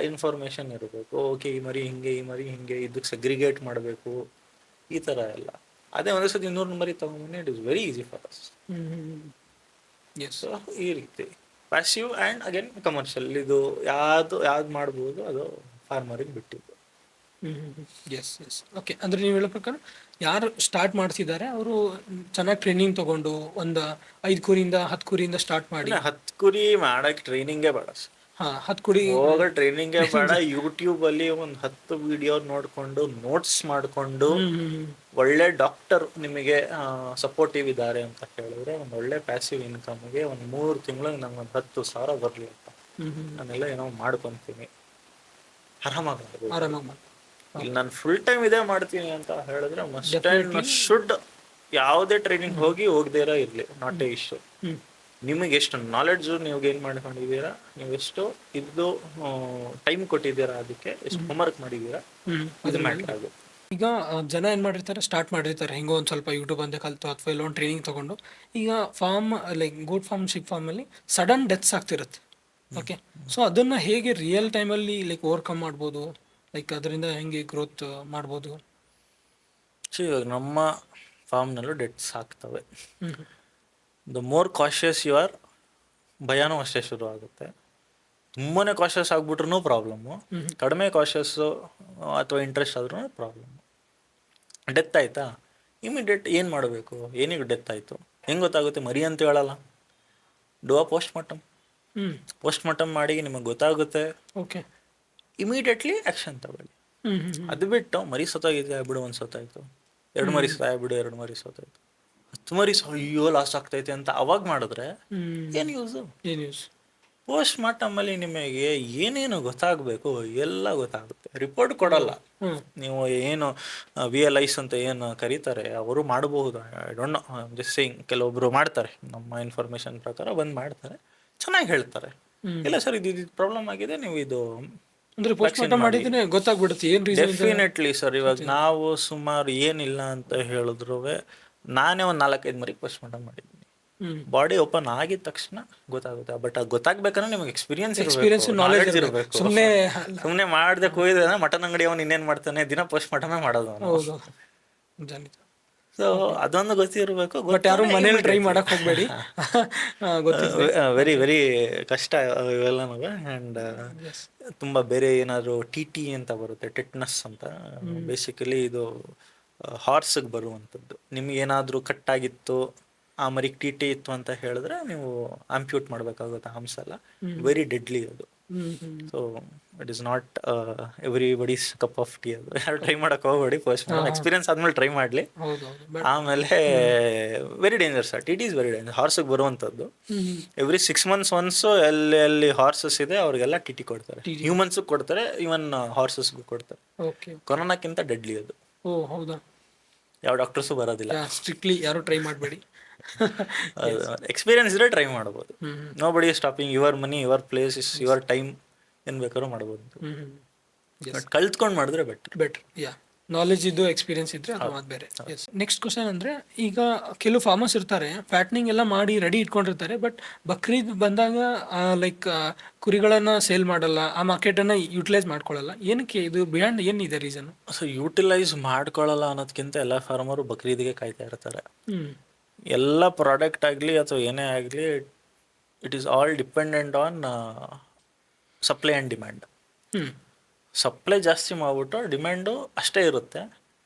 ಇನ್ಫಾರ್ಮೇಶನ್ ಇರಬೇಕು. ಓಕೆ, ಈ ಮರಿ ಹಿಂಗೆ, ಈ ಮರಿ ಹಿಂಗೆ, ಇದಕ್ಕೆ ಸೆಗ್ರಿಗೇಟ್ ಮಾಡಬೇಕು, ಈ ತರ ಎಲ್ಲ. ಅದೇ ಒಂದೇ ಸತಿ 200 ಮರಿ ತಗೊಂಡ್ಬನ್ನಿ, it is very easy for us. So ಈ ರೀತಿ ಪ್ಯಾಸಿವ್ ಆ್ಯಂಡ್ ಅಗೇನ್ ಕಮರ್ಷಿಯಲ್, ಇದು ಯಾವ್ದು ಮಾಡ್ಬೋದು ಅದು ಫಾರ್ಮರಿಗೆ ಬಿಟ್ಟಿದ್ದು. Yes yes okay. ಅಂದರೆ ನೀವು ಹೇಳೋ ಪ್ರಕಾರ ಯಾರು ಸ್ಟಾರ್ಟ್ ಮಾಡ್ತಿದ್ದಾರೆ ಅವರು ಚೆನ್ನಾಗಿ ಟ್ರೈನಿಂಗ್ ತಗೊಂಡು ಒಂದು 5 ಕುರಿಯಿಂದ 10 ಕುರಿಯಿಂದ ಸ್ಟಾರ್ಟ್ ಮಾಡಿ. 10 ಕುರಿ ಮಾಡಕ್ ಟ್ರೈನಿಂಗೇ ಬೇಡ ಸರ್. ಹಾಂ 10 ಕುರಿ ಹೋಗೋ ಟ್ರೈನಿಂಗೇ ಬೇಡ. ಯೂಟ್ಯೂಬ್ ಅಲ್ಲಿ ಒಂದು 10 ವಿಡಿಯೋ ನೋಡ್ಕೊಂಡು ನೋಟ್ಸ್ ಮಾಡ್ಕೊಂಡು ಒಳ್ಳೆ ಡಾಕ್ಟರ್ ನಿಮಗೆ ಸಪೋರ್ಟಿವ್ ಇದ್ದಾರೆ ಅಂತ ಹೇಳಿದ್ರೆ ಒಂದು ಒಳ್ಳೆ ಪ್ಯಾಸಿವ್ ಇನ್ಕಮ್ಗೆ ಒಂದು 3 ತಿಂಗಳಿಗೆ ನಂಗೆ ಒಂದು 10,000 ಬರಲಿ ಅಂತ ನಾನೆಲ್ಲ ಏನೋ ಮಾಡ್ಕೊಂತೀನಿ, ಆರಾಮಾಗಿ ಆರಾಮಾಗಿ ಇಲ್ಲಿ ನಾನು ಫುಲ್ ಟೈಮ್ ಇದೇ ಮಾಡ್ತೀನಿ ಅಂತ ಹೇಳಿದ್ರೆ ಮಸ್ಟ್ ಅಂಡ್ ಮಸ್ಟ್ ಶುಡ್ ಯಾವುದೇ ಟ್ರೈನಿಂಗ್ ಹೋಗದೇ ಇರಲಿ, ನಾಟ್ ಎ ಇಶ್ಯೂ. ನಿಮಗೆ ಎಷ್ಟು ನಾಲೆಡ್ಜು ನೀವು ಗೇನ್ ಮಾಡ್ಕೊಂಡಿದ್ದೀರಾ, ನೀವು ಎಷ್ಟು ಇದು ಟೈಮ್ ಕೊಟ್ಟಿದ್ದೀರಾ, ಅದಕ್ಕೆ ಎಷ್ಟು ಹೋಮ್ವರ್ಕ್ ಮಾಡಿದ್ದೀರಾ, ಇದು ಮ್ಯಾಟರ್ ಆಗುತ್ತೆ. ಈಗ ಜನ ಏನು ಮಾಡಿರ್ತಾರೆ, ಸ್ಟಾರ್ಟ್ ಮಾಡಿರ್ತಾರೆ ಹೆಂಗೋ ಒಂದು ಸ್ವಲ್ಪ ಯೂಟ್ಯೂಬ್ ಅಂತ ಕಲಿತು ಅಥವಾ ಇಲ್ಲೊಂದು ಟ್ರೈನಿಂಗ್ ತೊಗೊಂಡು. ಈಗ farm like goat farm, sheep ಫಾರ್ಮಲ್ಲಿ ಸಡನ್ ಡೆತ್ಸ್ ಆಗ್ತಿರುತ್ತೆ. ಓಕೆ, ಸೊ ಅದನ್ನು ಹೇಗೆ ರಿಯಲ್ ಟೈಮಲ್ಲಿ ಲೈಕ್ ಓವರ್ಕಮ್ ಮಾಡ್ಬೋದು, ಲೈಕ್ ಅದರಿಂದ ಹೆಂಗೆ ಗ್ರೋತ್ ಮಾಡ್ಬೋದು? ಸೊ ಇವಾಗ ನಮ್ಮ ಫಾರ್ಮ್ನಲ್ಲೂ ಡೆತ್ಸ್ ಆಗ್ತವೆ. The more cautious you are, ಭಯನೂ ಅಷ್ಟೇ ಶುರು ಆಗುತ್ತೆ. ತುಂಬಾ ಕಾಷಿಯಸ್ ಆಗ್ಬಿಟ್ರೂ ಪ್ರಾಬ್ಲಮ್ಮು, ಕಡಿಮೆ ಕಾಷಿಯಸ್ಸು ಅಥವಾ ಇಂಟ್ರೆಸ್ಟ್ ಆದ್ರೂ ಪ್ರಾಬ್ಲಮ್ಮು. ಡೆತ್ ಆಯಿತಾ, ಇಮಿಡಿಯೇಟ್ ಏನು ಮಾಡಬೇಕು, ಏನಿಗೆ ಡೆತ್ ಆಯಿತು ಹೆಂಗೆ ಗೊತ್ತಾಗುತ್ತೆ? ಮರಿ ಅಂತ ಹೇಳಲ್ಲ, ಡೋ ಪೋಸ್ಟ್ ಮಾರ್ಟಮ್ ಮಾಡಿ ನಿಮಗೆ ಗೊತ್ತಾಗುತ್ತೆ. ಓಕೆ, ಇಮಿಡಿಯೇಟ್ಲಿ ಆ್ಯಕ್ಷನ್ ತಗೊಳ್ಳಿ. ಅದು ಬಿಟ್ಟು ಮರಿ ಸತ್ತೋಗಿದೆ ಬಿಡು, ಒಂದು ಸತ್ತಾಯಿತು, 2 ಮರಿ ಬಿಡು, 2 ಮರಿ ಸತ್ತಾಯಿತು, 10 ಮರಿ ಅಯ್ಯೋ ಲಾಸ್ ಆಗ್ತೈತೆ ಅಂತ ಅವಾಗ ಮಾಡಿದ್ರೆ ಏನು ಯೂಸು? ಪೋಸ್ಟ್ ಮಾರ್ಟಮಲ್ಲಿ ನಿಮಗೆ ಏನೇನು ಗೊತ್ತಾಗಬೇಕು ಎಲ್ಲ ಗೊತ್ತಾಗುತ್ತೆ. ರಿಪೋರ್ಟ್ ಕೊಡಲ್ಲ, ನೀವು ಏನು VLIs ಅಂತ ಏನು ಕರೀತಾರೆ ಅವರು ಮಾಡಬಹುದು. I don't know, just saying. ಕೆಲವೊಬ್ರು ಮಾಡ್ತಾರೆ, ನಮ್ಮ ಇನ್ಫಾರ್ಮೇಶನ್ ಪ್ರಕಾರ ಬಂದು ಮಾಡ್ತಾರೆ, ಚೆನ್ನಾಗಿ ಹೇಳ್ತಾರೆ. ಇಲ್ಲ ಸರ್ ಇದು ಪ್ರಾಬ್ಲಮ್ ಆಗಿದೆ, ನೀವು ಇದು ಗೊತ್ತಾಗ್ಬಿಡುತ್ತೆ. Definitely sir. ಇವಾಗ ನಾವು ಸುಮಾರು ಏನಿಲ್ಲ ಅಂತ ಹೇಳಿದ್ರು ನಾನೇ ಒಂದು 4-5 ಮರಿಗೆ ಪೋಸ್ಟ್ ಮಾರ್ಟಮ್ ಮಾಡಿದ್ದೀನಿ. ಬಾಡಿ ಓಪನ್ ಆಗಿದ ತಕ್ಷಣ ಗೊತ್ತಾಗುತ್ತೆ. ಬಟ್ ಅದು ಗೊತ್ತಾಗ್ಬೇಕಂದ್ರೆ ನಿಮಗೆ ಎಕ್ಸ್ಪೀರಿಯನ್ಸ್ ನಾಲೆಡ್ಜ್ ಇರಬೇಕು. ಸುಮ್ಮನೆ ಮಾಡದೆ ಕೂಯ್ದೆ ಮಟನ್ ಅಂಗಡಿ ಅವನು ಇನ್ನೇನು ಮಾಡ್ತಾನೆ, ದಿನ ಪೋಸ್ಟ್ ಮಾರ್ಟಮೇ ಮಾಡೋದು. ಸೊ ಅದೊಂದು ಗೊತ್ತಿರಬೇಕು. ಬಟ್ ಯಾರು ಮನೇಲಿ ಟ್ರೈ ಮಾಡಕ್ ಹೋಗ್ಬೇಡಿ, ವೆರಿ ವೆರಿ ಕಷ್ಟ ಇವೆಲ್ಲನೂ. ಆ್ಯಂಡ್ ತುಂಬ ಬೇರೆ ಏನಾದರೂ TT ಅಂತ ಬರುತ್ತೆ, ಟೆಟ್ನಸ್ ಅಂತ. ಬೇಸಿಕಲಿ ಇದು ಹಾರ್ಸ್ಗೆ ಬರುವಂಥದ್ದು. ನಿಮ್ಗೆ ಏನಾದರೂ ಕಟ್ಟಾಗಿತ್ತು, ಆ ಮರಿಗೆ TT ಇತ್ತು ಅಂತ ಹೇಳಿದ್ರೆ ನೀವು ಆಂಪ್ಯೂಟ್ ಮಾಡಬೇಕಾಗುತ್ತೆ. ಹಂಸಲ್ಲ, ವೆರಿ ಡೆಡ್ಲಿ ಅದು. So it is not everybody's cup of tea. ಅದು ಯಾರು ಟ್ರೈ ಮಾಡಕ್ಕೆ ಹೋಗ್ಬೇಡಿ. ಫಸ್ಟ್ ಎಕ್ಸ್ಪೀರಿಯನ್ಸ್ ಆದ್ಮೇಲೆ ಟ್ರೈ ಮಾಡಲಿ. ಆಮೇಲೆ very dangers. TT is very danger. ಹಾರ್ಸಿಗೆ ಬರುವಂಥದ್ದು ಎವ್ರಿ 6 months ಒನ್ಸು ಎಲ್ಲಿ ಹಾರ್ಸಸ್ ಇದೆ ಅವ್ರಿಗೆಲ್ಲ TT ಕೊಡ್ತಾರೆ. ಹ್ಯೂಮನ್ಸ್ಗೂ ಕೊಡ್ತಾರೆ, ಈವನ್ ಹಾರ್ಸಸ್ಗೂ ಕೊಡ್ತಾರೆ. ಕೊರೋನಾಕ್ಕಿಂತ ಡೆಡ್ಲಿ ಅದು. ಯಾವ ಡಾಕ್ಟರ್ಸು ಬರೋದಿಲ್ಲ. ಸ್ಟ್ರಿಕ್ಟ್ಲಿ ಯಾರು ಟ್ರೈ ಮಾಡಬೇಡಿ. ಎಕ್ಸ್ಪೀರಿಯನ್ಸ್ ಇದ್ರೆ ಟ್ರೈ ಮಾಡ್ಬೋದು. ನೋ ಬಡಿ stopping. Your money, your place, is your time. ಏನು ಬೇಕಾದ್ರೂ ಮಾಡ್ಬೋದು. ಬಟ್ ಕಲ್ತ್ಕೊಂಡು ಮಾಡಿದ್ರೆ ಬೆಟರ್. ನಾಲೆಜ್ ಇದ್ದು ಎಕ್ಸ್ಪೀರಿಯನ್ಸ್ ಇದ್ರೆ ಅದು ಮಾತು ಬೇರೆ. ನೆಕ್ಸ್ಟ್ ಕ್ವಶನ್ ಅಂದರೆ, ಈಗ ಕೆಲವು ಫಾರ್ಮರ್ಸ್ ಇರ್ತಾರೆ, ಫ್ಯಾಟ್ನಿಂಗ್ ಎಲ್ಲ ಮಾಡಿ ರೆಡಿ ಇಟ್ಕೊಂಡಿರ್ತಾರೆ, ಬಟ್ ಬಕ್ರೀದ್ ಬಂದಾಗ ಲೈಕ್ ಕುರಿಗಳನ್ನು ಸೇಲ್ ಮಾಡಲ್ಲ, ಆ ಮಾರ್ಕೆಟನ್ನು ಯೂಟಿಲೈಸ್ ಮಾಡ್ಕೊಳ್ಳಲ್ಲ. ಏನಕ್ಕೆ ಇದು ಬಿಯಾಂಡ್ ಏನಿದೆ ರೀಸನ್? ಸೊ ಯೂಟಿಲೈಸ್ ಮಾಡ್ಕೊಳ್ಳಲ್ಲ ಅನ್ನೋದಕ್ಕಿಂತ ಎಲ್ಲ ಫಾರ್ಮರು ಬಕ್ರೀದಿಗೆ ಕಾಯ್ತಾ ಇರ್ತಾರೆ. ಎಲ್ಲ ಪ್ರಾಡಕ್ಟ್ ಆಗಲಿ ಅಥವಾ ಏನೇ ಆಗಲಿ, it is all dependent on supply and demand. Supply ಜಾಸ್ತಿ ಮಾಡಿಬಿಟ್ಟು ಡಿಮ್ಯಾಂಡು ಅಷ್ಟೇ ಇರುತ್ತೆ,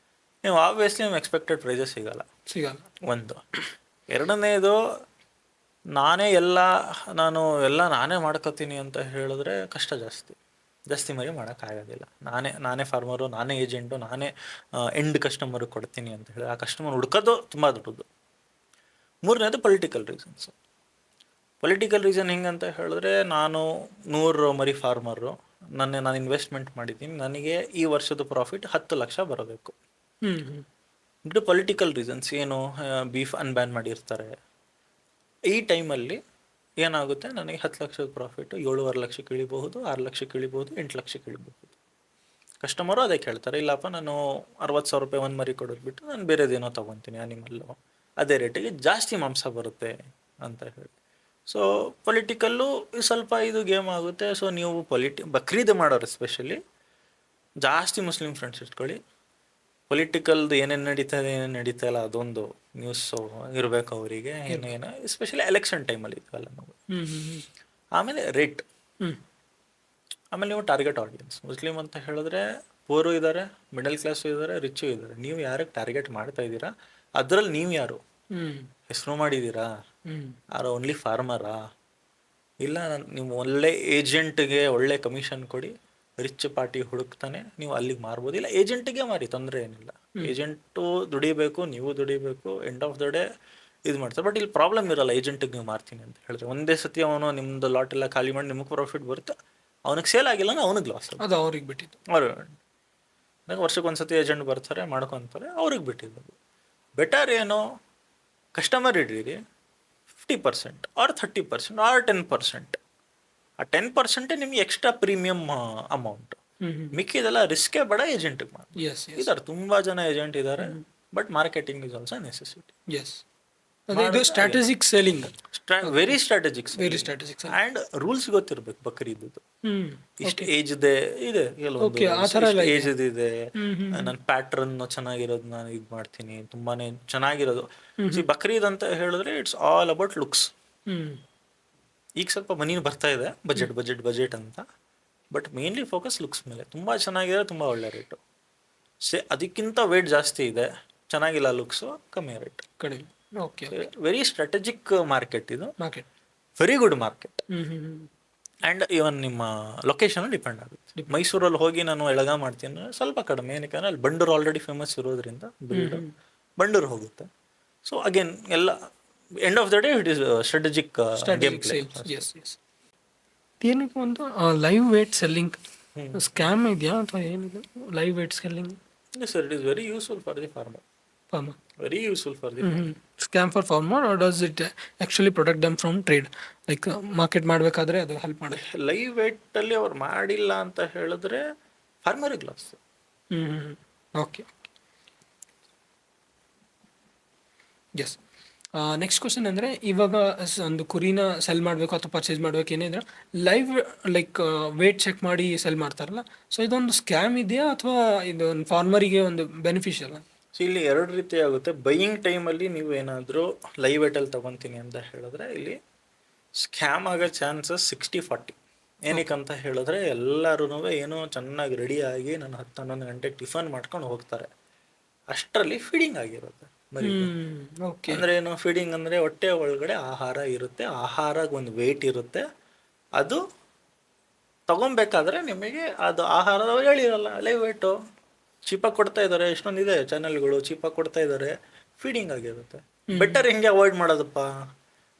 ನೀವು ಆಬ್ವಿಯಸ್ಲಿ ನೀವು ಎಕ್ಸ್ಪೆಕ್ಟೆಡ್ ಪ್ರೈಸಸ್ ಸಿಗಲ್ಲ. ಒಂದು. ಎರಡನೇದು, ನಾನೇ ನಾನೇ ಮಾಡ್ಕೋತೀನಿ ಅಂತ ಹೇಳಿದ್ರೆ ಕಷ್ಟ ಜಾಸ್ತಿ ಮರಿ ಮಾಡೋಕ್ಕಾಗೋದಿಲ್ಲ. ನಾನೇ ಫಾರ್ಮರು, ನಾನೇ ಏಜೆಂಟು, ನಾನೇ ಎಂಡ್ ಕಸ್ಟಮರು ಕೊಡ್ತೀನಿ ಅಂತ ಹೇಳಿ ಆ ಕಸ್ಟಮರ್ ಹುಡ್ಕೋದು ತುಂಬ ದೊಡ್ಡದು. ಮೂರನೇದು ಪೊಲಿಟಿಕಲ್ ರೀಸನ್ಸು. ಪೊಲಿಟಿಕಲ್ ರೀಸನ್ ಹೆಂಗಂತ ಹೇಳಿದ್ರೆ, ನಾನು 100 ಮರಿ ಫಾರ್ಮರು, ನಾನು ಇನ್ವೆಸ್ಟ್ಮೆಂಟ್ ಮಾಡಿದ್ದೀನಿ, ನನಗೆ ಈ ವರ್ಷದ ಪ್ರಾಫಿಟ್ 10 ಲಕ್ಷ ಬರಬೇಕು. ಇದು ಪೊಲಿಟಿಕಲ್ ರೀಸನ್ಸ್. ಏನು, ಬೀಫ್ ಅನ್ಬ್ಯಾನ್ ಮಾಡಿರ್ತಾರೆ. ಈ ಟೈಮಲ್ಲಿ ಏನಾಗುತ್ತೆ, ನನಗೆ 10 ಲಕ್ಷದ ಪ್ರಾಫಿಟು 7.5 ಲಕ್ಷಕ್ಕೆ ಇಳಿಬಹುದು, 6 ಲಕ್ಷಕ್ಕೆ ಇಳಿಬಹುದು, 8 ಲಕ್ಷಕ್ಕೆ ಇಳಿಬಹುದು. ಕಸ್ಟಮರು ಅದೇ ಕೇಳ್ತಾರೆ. ಇಲ್ಲಪ್ಪ ನಾನು 60,000 ರೂಪಾಯಿ ಒಂದು ಮರಿ ಕೊಡೋದ್ಬಿಟ್ಟು ನಾನು ಬೇರೆದೇನೋ ತೊಗೊತೀನಿ ಅನಿಮಲ್ಲು, ಅದೇ ರೇಟಿಗೆ ಜಾಸ್ತಿ ಮಾಂಸ ಬರುತ್ತೆ ಅಂತ ಹೇಳಿ. ಸೊ ಪೊಲಿಟಿಕಲ್ಲು ಸ್ವಲ್ಪ ಇದು ಗೇಮ್ ಆಗುತ್ತೆ. ಸೊ ನೀವು ಬಕ್ರೀದ್ ಮಾಡೋರು ಎಸ್ಪೆಷಲಿ ಜಾಸ್ತಿ ಮುಸ್ಲಿಂ ಫ್ರೆಂಡ್ಸ್ ಇಟ್ಕೊಳ್ಳಿ. ಪೊಲಿಟಿಕಲ್ದು ಏನೇನು ನಡೀತಾ ಇಲ್ಲ ಅದೊಂದು ನ್ಯೂಸು ಇರಬೇಕು ಅವರಿಗೆ. ಏನೇನು ಎಸ್ಪೆಷಲಿ ಎಲೆಕ್ಷನ್ ಟೈಮಲ್ಲಿ ಇದ್ವಲ್ಲ ನಾವು. ಆಮೇಲೆ ರೇಟ್, ಆಮೇಲೆ ನೀವು ಟಾರ್ಗೆಟ್ ಆಡಿಯನ್ಸ್. ಮುಸ್ಲಿಂ ಅಂತ ಹೇಳಿದ್ರೆ ಪೂರು ಇದ್ದಾರೆ, ಮಿಡಲ್ ಕ್ಲಾಸು ಇದ್ದಾರೆ, ರಿಚ್ಚು ಇದ್ದಾರೆ. ನೀವು ಯಾರಿಗೆ ಟಾರ್ಗೆಟ್ ಮಾಡ್ತಾ ಇದ್ದೀರಾ, ಅದರಲ್ಲಿ ನೀವು ಯಾರು? ಹೆಸರು ಮಾಡಿದ್ದೀರಾ? ಆರ್ ಓನ್ಲಿ ಫಾರ್ಮರಾ? ಇಲ್ಲ ನೀವು ಒಳ್ಳೆ ಏಜೆಂಟ್ಗೆ ಒಳ್ಳೆ ಕಮಿಷನ್ ಕೊಡಿ, ರಿಚ್ ಪಾರ್ಟಿ ಹುಡುಕ್ತಾನೆ, ನೀವು ಅಲ್ಲಿಗೆ ಮಾರ್ಬೋದು. ಇಲ್ಲ ಏಜೆಂಟಿಗೆ ಮಾರಿ, ತೊಂದರೆ ಏನಿಲ್ಲ. ಏಜೆಂಟು ದುಡಿಬೇಕು, ನೀವು ದುಡಿಬೇಕು, ಎಂಡ್ ಆಫ್ ದ ಡೇ ಇದು ಮಾಡ್ತಾರೆ. ಬಟ್ ಇಲ್ಲಿ ಪ್ರಾಬ್ಲಮ್ ಇರಲ್ಲ. ಏಜೆಂಟಿಗೆ ನೀವು ಮಾರ್ತೀನಿ ಅಂತ ಹೇಳಿದ್ರೆ ಒಂದೇ ಸತಿ ಅವನು ನಿಮ್ಮದು ಲಾಟ್ ಎಲ್ಲ ಖಾಲಿ ಮಾಡಿ ನಿಮಗೆ ಪ್ರಾಫಿಟ್ ಬರುತ್ತೆ, ಅವನಿಗೆ ಸೇಲ್ ಆಗಿಲ್ಲ ಅಂದ್ರೆ ಅವನಿಗೆ ಲಾಸ್. ಅದು ಅವ್ರಿಗೆ ಬಿಟ್ಟಿದ್ದು. ಅವ್ರು ವರ್ಷಕ್ಕೆ ಒಂದ್ಸತಿ ಏಜೆಂಟ್ ಬರ್ತಾರೆ, ಮಾಡ್ಕೊತಾರೆ, ಅವ್ರಿಗೆ ಬಿಟ್ಟಿದ್ದು. ಬೆಟರ್ ಏನು, ಕಸ್ಟಮರ್ ಇಡೀರಿ 50% ಆರ್ 30% ಆರ್ 10%. ಆ 10% ನಿಮ್ಗೆ ಎಕ್ಸ್ಟ್ರಾ ಪ್ರೀಮಿಯಮ್ ಅಮೌಂಟ್. ಮಿಕ್ಕಿದೆಲ್ಲ ರಿಸ್ಕೇ ಬೇಡ, ಏಜೆಂಟಿಗೆ ಮಾಡಿ. ಇದ್ದಾರೆ ತುಂಬಾ ಜನ ಏಜೆಂಟ್ ಇದ್ದಾರೆ, but marketing is also necessity. Strategic selling, very strategic, and rules ಗೊತ್ತಿರ್ಬೇಕು. ಬಕ್ರೀದ್ದು ಇಷ್ಟು ಏಜ್ ಇದೆ, ಏಜ್ ಇದೆ, ನನ್ನ ಪ್ಯಾಟ್ರನ್ ಚೆನ್ನಾಗಿರೋದು ನಾನು ಇದು ಮಾಡ್ತೀನಿ, ತುಂಬಾನೇ ಚೆನ್ನಾಗಿರೋದು. ಬಕ್ರೀದ್ ಅಂತ ಹೇಳಿದ್ರೆ ಇಟ್ಸ್ ಆಲ್ ಅಬೌಟ್ ಲುಕ್ಸ್. ಈಗ ಸ್ವಲ್ಪ ಮನಿ ಬರ್ತಾ ಇದೆ, ಬಜೆಟ್ ಅಂತ, ಬಟ್ ಮೇನ್ಲಿ ಫೋಕಸ್ ಲುಕ್ಸ್ ಮೇಲೆ. ತುಂಬಾ ಚೆನ್ನಾಗಿದೆ, ತುಂಬಾ ಒಳ್ಳೆ ರೇಟು. ಅದಕ್ಕಿಂತ ವೇಟ್ ಜಾಸ್ತಿ ಇದೆ, ಚೆನ್ನಾಗಿಲ್ಲ ಲುಕ್ಸು, ಕಮ್ಮಿ ರೇಟ್, ಕಡಿಮೆ. ವೆರಿ ಸ್ಟ್ರಾಟಜಿಕ್ ಮಾರ್ಕೆಟ್ ಇದು, very good market. And even ನಿಮ್ಮ ಲೊಕೇಶನ್ ಡಿಪೆಂಡ್ ಆಗುತ್ತೆ. ಮೈಸೂರಲ್ಲಿ ಹೋಗಿ ನಾನು ಎಳಗ ಮಾಡ್ತೀನಿ ಅಂದರೆ ಸ್ವಲ್ಪ ಕಡಿಮೆ, ಏನಕ್ಕೆ ಅಲ್ಲಿ ಬಂಡೂರು ಆಲ್ರೆಡಿ ಫೇಮಸ್ ಇರೋದ್ರಿಂದ ಬಂಡೂರು ಹೋಗುತ್ತೆ. ಸೊ ಅಗೇನ್ ಎಲ್ಲ end of the day it is strategic game play. ಏನಕ್ಕೆ ಒಂದು ಲೈವ್ ವೇಟ್ ಸೆಲ್ಲಿಂಗ್ ಸ್ಕ್ಯಾಮ್ ಇದೆಯಾ ಅಥವಾ ಏನಿದೆ live weight selling? Sir, it is very useful for the farmer. Very useful for the scam for farmer, or does it actually protect them from trade, like market ಮಾಡಬೇಕಾದ್ರೆ ಅದು help ಮಾಡುತ್ತೆ? Live weight ಅಲ್ಲಿ ಅವ್ರು ಮಾಡಿಲ್ಲ ಅಂತ ಹೇಳಿದ್ರೆ ಫಾರ್ಮರಿಗೆ loss. Okay, yes. Next question ಅಂದರೆ, ಇವಾಗ ಒಂದು ಕುರಿನ ಸೆಲ್ ಮಾಡಬೇಕು ಅಥವಾ ಪರ್ಚೇಸ್ ಮಾಡಬೇಕು ಏನಿದ್ರೆ ಲೈವ್ ಲೈಕ್ ವೇಟ್ ಚೆಕ್ ಮಾಡಿ ಸೆಲ್ ಮಾಡ್ತಾರಲ್ಲ, ಸೊ ಇದೊಂದು ಸ್ಕ್ಯಾಮ್ ಇದೆಯಾ ಅಥವಾ ಇದು ಒಂದು ಫಾರ್ಮರಿಗೆ ಒಂದು ಬೆನಿಫಿಷಿಯಲ್? ಸೊ ಇಲ್ಲಿ ಎರಡು ರೀತಿ ಆಗುತ್ತೆ. ಬೈಯಿಂಗ್ ಟೈಮಲ್ಲಿ ನೀವು ಏನಾದರೂ ಲೈವ್ ವೇಟಲ್ಲಿ ತೊಗೊತೀನಿ ಅಂತ ಹೇಳಿದ್ರೆ ಇಲ್ಲಿ ಸ್ಕ್ಯಾಮ್ ಆಗೋ ಚಾನ್ಸಸ್ 60-40. ಏನಕ್ಕೆ ಅಂತ ಹೇಳಿದ್ರೆ ಎಲ್ಲರೂ ಏನೋ ಚೆನ್ನಾಗಿ ರೆಡಿಯಾಗಿ ನಾನು 10-11 ಗಂಟೆಗೆ ಟಿಫನ್ ಮಾಡ್ಕೊಂಡು ಹೋಗ್ತಾರೆ, ಅಷ್ಟರಲ್ಲಿ ಫೀಡಿಂಗ್ ಆಗಿರುತ್ತೆ ಮರಿ. ಅಂದರೆ ಏನು ಫೀಡಿಂಗ್ ಅಂದರೆ ಹೊಟ್ಟೆ ಒಳಗಡೆ ಆಹಾರ ಇರುತ್ತೆ, ಆಹಾರಕ್ಕೆ ಒಂದು ವೇಟ್ ಇರುತ್ತೆ, ಅದು ತಗೊಬೇಕಾದ್ರೆ ನಿಮಗೆ ಅದು ಆಹಾರ ಹೇಳಿರಲ್ಲ, ಲೈವ್ ವೇಟು ಚೀಪಾಗಿ ಕೊಡ್ತಾ ಇದ್ದಾರೆ. ಎಷ್ಟೊಂದಿದೆ ಚಾನಲ್ಗಳು ಚೀಪಾಗಿ ಕೊಡ್ತಾ ಇದ್ದಾರೆ, ಫೀಡಿಂಗ್ ಆಗಿರುತ್ತೆ. ಬೆಟರ್ ಹೆಂಗೆ ಅವಾಯ್ಡ್ ಮಾಡೋದಪ್ಪ,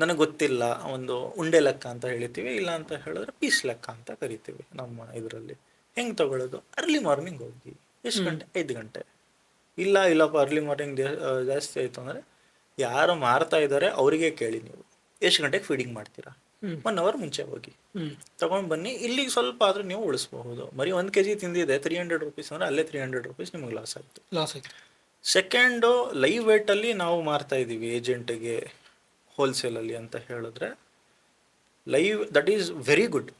ನನಗೆ ಗೊತ್ತಿಲ್ಲ, ಒಂದು ಉಂಡೆ ಲೆಕ್ಕ ಅಂತ ಹೇಳ್ತೀವಿ, ಇಲ್ಲ ಅಂತ ಹೇಳಿದ್ರೆ ಪೀಸ್ ಲೆಕ್ಕ ಅಂತ ಕರಿತೀವಿ ನಮ್ಮ ಇದರಲ್ಲಿ. ಹೆಂಗೆ ತಗೊಳ್ಳೋದು, ಅರ್ಲಿ ಮಾರ್ನಿಂಗ್ ಹೋಗಿ. ಎಷ್ಟು ಗಂಟೆ? 5 ಗಂಟೆ. ಇಲ್ಲಪ್ಪ ಅರ್ಲಿ ಮಾರ್ನಿಂಗ್ ಜಾಸ್ತಿ ಆಯಿತು ಅಂದರೆ ಯಾರು ಮಾರ್ತಾ ಇದ್ದಾರೆ ಅವರಿಗೆ ಕೇಳಿ, ನೀವು ಎಷ್ಟು ಗಂಟೆಗೆ ಫೀಡಿಂಗ್ ಮಾಡ್ತೀರಾ, 1 ಅವರ್ ಮುಂಚೆ ಹೋಗಿ ತಗೊಂಡು ಬನ್ನಿ. ಇಲ್ಲಿಗೆ ಸ್ವಲ್ಪ ಆದರೂ ನೀವು ಉಳಿಸ್ಬಹುದು. ಮರಿ 1 kg ತಿಂದಿದೆ 300 ರೂಪೀಸ್ ಅಂದರೆ ಅಲ್ಲೇ 300 ರೂಪೀಸ್ ನಿಮಗೆ ಲಾಸ್ ಆಯಿತು. ಸೆಕೆಂಡು, ಲೈವ್ ವೇಟಲ್ಲಿ ನಾವು ಮಾರ್ತಾ ಇದ್ದೀವಿ ಏಜೆಂಟಿಗೆ ಹೋಲ್ಸೇಲಲ್ಲಿ ಅಂತ ಹೇಳಿದ್ರೆ ದಟ್ ಈಸ್ ವೆರಿ ಗುಡ್.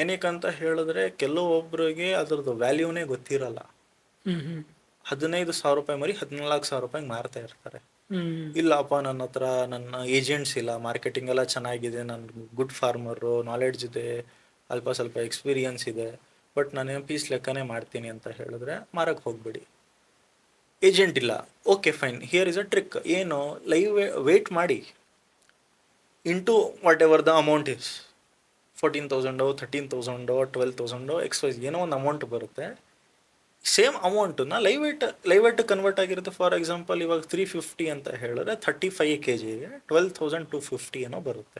ಏನಕ್ಕಂತ ಹೇಳಿದ್ರೆ ಕೆಲವೊಬ್ಬರಿಗೆ ಅದರದ್ದು ವ್ಯಾಲ್ಯೂನೇ ಗೊತ್ತಿರಲ್ಲ. 15,000 ರೂಪಾಯಿ ಮರಿ 14,000 ರೂಪಾಯಿಗೆ ಮಾರ್ತಾ ಇರ್ತಾರೆ. ಇಲ್ಲಪ್ಪ ನನ್ನ ಹತ್ರ ನನ್ನ ಏಜೆಂಟ್ಸ್ ಇಲ್ಲ, ಮಾರ್ಕೆಟಿಂಗ್ ಎಲ್ಲ ಚೆನ್ನಾಗಿದೆ, ನಾನು ಗುಡ್ ಫಾರ್ಮರು, ನಾಲೆಡ್ಜ್ ಇದೆ, ಸ್ವಲ್ಪ ಎಕ್ಸ್ಪೀರಿಯನ್ಸ್ ಇದೆ, ಬಟ್ ನಾನೇನು ಪೀಸ್ ಲೆಕ್ಕನೇ ಮಾಡ್ತೀನಿ ಅಂತ ಹೇಳಿದ್ರೆ ಮಾರಕ್ಕೆ ಹೋಗ್ಬೇಡಿ. ಏಜೆಂಟ್ ಇಲ್ಲ, okay fine, here is a trick. ಏನು, ಲೈವ್ ವೇಟ್ ಮಾಡಿ into what ever the amount is 14,000 13,000 12,000 XYZ ಏನೋ ಒಂದು ಅಮೌಂಟ್ ಬರುತ್ತೆ. ಸೇಮ್ ಅಮೌಂಟನ್ನ ಲೈವ್ ವೇಟ್ ಕನ್ವರ್ಟ್ ಆಗಿರುತ್ತೆ. ಫಾರ್ ಎಕ್ಸಾಂಪಲ್ ಇವಾಗ 350 ಅಂತ ಹೇಳಿದ್ರೆ 35 kgಗೆ 12,250 ಏನೋ ಬರುತ್ತೆ.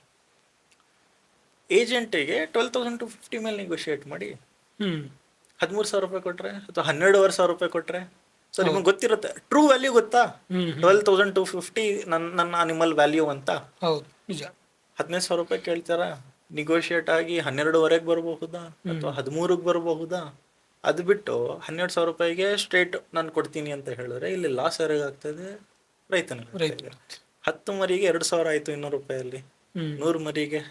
ಏಜೆಂಟಿಗೆ 12,250 ಮೇಲೆ ನೆಗೋಷಿಯೇಟ್ ಮಾಡಿ 13,000 ರೂಪಾಯಿ ಕೊಟ್ಟರೆ ಅಥವಾ 12,500 ರೂಪಾಯಿ ಕೊಟ್ಟರೆ, ಸೊ ನಿಮಗೆ ಗೊತ್ತಿರುತ್ತೆ ಟ್ರೂ ವ್ಯಾಲ್ಯೂ ಗೊತ್ತಾ, 12,250 ನನ್ನ ಅನಿಮಲ್ ವ್ಯಾಲ್ಯೂ ಅಂತ. 15,000 ರೂಪಾಯಿ ಕೇಳ್ತಾರಾ, ನೆಗೋಷಿಯೇಟ್ ಆಗಿ 12,500ಗೆ ಬರಬಹುದಾ ಅಥವಾ 13ಗೆ ಬರಬಹುದಾ? ಅದು ಬಿಟ್ಟು 12,000 ರೂಪಾಯಿಗೆ ಸ್ಟ್ರೇಟ್ ನಾನು ಕೊಡ್ತೀನಿ ಅಂತ ಹೇಳಿದ್ರೆ ಇಲ್ಲಿ ಲಾಸ್ ಯಾರಿಗಾಗ್ತದೆ? ರೈತನಿಗೆ. 10 ಮರಿಗೆ 2,000 ಆಯಿತು 200 ರೂಪಾಯಲ್ಲಿ, 100 ಮರಿಗೆ.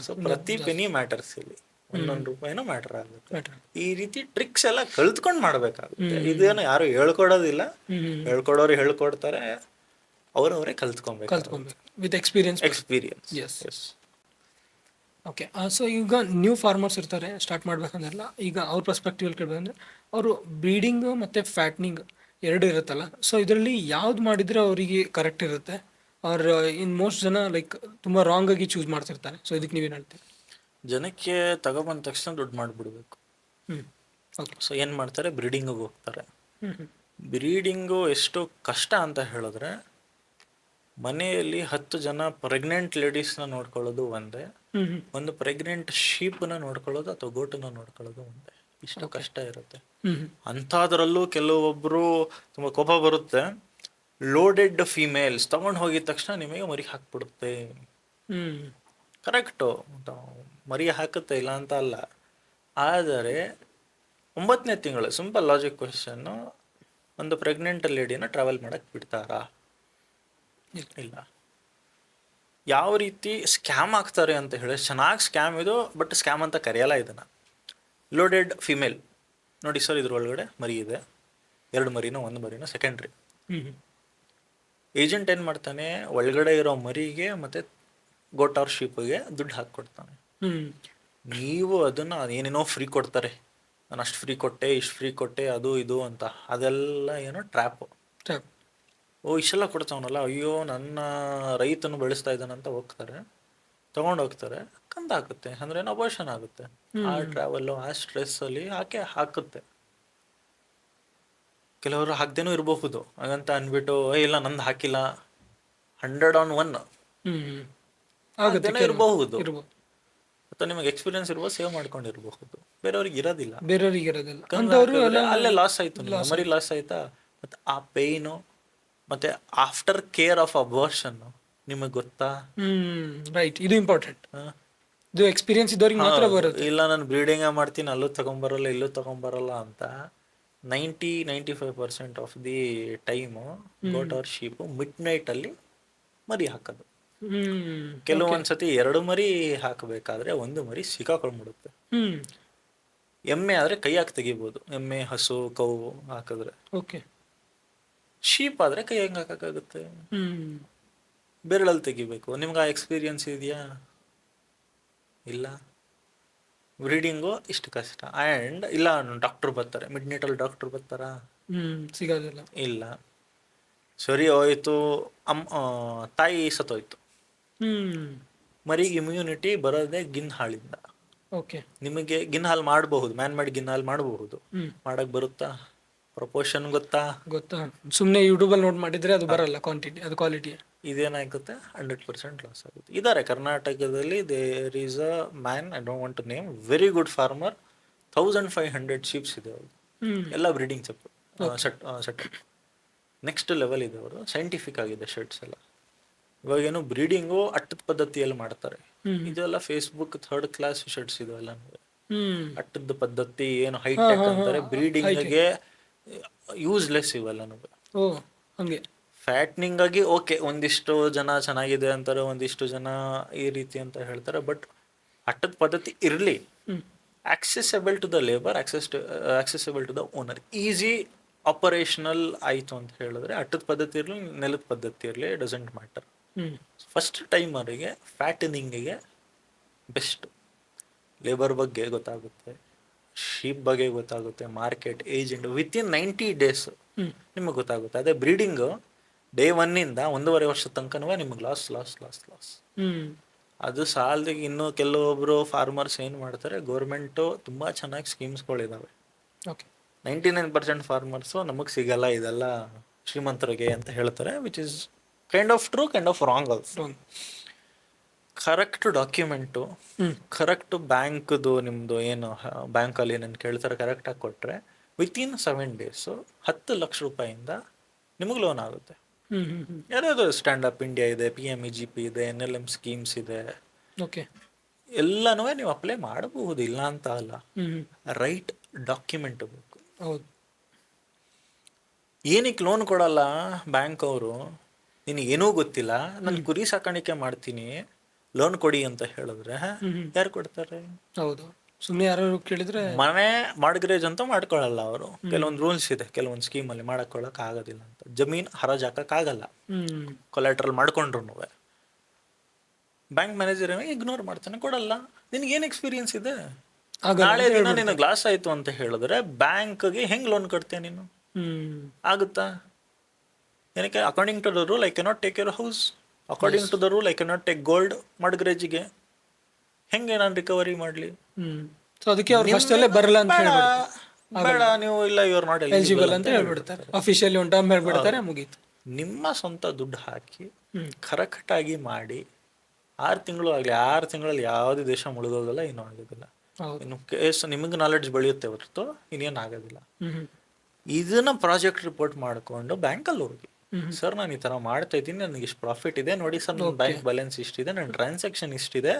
ಸೊ ಪ್ರತಿ ಪೆನಿ ಮ್ಯಾಟರ್ಸ್ ಇಲ್ಲಿ, 1 ರೂಪಾಯಿನೂ ಮ್ಯಾಟರ್ ಆಗುತ್ತೆ. ಈ ರೀತಿ ಟ್ರಿಕ್ಸ್ ಎಲ್ಲ ಕಲ್ತ್ಕೊಂಡು ಮಾಡ್ಬೇಕಾಗುತ್ತೆ. ಇದೇನು ಯಾರು ಹೇಳ್ಕೊಡೋದಿಲ್ಲ, ಹೇಳ್ಕೊಡೋರು ಹೇಳ್ಕೊಡ್ತಾರೆ, ಅವರವರೇ ಕಲ್ತ್ಕೊಬೇಕು ವಿತ್ ಎಕ್ಸ್ಪೀರಿಯನ್ಸ್. ಓಕೆ, ಸೊ ಈಗ ನ್ಯೂ ಫಾರ್ಮರ್ಸ್ ಇರ್ತಾರೆ, ಸ್ಟಾರ್ಟ್ ಮಾಡ್ಬೇಕಂದ್ರಲ್ಲ, ಈಗ ಅವ್ರ ಪರ್ಸ್ಪೆಕ್ಟಿವ್ ಕೇಳಬೇಕಂದ್ರೆ ಅವರು ಬ್ರೀಡಿಂಗ್ ಮತ್ತು ಫ್ಯಾಟ್ನಿಂಗ್ ಎರಡು ಇರುತ್ತಲ್ಲ, ಸೊ ಇದರಲ್ಲಿ ಯಾವ್ದು ಮಾಡಿದರೆ ಅವರಿಗೆ ಕರೆಕ್ಟ್ ಇರುತ್ತೆ? ಅವ್ರ ಇನ್ ಮೋಸ್ಟ್ ಜನ ಲೈಕ್ ತುಂಬ ರಾಂಗ್ ಆಗಿ ಚೂಸ್ ಮಾಡ್ತಿರ್ತಾರೆ. ಸೊ ಇದಕ್ಕೆ ನೀವೇನು ಹೇಳ್ತೀರಿ? ಜನಕ್ಕೆ ತಗೊಬಂದ ತಕ್ಷಣ ದುಡ್ಡು ಮಾಡಿಬಿಡ್ಬೇಕು. ಹ್ಞೂ. ಓಕೆ. ಸೊ ಏನು ಮಾಡ್ತಾರೆ, ಬ್ರೀಡಿಂಗಿಗೆ ಹೋಗ್ತಾರೆ. ಹ್ಞೂ ಹ್ಞೂ ಬ್ರೀಡಿಂಗು ಎಷ್ಟು ಕಷ್ಟ ಅಂತ ಹೇಳಿದ್ರೆ, ಮನೆಯಲ್ಲಿ 10 ಜನ ಪ್ರೆಗ್ನೆಂಟ್ ಲೇಡೀಸ್ನ ನೋಡ್ಕೊಳ್ಳೋದು ಒಂದೇ, ಹ್ಞೂ ಹ್ಞೂ ಒಂದು ಪ್ರೆಗ್ನೆಂಟ್ ಶೀಪ್ನ ನೋಡ್ಕೊಳ್ಳೋದು ಅಥವಾ ಗೋಟನ್ನ ನೋಡ್ಕೊಳ್ಳೋದು ಒಂದೇ. ಇಷ್ಟು ಕಷ್ಟ ಇರುತ್ತೆ. ಹ್ಞೂ ಹ್ಞೂ ಅಂಥದ್ರಲ್ಲೂ ಕೆಲವೊಬ್ಬರು ತುಂಬ ಕೋಪ ಬರುತ್ತೆ, ಲೋಡೆಡ್ ಫೀಮೇಲ್ಸ್ ತಗೊಂಡು ಹೋಗಿದ ತಕ್ಷಣ ನಿಮಗೆ ಮರಿ ಹಾಕ್ಬಿಡುತ್ತೆ. ಹ್ಞೂ ಕರೆಕ್ಟು, ಮರಿ ಹಾಕುತ್ತೆ, ಇಲ್ಲ ಅಂತ ಅಲ್ಲ. ಆದರೆ 9ನೇ ತಿಂಗಳು, ಸಿಂಪಲ್ ಲಾಜಿಕ್ ಕ್ವೆಶನ್ನು, ಒಂದು ಪ್ರೆಗ್ನೆಂಟ್ ಲೇಡಿನ ಟ್ರಾವೆಲ್ ಮಾಡಕ್ಕೆ ಬಿಡ್ತಾರಾ? ಇಲ್ಲ. ಯಾವ ರೀತಿ ಸ್ಕ್ಯಾಮ್ ಆಗ್ತಾರೆ ಅಂತ ಹೇಳಿ, ಚೆನ್ನಾಗಿ ಸ್ಕ್ಯಾಮ್ ಇದು, ಬಟ್ ಸ್ಕ್ಯಾಮ್ ಅಂತ ಕರೆಯಲ್ಲ ಇದನ್ನು. ಲೋಡೆಡ್ ಫಿಮೇಲ್ ನೋಡಿ ಸರ್, ಇದ್ರೊಳಗಡೆ ಮರಿ ಇದೆ, 2 ಮರಿನೋ 1 ಮರಿನೋ ಸೆಕೆಂಡ್ರಿ. ಹ್ಞೂ ಹ್ಞೂ ಏಜೆಂಟ್ ಏನು ಮಾಡ್ತಾನೆ, ಒಳಗಡೆ ಇರೋ ಮರಿಗೆ ಮತ್ತು ಗೋಟ್ ಆರ್ ಶೀಪ್ಗೆ ದುಡ್ಡು ಹಾಕ್ಕೊಡ್ತಾನೆ. ಹ್ಞೂ ನೀವು ಅದನ್ನು ಏನೇನೋ ಫ್ರೀ ಕೊಡ್ತಾರೆ, ನಾನು ಅಷ್ಟು ಫ್ರೀ ಕೊಟ್ಟೆ, ಇಷ್ಟು ಫ್ರೀ ಕೊಟ್ಟೆ, ಅದು ಇದು ಅಂತ, ಅದೆಲ್ಲ ಏನೋ ಟ್ರ್ಯಾಪು. ಟ್ಯಾಪ್. ಓ ಇಷ್ಟೆಲ್ಲ ಕೊಡ್ತಾವನಲ್ಲ, ಅಯ್ಯೋ ನನ್ನ ರೈತನು ಬೆಳೆಸ್ತಾ ಇದ್ದಾನಂತ ಹೋಗ್ತಾರೆ, ತೊಗೊಂಡೋಗ್ತಾರೆ, ಕಂದಾಗುತ್ತೆ, ಅಂದ್ರೆ ಏನು ಅಬೋಷನ್ ಆಗುತ್ತೆ. ಆ ಟ್ರಾವೆಲ್ಲು, ಆ ಸ್ಟ್ರೆಸ್ಸಲ್ಲಿ ಹಾಕುತ್ತೆ. ಕೆಲವರು ಹಾಕ್ದೇನೂ ಇರಬಹುದು, ಹಾಗಂತ ಅಂದ್ಬಿಟ್ಟು ಇಲ್ಲ ನಂದು ಹಾಕಿಲ್ಲ 100 on 1 ಹ್ಞೂ ಆಗುತ್ತೆ ಇರಬಹುದು. ಇರ್ಬೋದು. ಅಥವಾ ನಿಮಗೆ ಎಕ್ಸ್ಪೀರಿಯನ್ಸ್ ಇರುವ, ಸೇವ್ ಮಾಡ್ಕೊಂಡಿರಬಹುದು, ಬೇರೆಯವ್ರಿಗೆ ಇರೋದಿಲ್ಲ. ಬೇರೆಯವ್ರಿಗೆ ಇರೋದಿಲ್ಲ ಕಂದು ಅಂಥವ್ರು ಹಾಕಿದ್ರೆ ಎಲ್ಲ ಅಲ್ಲೇ ಲಾಸ್ ಆಯ್ತು, ಮೆಮರಿ ಲಾಸ್ ಆಯ್ತಾ. ಮತ್ತು ಆ ಪೇಯ್ನು ಮತ್ತು ಆಫ್ಟರ್ ಕೇರ್ ಆಫ್ ಅಬೋರ್ಷನ್ ನಿಮಗೆ ಗೊತ್ತಾ? ರೈಟ್, ಇದು ಇಂಪಾರ್ಟೆಂಟ್. ಹ? ಇದು ಎಕ್ಸ್ಪೀರಿಯನ್ಸ್ ಇದ್ದವ್ರಿಗೆ ಮಾತ್ರ ಬರುತ್ತೆ. ಇಲ್ಲ ನಾನು ಬ್ರೀಡಿಂಗ್ ಮಾಡ್ತೀನಿ, ಅಲ್ಲೂ ತಗೊಂಬರಲ್ಲ ಇಲ್ಲೂ ತಗೊಂಬರಲ್ಲ ಅಂತ. 90-95% of the time goat or sheep mid ನೈಟಲ್ಲಿ ಮರಿ ಹಾಕೋದು. ಕೆಲವೊಂದ್ಸತಿ 2 ಮರಿ ಹಾಕಬೇಕಾದ್ರೆ 1 ಮರಿ ಸಿಕ್ಕಾಕೊಂಡ್ಬಿಡುತ್ತೆ. ಎಮ್ಮೆ ಆದರೆ ಕೈ ಹಾಕಿ ತೆಗಿಬೋದು, ಎಮ್ಮೆ, ಹಸು, ಕೌವು ಹಾಕಿದ್ರೆ. ಓಕೆ. ಶೀಪ್ ಆದರೆ ಕೈ ಹೆಂಗೆ ಹಾಕೋಕ್ಕಾಗುತ್ತೆ? ಬೆರಳಲ್ಲಿ ತೆಗಿಬೇಕು. ನಿಮ್ಗೆ ಆ ಎಕ್ಸ್ಪೀರಿಯನ್ಸ್ ಇದೆಯಾ? ಇಲ್ಲ. ಬ್ರೀಡಿಂಗು ಇಷ್ಟು ಕಷ್ಟ. ಆ್ಯಂಡ್ ಇಲ್ಲ, ಡಾಕ್ಟ್ರು ಬರ್ತಾರೆ, ಮಿಡ್ ನೈಟಲ್ಲಿ ಡಾಕ್ಟ್ರು ಬರ್ತಾರಾ? ಸಿಗೋದಿಲ್ಲ. ಇಲ್ಲ. ಸರಿ ಹೋಯ್ತು, ತಾಯಿ ಸತ್ತೋಯ್ತು, ಮರಿಗೆ ಇಮ್ಯುನಿಟಿ ಬರೋದೇ ಗಿನ್ ಹಾಲಿಂದ. ಓಕೆ. ನಿಮಗೆ ಗಿನ್ ಹಾಲು ಮಾಡಬಹುದು, ಮ್ಯಾನ್ ಮೇಡ್ ಗಿನ್ ಹಾಲು ಮಾಡಬಹುದು, ಮಾಡಕ್ ಬರುತ್ತಾ? ಪ್ರಪೋರ್ಷನ್ ಗೊತ್ತಾ? ಗೊತ್ತಾ? ಸುಮ್ಮನೆ ಯೂಟ್ಯೂಬಲ್ಲಿ ನೋಟ್ ಮಾಡಿದ್ರೆ ಅದು ಬರಲ್ಲ ಕ್ವಾಂಟಿಟಿ, ಅದು ಕ್ವಾಲಿಟಿ. ಇದೇನಾಗುತ್ತೆ, 100% ಲಾಸ್ ಆಗುತ್ತೆ. ಇದ್ದಾರೆ ಕರ್ನಾಟಕದಲ್ಲಿ, there is a man, I don't want to name, very good farmer, 1500 sheeps ಇದೆ ಅವ್ರು, ಎಲ್ಲ ಬ್ರೀಡಿಂಗ್ ಸೆಟ್. ನೆಕ್ಸ್ಟ್ ಲೆವೆಲ್ ಇದೆ ಅವರು, ಸೈಂಟಿಫಿಕ್ ಆಗಿದೆ ಶರ್ಟ್ಸ್ ಎಲ್ಲ. ಇವಾಗೇನು ಬ್ರೀಡಿಂಗು ಅಟ್ಟದ ಪದ್ಧತಿಯಲ್ಲಿ ಮಾಡ್ತಾರೆ. ಇದೆಲ್ಲ ಫೇಸ್ಬುಕ್ 3rd ಕ್ಲಾಸ್ ಶರ್ಟ್ಸ್ ಇದೆಲ್ಲ. ಅಟ್ಟದ ಪದ್ಧತಿ ಏನು ಹೈಟೆಕ್ ಅಂತಾರೆ, ಬ್ರೀಡಿಂಗ್ಗೆ ಯೂಸ್ಲೆಸ್ ಇವೆಲ್ಲ. ಹಂಗೆ ಫ್ಯಾಟ್ನಿಂಗ್ ಆಗಿ ಓಕೆ, ಒಂದಿಷ್ಟು ಜನ ಚೆನ್ನಾಗಿದೆ ಅಂತಾರೆ, ಒಂದಿಷ್ಟು ಜನ ಈ ರೀತಿ ಅಂತ ಹೇಳ್ತಾರೆ. ಬಟ್ ಅಟ್ಟದ ಪದ್ಧತಿ ಇರಲಿ, accessible to the labour, accessible to the owner, easy operational ಆಯಿತು ಅಂತ ಹೇಳಿದ್ರೆ, ಅಟ್ಟದ ಪದ್ಧತಿ ಇರಲಿ, ನೆಲದ ಪದ್ಧತಿ ಇರಲಿ, ಡಸಂಟ್ ಮ್ಯಾಟರ್. ಫಸ್ಟ್ ಟೈಮರಿಗೆ ಫ್ಯಾಟನಿಂಗಿಗೆ ಬೆಸ್ಟ್. ಲೇಬರ್ ಬಗ್ಗೆ ಗೊತ್ತಾಗುತ್ತೆ, ಶೀಪ್ ಬಗ್ಗೆ ಗೊತ್ತಾಗುತ್ತೆ, ಮಾರ್ಕೆಟ್, ಏಜೆಂಟ್, ವಿತಿನ್ 90 days ನಿಮಗೆ ಗೊತ್ತಾಗುತ್ತೆ. ಅದೇ ಬ್ರೀಡಿಂಗು Day 1 1.5 ವರ್ಷದ ತನಕನೂ ನಿಮಗೆ ಲಾಸ್. ಅದು ಸಾಲದಿಗೆ ಇನ್ನೂ ಕೆಲವೊಬ್ಬರು ಫಾರ್ಮರ್ಸ್ ಏನು ಮಾಡ್ತಾರೆ, ಗೌರ್ಮೆಂಟು ತುಂಬ ಚೆನ್ನಾಗಿ ಸ್ಕೀಮ್ಸ್ಗಳಿದ್ದಾವೆ. 99% ಫಾರ್ಮರ್ಸು ನಮಗೆ ಸಿಗಲ್ಲ, ಇದೆಲ್ಲ ಶ್ರೀಮಂತರಿಗೆ ಅಂತ ಹೇಳ್ತಾರೆ, which is kind of true, kind of wrong also. Correct document, correct ಬ್ಯಾಂಕ್ದು ನಿಮ್ಮದು ಏನು ಬ್ಯಾಂಕಲ್ಲಿ ಏನೇನು ಕೇಳ್ತಾರೆ ಕರೆಕ್ಟಾಗಿ ಕೊಟ್ಟರೆ, ವಿತಿನ್ 7 days 10 ಲಕ್ಷ ರೂಪಾಯಿಂದ ನಿಮಗೆ ಲೋನ್ ಆಗುತ್ತೆ. ಯಾವ್ದಾದ್ರು ಸ್ಟ್ಯಾಂಡಪ್ ಇಂಡಿಯಾ ಇದೆ, PMEGP ಇದೆ, NLM ಸ್ಕೀಮ್ಸ್ ಇದೆ, ಎಲ್ಲನೂ ನೀವು ಅಪ್ಲೈ ಮಾಡಬಹುದು, ಇಲ್ಲ ಅಂತ ಅಲ್ಲ. ರೈಟ್ ಡಾಕ್ಯುಮೆಂಟ್ ಬೇಕು. ಏನಕ್ಕೆ ಲೋನ್ ಕೊಡಲ್ಲ ಬ್ಯಾಂಕ್ ಅವರು? ನಿನಗೇನೂ ಗೊತ್ತಿಲ್ಲ, ನಾನು ಕುರಿ ಸಾಕಾಣಿಕೆ ಮಾಡ್ತೀನಿ, ಲೋನ್ ಕೊಡಿ ಅಂತ ಹೇಳಿದ್ರೆ ಯಾರು ಕೊಡ್ತಾರೆ? ಹೌದು, ಸುಮ್ಮನೆ ಯಾರು ಕೇಳಿದ್ರೆ. ಮನೆ ಮಾಡ್ಗ್ರೇಜ್ ಅಂತ ಮಾಡ್ಕೊಳ್ಳಲ್ಲ ಅವರು, ಕೆಲವೊಂದು ರೂಲ್ಸ್ ಇದೆ, ಕೆಲವೊಂದು ಸ್ಕೀಮಲ್ಲಿ ಮಾಡ್ಕೊಳ್ಳೋಕೆ ಆಗೋದಿಲ್ಲ ಅಂತ. ಜಮೀನು ಹರಾಜ್ ಹಾಕೋಕ್ಕಾಗಲ್ಲ, ಕೊಲೆಟ್ರಲ್ ಮಾಡ್ಕೊಂಡ್ರು. ಬ್ಯಾಂಕ್ ಮ್ಯಾನೇಜರ್ ಇಗ್ನೋರ್ ಮಾಡ್ತಾನೆ, ಕೊಡಲ್ಲ. ನಿನಗೇನು ಎಕ್ಸ್ಪೀರಿಯನ್ಸ್ ಇದೆ? ಆಗಲ್ಲ ನಾಳೆ ಅಂತ ದಿನ ಹೇಳ್ಬಿಡ್ತಾರೆ. ನಿನ್ನ ಗ್ಲಾಸ್ ಆಯ್ತು ಅಂತ ಹೇಳಿದ್ರೆ ಬ್ಯಾಂಕ್ಗೆ ಹೆಂಗ್ ಲೋನ್ ಕಟ್ತೀಯ ನೀನು? ಆಗುತ್ತಾ? ಏನಕ್ಕೆ? According to the rule I cannot take your house, according to the rule I cannot take gold ಮಡ್ಗ್ರೇಜಿಗೆ. ಹೆಂಗೆ ನಾನು ರಿಕವರಿ ಮಾಡಲಿ? ಸೊ ಅದಕ್ಕೆ ಅವ್ರು ಫಸ್ಟ್ ಅಲ್ಲೇ ಬರಲ್ಲ ಅಂತ ಬೇಡ ಹೇಳ್ಬಿಡ್ತಾರೆ. ಬೇಡ, ನೀವು ಇಲ್ಲ, ಯು ಆರ್ ನಾಟ್ ಎಲಿಜಿಬಲ್ ಅಂತ ಹೇಳ್ಬಿಡ್ತಾರೆ, ಅಫಿಷಿಯಲಿ ಒಂದು ಟರ್ಮ್ ಹೇಳ್ಬಿಡ್ತಾರೆ, ಮುಗೀತು. ನಿಮ್ಮ ಸ್ವಂತ ದುಡ್ಡು ಹಾಕಿ ಹ್ಮ್. ಕರೆಕ್ಟಾಗಿ ಮಾಡಿ 6 ತಿಂಗಳು ಆಗಲಿ, 6 ತಿಂಗಳಲ್ಲಿ ಯಾವುದೇ ದೇಶ ಮುಳುಗೋದಿಲ್ಲ, ಇನ್ನೂ ಆಗೋದಿಲ್ಲ. ಹೌದು. ಇನ್ನು ಕೇಸ್ ನಿಮಗೆ ನಾಲೆಡ್ಜ್ ಬೆಳೆಯುತ್ತೆ ಹೊರತು ಇನ್ನೇನು ಆಗೋದಿಲ್ಲ. ಹ್ಮ್. ಇದನ್ನ ಪ್ರಾಜೆಕ್ಟ್ ರಿಪೋರ್ಟ್ ಮಾಡಿಕೊಂಡು ಬ್ಯಾಂಕಲ್ಲಿ ಹೋಗಿ, ಹ್ಮ್. ಸರ್ ನಾನು ಈ ಥರ ಮಾಡ್ತಾ ಇದ್ದೀನಿ, ನನಗೆ ಇಷ್ಟು ಪ್ರಾಫಿಟ್ ಇದೆ ನೋಡಿ ಸರ್, ನನ್ನ ಬ್ಯಾಂಕ್ ಬ್ಯಾಲೆನ್ಸ್ ಇಷ್ಟಿದೆ, ನನ್ನ ಟ್ರಾನ್ಸಾಕ್ಷನ್ ಇಷ್ಟಿದೆ,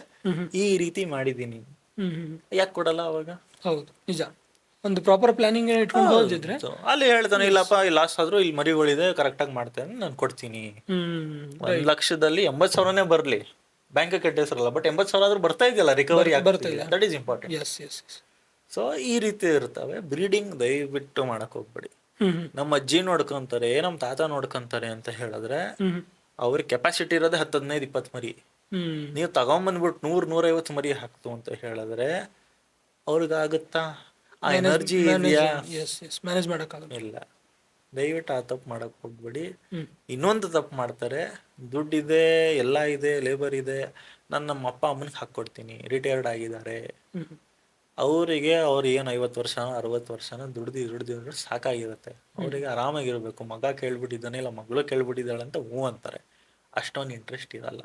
ಈ ರೀತಿ ಮಾಡಿದ್ದೀನಿ. ಯಾಕೆ ಕೊಡಲ್ಲ ಅವಾಗ? ಹೌದು, ನಿಜ. ಒಂದು ಪ್ರಾಪರ್ ಪ್ಲಾನಿಂಗ್ ಇಟ್ಕೊಂಡು ಹೋಗಿದ್ರೆ ಅಲ್ಲಿ ಹೇಳ್ತಾನೆ, ಇಲ್ಲಪ್ಪ ಇಲ್ಲಿ ಲಾಸ್ ಆದ್ರೂ ಇಲ್ಲಿ ಮರಿಗಳಿದೆ, ಕರೆಕ್ಟಾಗಿ ಮಾಡ್ತೇನೆ, ನಾನು ಕೊಡ್ತೀನಿ. 1,00,000ದಲ್ಲಿ 80,000ನೇ ಬರಲಿ, ಬ್ಯಾಂಕ್ ಕಟ್ಟಿಸ್ರಲ್ಲ, ಬಟ್ 80,000 ಆದ್ರೂ ಬರ್ತಾ ಇದೆಯಲ್ಲ, ರಿಕವರಿ ಆಗ್ತಾ ಇಲ್ಲ. That is important. ಸೊ ಈ ರೀತಿ ಇರ್ತವೆ. ಬ್ರೀಡಿಂಗ್ ದಯವಿಟ್ಟು ಮಾಡಕ್ ಹೋಗ್ಬೇಡಿ. ನಮ್ಮ ಅಜ್ಜಿ ನೋಡ್ಕೊಂತಾರೆ, ನಮ್ಮ ತಾತ ನೋಡ್ಕೊಂತಾರೆ ಅಂತ ಹೇಳಿದ್ರೆ ಅವ್ರ ಕೆಪಾಸಿಟಿ ಇರೋದೇ 10, 15, 20 ಮರಿ. ನೀವು ತಗೊಂಬಂದ್ಬಿಟ್ಟು 100-150 ಮರಿ ಹಾಕ್ತು ಅಂತ ಹೇಳಿದ್ರೆ ಅವ್ರಿಗಾಗುತ್ತಾ? ಆ ಎನರ್ಜಿ ಇದೆಯಾ? ಮ್ಯಾನೇಜ್ ಮಾಡಕ್ಕಾಗಲ್ಲ. ಇಲ್ಲ, ದಯವಿಟ್ಟು ಆ ತಪ್ಪು ಮಾಡಕ್ ಹೋಗ್ಬೇಡಿ. ಇನ್ನೊಂದು ತಪ್ಪು ಮಾಡ್ತಾರೆ, ದುಡ್ಡಿದೆ, ಎಲ್ಲ ಇದೆ, ಲೇಬರ್ ಇದೆ, ನಾನು ನಮ್ಮ ಅಪ್ಪ ಅಮ್ಮನಿಗೆ ಹಾಕ್ಕೊಡ್ತೀನಿ, ರಿಟೈರ್ಡ್ ಆಗಿದ್ದಾರೆ, ಅವರಿಗೆ ಅವ್ರು ಏನು 50 ವರ್ಷ 60 ವರ್ಷನ ದುಡ್ದು ಸಾಕಾಗಿರುತ್ತೆ, ಅವರಿಗೆ ಆರಾಮಾಗಿರ್ಬೇಕು, ಮಗ ಕೇಳ್ಬಿಟ್ಟಿದ್ದಾನೆ ಇಲ್ಲ ಮಗಳು ಕೇಳ್ಬಿಟ್ಟಿದ್ದಾಳೆ ಅಂತ ಹ್ಞೂ ಅಂತಾರೆ. ಅಷ್ಟೊಂದು ಇಂಟ್ರೆಸ್ಟ್ ಇರಲ್ಲ.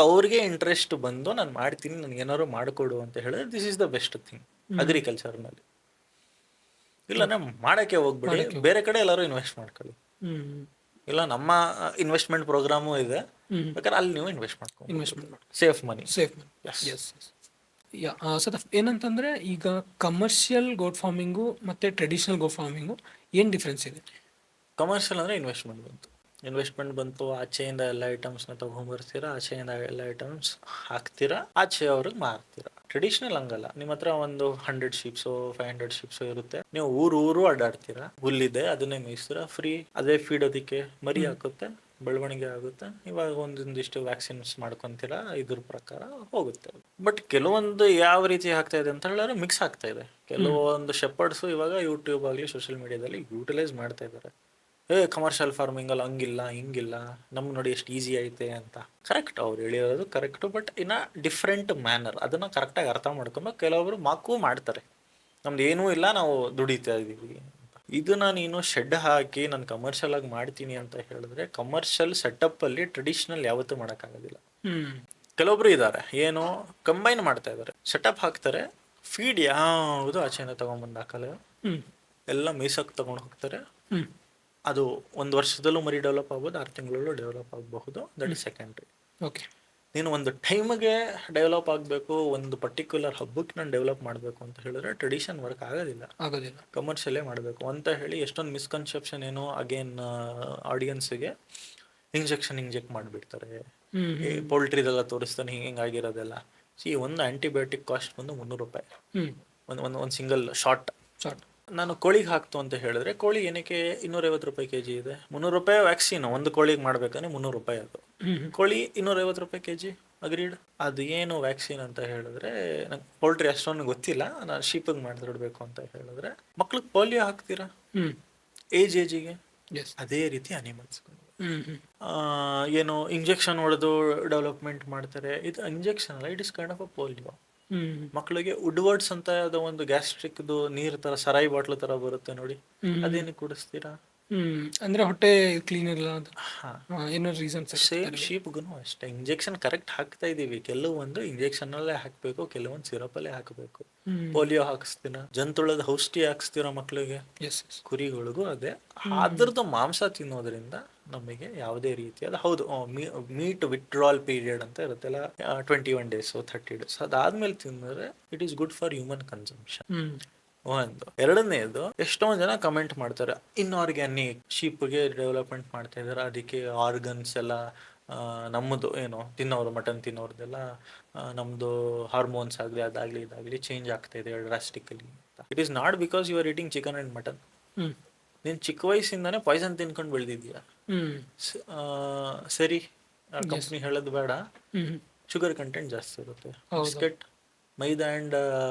ಅವ್ರಿಗೆ ಇಂಟ್ರೆಸ್ಟ್ ಬಂದು ನಾನು ಮಾಡ್ತೀನಿ, ನನ್ಗೆ ಏನಾದ್ರು ಮಾಡಿಕೊಡು ಅಂತ ಹೇಳಿದ್ರೆ this is the best thing ಅಗ್ರಿಕಲ್ಚರ್ನಲ್ಲಿ. ಇಲ್ಲ ಮಾಡಕ್ಕೆ ಹೋಗ್ಬಿಡಿ, ಬೇರೆ ಕಡೆ ಎಲ್ಲರೂ ಇನ್ವೆಸ್ಟ್ ಮಾಡ್ಕೊಳ್ಳಿ. ಇಲ್ಲ ನಮ್ಮ ಇನ್ವೆಸ್ಟ್ಮೆಂಟ್ ಪ್ರೋಗ್ರಾಮು ಇದೆ, ಬೇಕಾದ್ರೆ ಅಲ್ಲಿ ನೀವು ಇನ್ವೆಸ್ಟ್ ಮಾಡ್ಕೊಂಡು ಸೇಫ್ ಮನಿ. ಏನಂತಂದ್ರೆ ಈಗ ಕಮರ್ಷಿಯಲ್ ಗೋಟ್ ಫಾರ್ಮಿಂಗು ಮತ್ತೆ ಟ್ರೆಡಿಷನಲ್ ಗೋಟ್ ಫಾರ್ಮಿಂಗು ಏನು ಡಿಫ್ರೆನ್ಸ್ ಇದೆ? ಕಮರ್ಷಿಯಲ್ ಅಂದರೆ ಇನ್ವೆಸ್ಟ್ಮೆಂಟ್ ಬಂತು, ಆಚೆಯಿಂದ ಎಲ್ಲ ಐಟಮ್ಸ್ನ ತೊಗೊಂಬರ್ತೀರಾ, ಆಚೆಯಿಂದ ಎಲ್ಲ ಐಟಮ್ಸ್ ಹಾಕ್ತೀರಾ, ಆಚೆ ಅವ್ರಿಗೆ ಮಾರ್ತೀರಾ. ಟ್ರೆಡಿಷನಲ್ ಹಂಗಲ್ಲ, ನಿಮ್ಮ ಹತ್ರ ಒಂದು 100 ಶೀಪ್ಸು 500 ಶೀಪ್ಸು ಇರುತ್ತೆ, ನೀವು ಊರು ಅಡ್ಡಾಡ್ತೀರಾ, ಹುಲ್ಲಿದೆ ಅದನ್ನೇ ಮೇಯಿಸ್ತೀರಾ, ಫ್ರೀ, ಅದೇ ಫೀಡ್ ಅದಕ್ಕೆ ಮರಿ ಹಾಕುತ್ತೆ, ಬೆಳವಣಿಗೆ ಆಗುತ್ತೆ, ಇವಾಗ ಒಂದಿಷ್ಟು ವ್ಯಾಕ್ಸಿನ್ಸ್ ಮಾಡ್ಕೊಂತೀರಾ, ಇದ್ರ ಪ್ರಕಾರ ಹೋಗುತ್ತೆ. ಬಟ್ ಕೆಲವೊಂದು ಯಾವ ರೀತಿ ಆಗ್ತಾ ಇದೆ ಅಂತ ಹೇಳಿದ್ರೆ ಮಿಕ್ಸ್ ಆಗ್ತಾ ಇದೆ. ಕೆಲವೊಂದು ಶೆಪರ್ಡ್ಸು ಇವಾಗ ಯೂಟ್ಯೂಬ್ ಆಗಲಿ ಸೋಷಿಯಲ್ ಮೀಡಿಯಾದಲ್ಲಿ ಯೂಟಿಲೈಸ್ ಮಾಡ್ತಾ ಇದ್ದಾರೆ, ಕಮರ್ಷಿಯಲ್ ಫಾರ್ಮಿಂಗಲ್ಲಿ ಹಂಗಿಲ್ಲ ಹಿಂಗಿಲ್ಲ, ನಮ್ಗೆ ನೋಡಿ ಎಷ್ಟು ಈಸಿ ಐತೆ ಅಂತ. ಕರೆಕ್ಟ್, ಅವ್ರು ಹೇಳಿರೋದು ಕರೆಕ್ಟು, ಬಟ್ ಇನ್ನ ಡಿಫ್ರೆಂಟ್ ಮ್ಯಾನರ್, ಅದನ್ನು ಕರೆಕ್ಟಾಗಿ ಅರ್ಥ ಮಾಡ್ಕೊಂಡು ಕೆಲವೊಬ್ರು ಮಾಕು ಮಾಡ್ತಾರೆ, ನಮ್ದು ಏನೂ ಇಲ್ಲ, ನಾವು ದುಡಿತಾ ಇದ್ದೀವಿ. ಇದನ್ನ ನೀನು ಶೆಡ್ ಹಾಕಿ ನಾನು ಕಮರ್ಷಿಯಲ್ ಆಗಿ ಮಾಡ್ತೀನಿ ಅಂತ ಹೇಳಿದ್ರೆ ಕಮರ್ಷಿಯಲ್ ಸೆಟಪ್ ಅಲ್ಲಿ ಟ್ರೆಡಿಷನಲ್ ಯಾವತ್ತೂ ಮಾಡೋಕ್ಕಾಗೋದಿಲ್ಲ. ಕೆಲವೊಬ್ರು ಇದ್ದಾರೆ ಏನು ಕಂಬೈನ್ ಮಾಡ್ತಾ ಇದ್ದಾರೆ, ಸೆಟಪ್ ಹಾಕ್ತಾರೆ, ಫೀಡ್ ಯಾವುದು ಆಚೆಯಿಂದ ತಗೊಂಡ್ಬಂದು ಹಾಕಲ್ಲ, ಎಲ್ಲ ಮೇಸಕ್ಕೆ ತಗೊಂಡು ಹೋಗ್ತಾರೆ. ಅದು 1 ವರ್ಷದಲ್ಲೂ ಮರಿ ಡೆವಲಪ್ ಆಗ್ಬೋದು, 6 ತಿಂಗಳಲ್ಲೂ ಡೆವಲಪ್ ಆಗಬಹುದು, ದಟ್ ಇಸ್ ಸೆಕೆಂಡ್ರಿ. ಓಕೆ, ನೀನು ಒಂದು ಟೈಮ್ಗೆ ಡೆವಲಪ್ ಆಗಬೇಕು, ಒಂದು ಪರ್ಟಿಕ್ಯುಲರ್ ಹಬ್ಬಕ್ಕೆ ನಾನು ಡೆವಲಪ್ ಮಾಡಬೇಕು ಅಂತ ಹೇಳಿದ್ರೆ ಟ್ರೆಡಿಷನ್ ವರ್ಕ್ ಆಗೋದಿಲ್ಲ, ಕಮರ್ಷಿಯಲ್ಲೇ ಮಾಡಬೇಕು ಅಂತ ಹೇಳಿ ಎಷ್ಟೊಂದು ಮಿಸ್ಕನ್ಸೆಪ್ಷನ್ ಏನು ಅಗೇನ್ ಆಡಿಯನ್ಸ್ಗೆ ಇಂಜೆಕ್ಟ್ ಮಾಡಿಬಿಡ್ತಾರೆ. ಪೋಲ್ಟ್ರಿದೆಲ್ಲ ತೋರಿಸ್ತಾನೆ ಹಿಂಗಾಗಿರೋದೆಲ್ಲ. ಒಂದು ಆಂಟಿಬಯೋಟಿಕ್ ಕಾಸ್ಟ್ ಬಂದು 300 ರೂಪಾಯಿ, ಒಂದು ಸಿಂಗಲ್ ಶಾರ್ಟ್. ನಾನು ಕೋಳಿಗೆ ಹಾಕ್ತು ಅಂತ ಹೇಳಿದ್ರೆ ಕೋಳಿ ಏನಕ್ಕೆ 250 ರೂಪಾಯಿ ಕೆಜಿ ಇದೆ, 300 ರೂಪಾಯಿ ವ್ಯಾಕ್ಸಿನ್ ಒಂದು ಕೋಳಿಗೆ ಮಾಡ್ಬೇಕಂದ್ರೆ 300 ರೂಪಾಯಿ, ಅದು ಕೋಳಿ 250 ರೂಪಾಯಿ ಕೆಜಿ ಅಗ್ರೀಡ್. ಅದು ಏನು ವ್ಯಾಕ್ಸಿನ್ ಅಂತ ಹೇಳಿದ್ರೆ ನಂಗೆ ಪೋಲ್ಟ್ರಿ ಅಷ್ಟೊಂದು ಗೊತ್ತಿಲ್ಲ, ನಾನು ಶೀಪಿಗೆ ಮಾಡ್ತಿಡ್ಬೇಕು ಅಂತ ಹೇಳಿದ್ರೆ ಮಕ್ಳಿಗೆ ಪೋಲಿಯೋ ಹಾಕ್ತೀರಾ ಏಜಿಗೆ, ಅದೇ ರೀತಿ ಅನಿಮಲ್ಸ್ ಏನು ಇಂಜೆಕ್ಷನ್ ಹೊಡೆದು ಡೆವಲಪ್ಮೆಂಟ್ ಮಾಡ್ತಾರೆ. ಇದು ಇಂಜೆಕ್ಷನ್ ಅಲ್ಲ, it is kind of a polio. ಮಕ್ಕಳಿಗೆ ವುಡ್ವರ್ಡ್ಸ್ ಅಂತ ಯಾವುದೋ ಒಂದು ಗ್ಯಾಸ್ಟ್ರಿಕ್ದು ನೀರು ತರ ಸರಾಯಿ ಬಾಟ್ಲು ತರ ಬರುತ್ತೆ ನೋಡಿ, ಅದೇನಕ್ಕೆ ಕುಡಿಸ್ತೀರಾ? ಅಂದ್ರೆ ಹೊಟ್ಟೆ ಕ್ಲೀನ್ ಇಲ್ಲ, ಏನೋ ರೀಸನ್. ಸೇಮ್ ಶೀಪ್ಗೂ ಅಷ್ಟೇ, ಇಂಜೆಕ್ಷನ್ ಕರೆಕ್ಟ್ ಹಾಕ್ತಾ ಇದೀವಿ, ಕೆಲವೊಂದು ಇಂಜೆಕ್ಷನ್ ಅಲ್ಲೇ ಹಾಕ್ಬೇಕು, ಕೆಲವೊಂದು ಸಿರಪ್ ಅಲ್ಲೇ ಹಾಕಬೇಕು. ಪೋಲಿಯೋ ಹಾಕಿಸ್ತೀನ, ಜಂತುಳದ ಔಷಧಿ ಹಾಕಿಸ್ತೀರ ಮಕ್ಕಳಿಗೆ, ಕುರಿಗಳಿಗೂ ಅದೇ. ಅದ್ರದ್ದು ಮಾಂಸ ತಿನ್ನೋದ್ರಿಂದ ನಮಗೆ ಯಾವುದೇ ರೀತಿಯಾದ ಹೌದು ಮೀಟ್ ವಿತ್ಡ್ರಾಲ್ ಪೀರಿಯಡ್ ಅಂತ ಇರುತ್ತಲ್ಲ, 21 days 30 days, ಅದಾದ್ಮೇಲೆ ತಿಂದರೆ it is good for human consumption. ಒಂದು ಎರಡನೇದು, ಎಷ್ಟೊಂದು ಜನ ಕಮೆಂಟ್ ಮಾಡ್ತಾರೆ ಇನ್ಆರ್ಗ್ಯಾನಿಕ್ ಶೀಪ್ಗೆ ಡೆವಲಪ್ಮೆಂಟ್ ಮಾಡ್ತಾ ಇದ್ದಾರೆ, ಅದಕ್ಕೆ ಆರ್ಗನ್ಸ್ ಎಲ್ಲ ನಮ್ಮದು ಏನು ತಿನ್ನೋರು ಮಟನ್ ತಿನ್ನೋರ್ದೆಲ್ಲ ನಮ್ಮದು ಹಾರ್ಮೋನ್ಸ್ ಆಗಲಿ ಅದಾಗಲಿ ಇದಾಗಲಿ ಚೇಂಜ್ ಆಗ್ತಾ ಇದೆ drastically. It is not because you are eating chicken and mutton. ನೀನು ಚಿಕ್ಕ ವಯಸ್ಸಿಂದಾನೇ ಪಾಯ್ಸನ್ ತಿನ್ಕೊಂಡು ಬೆಳೆದಿದ್ಯಾ, ಸರಿ ಕಂಪ್ನಿ ಹೇಳೋದು ಬೇಡ, ಶುಗರ್ ಕಂಟೆಂಟ್ ಜಾಸ್ತಿ ಇರುತ್ತೆ, biscuit maida and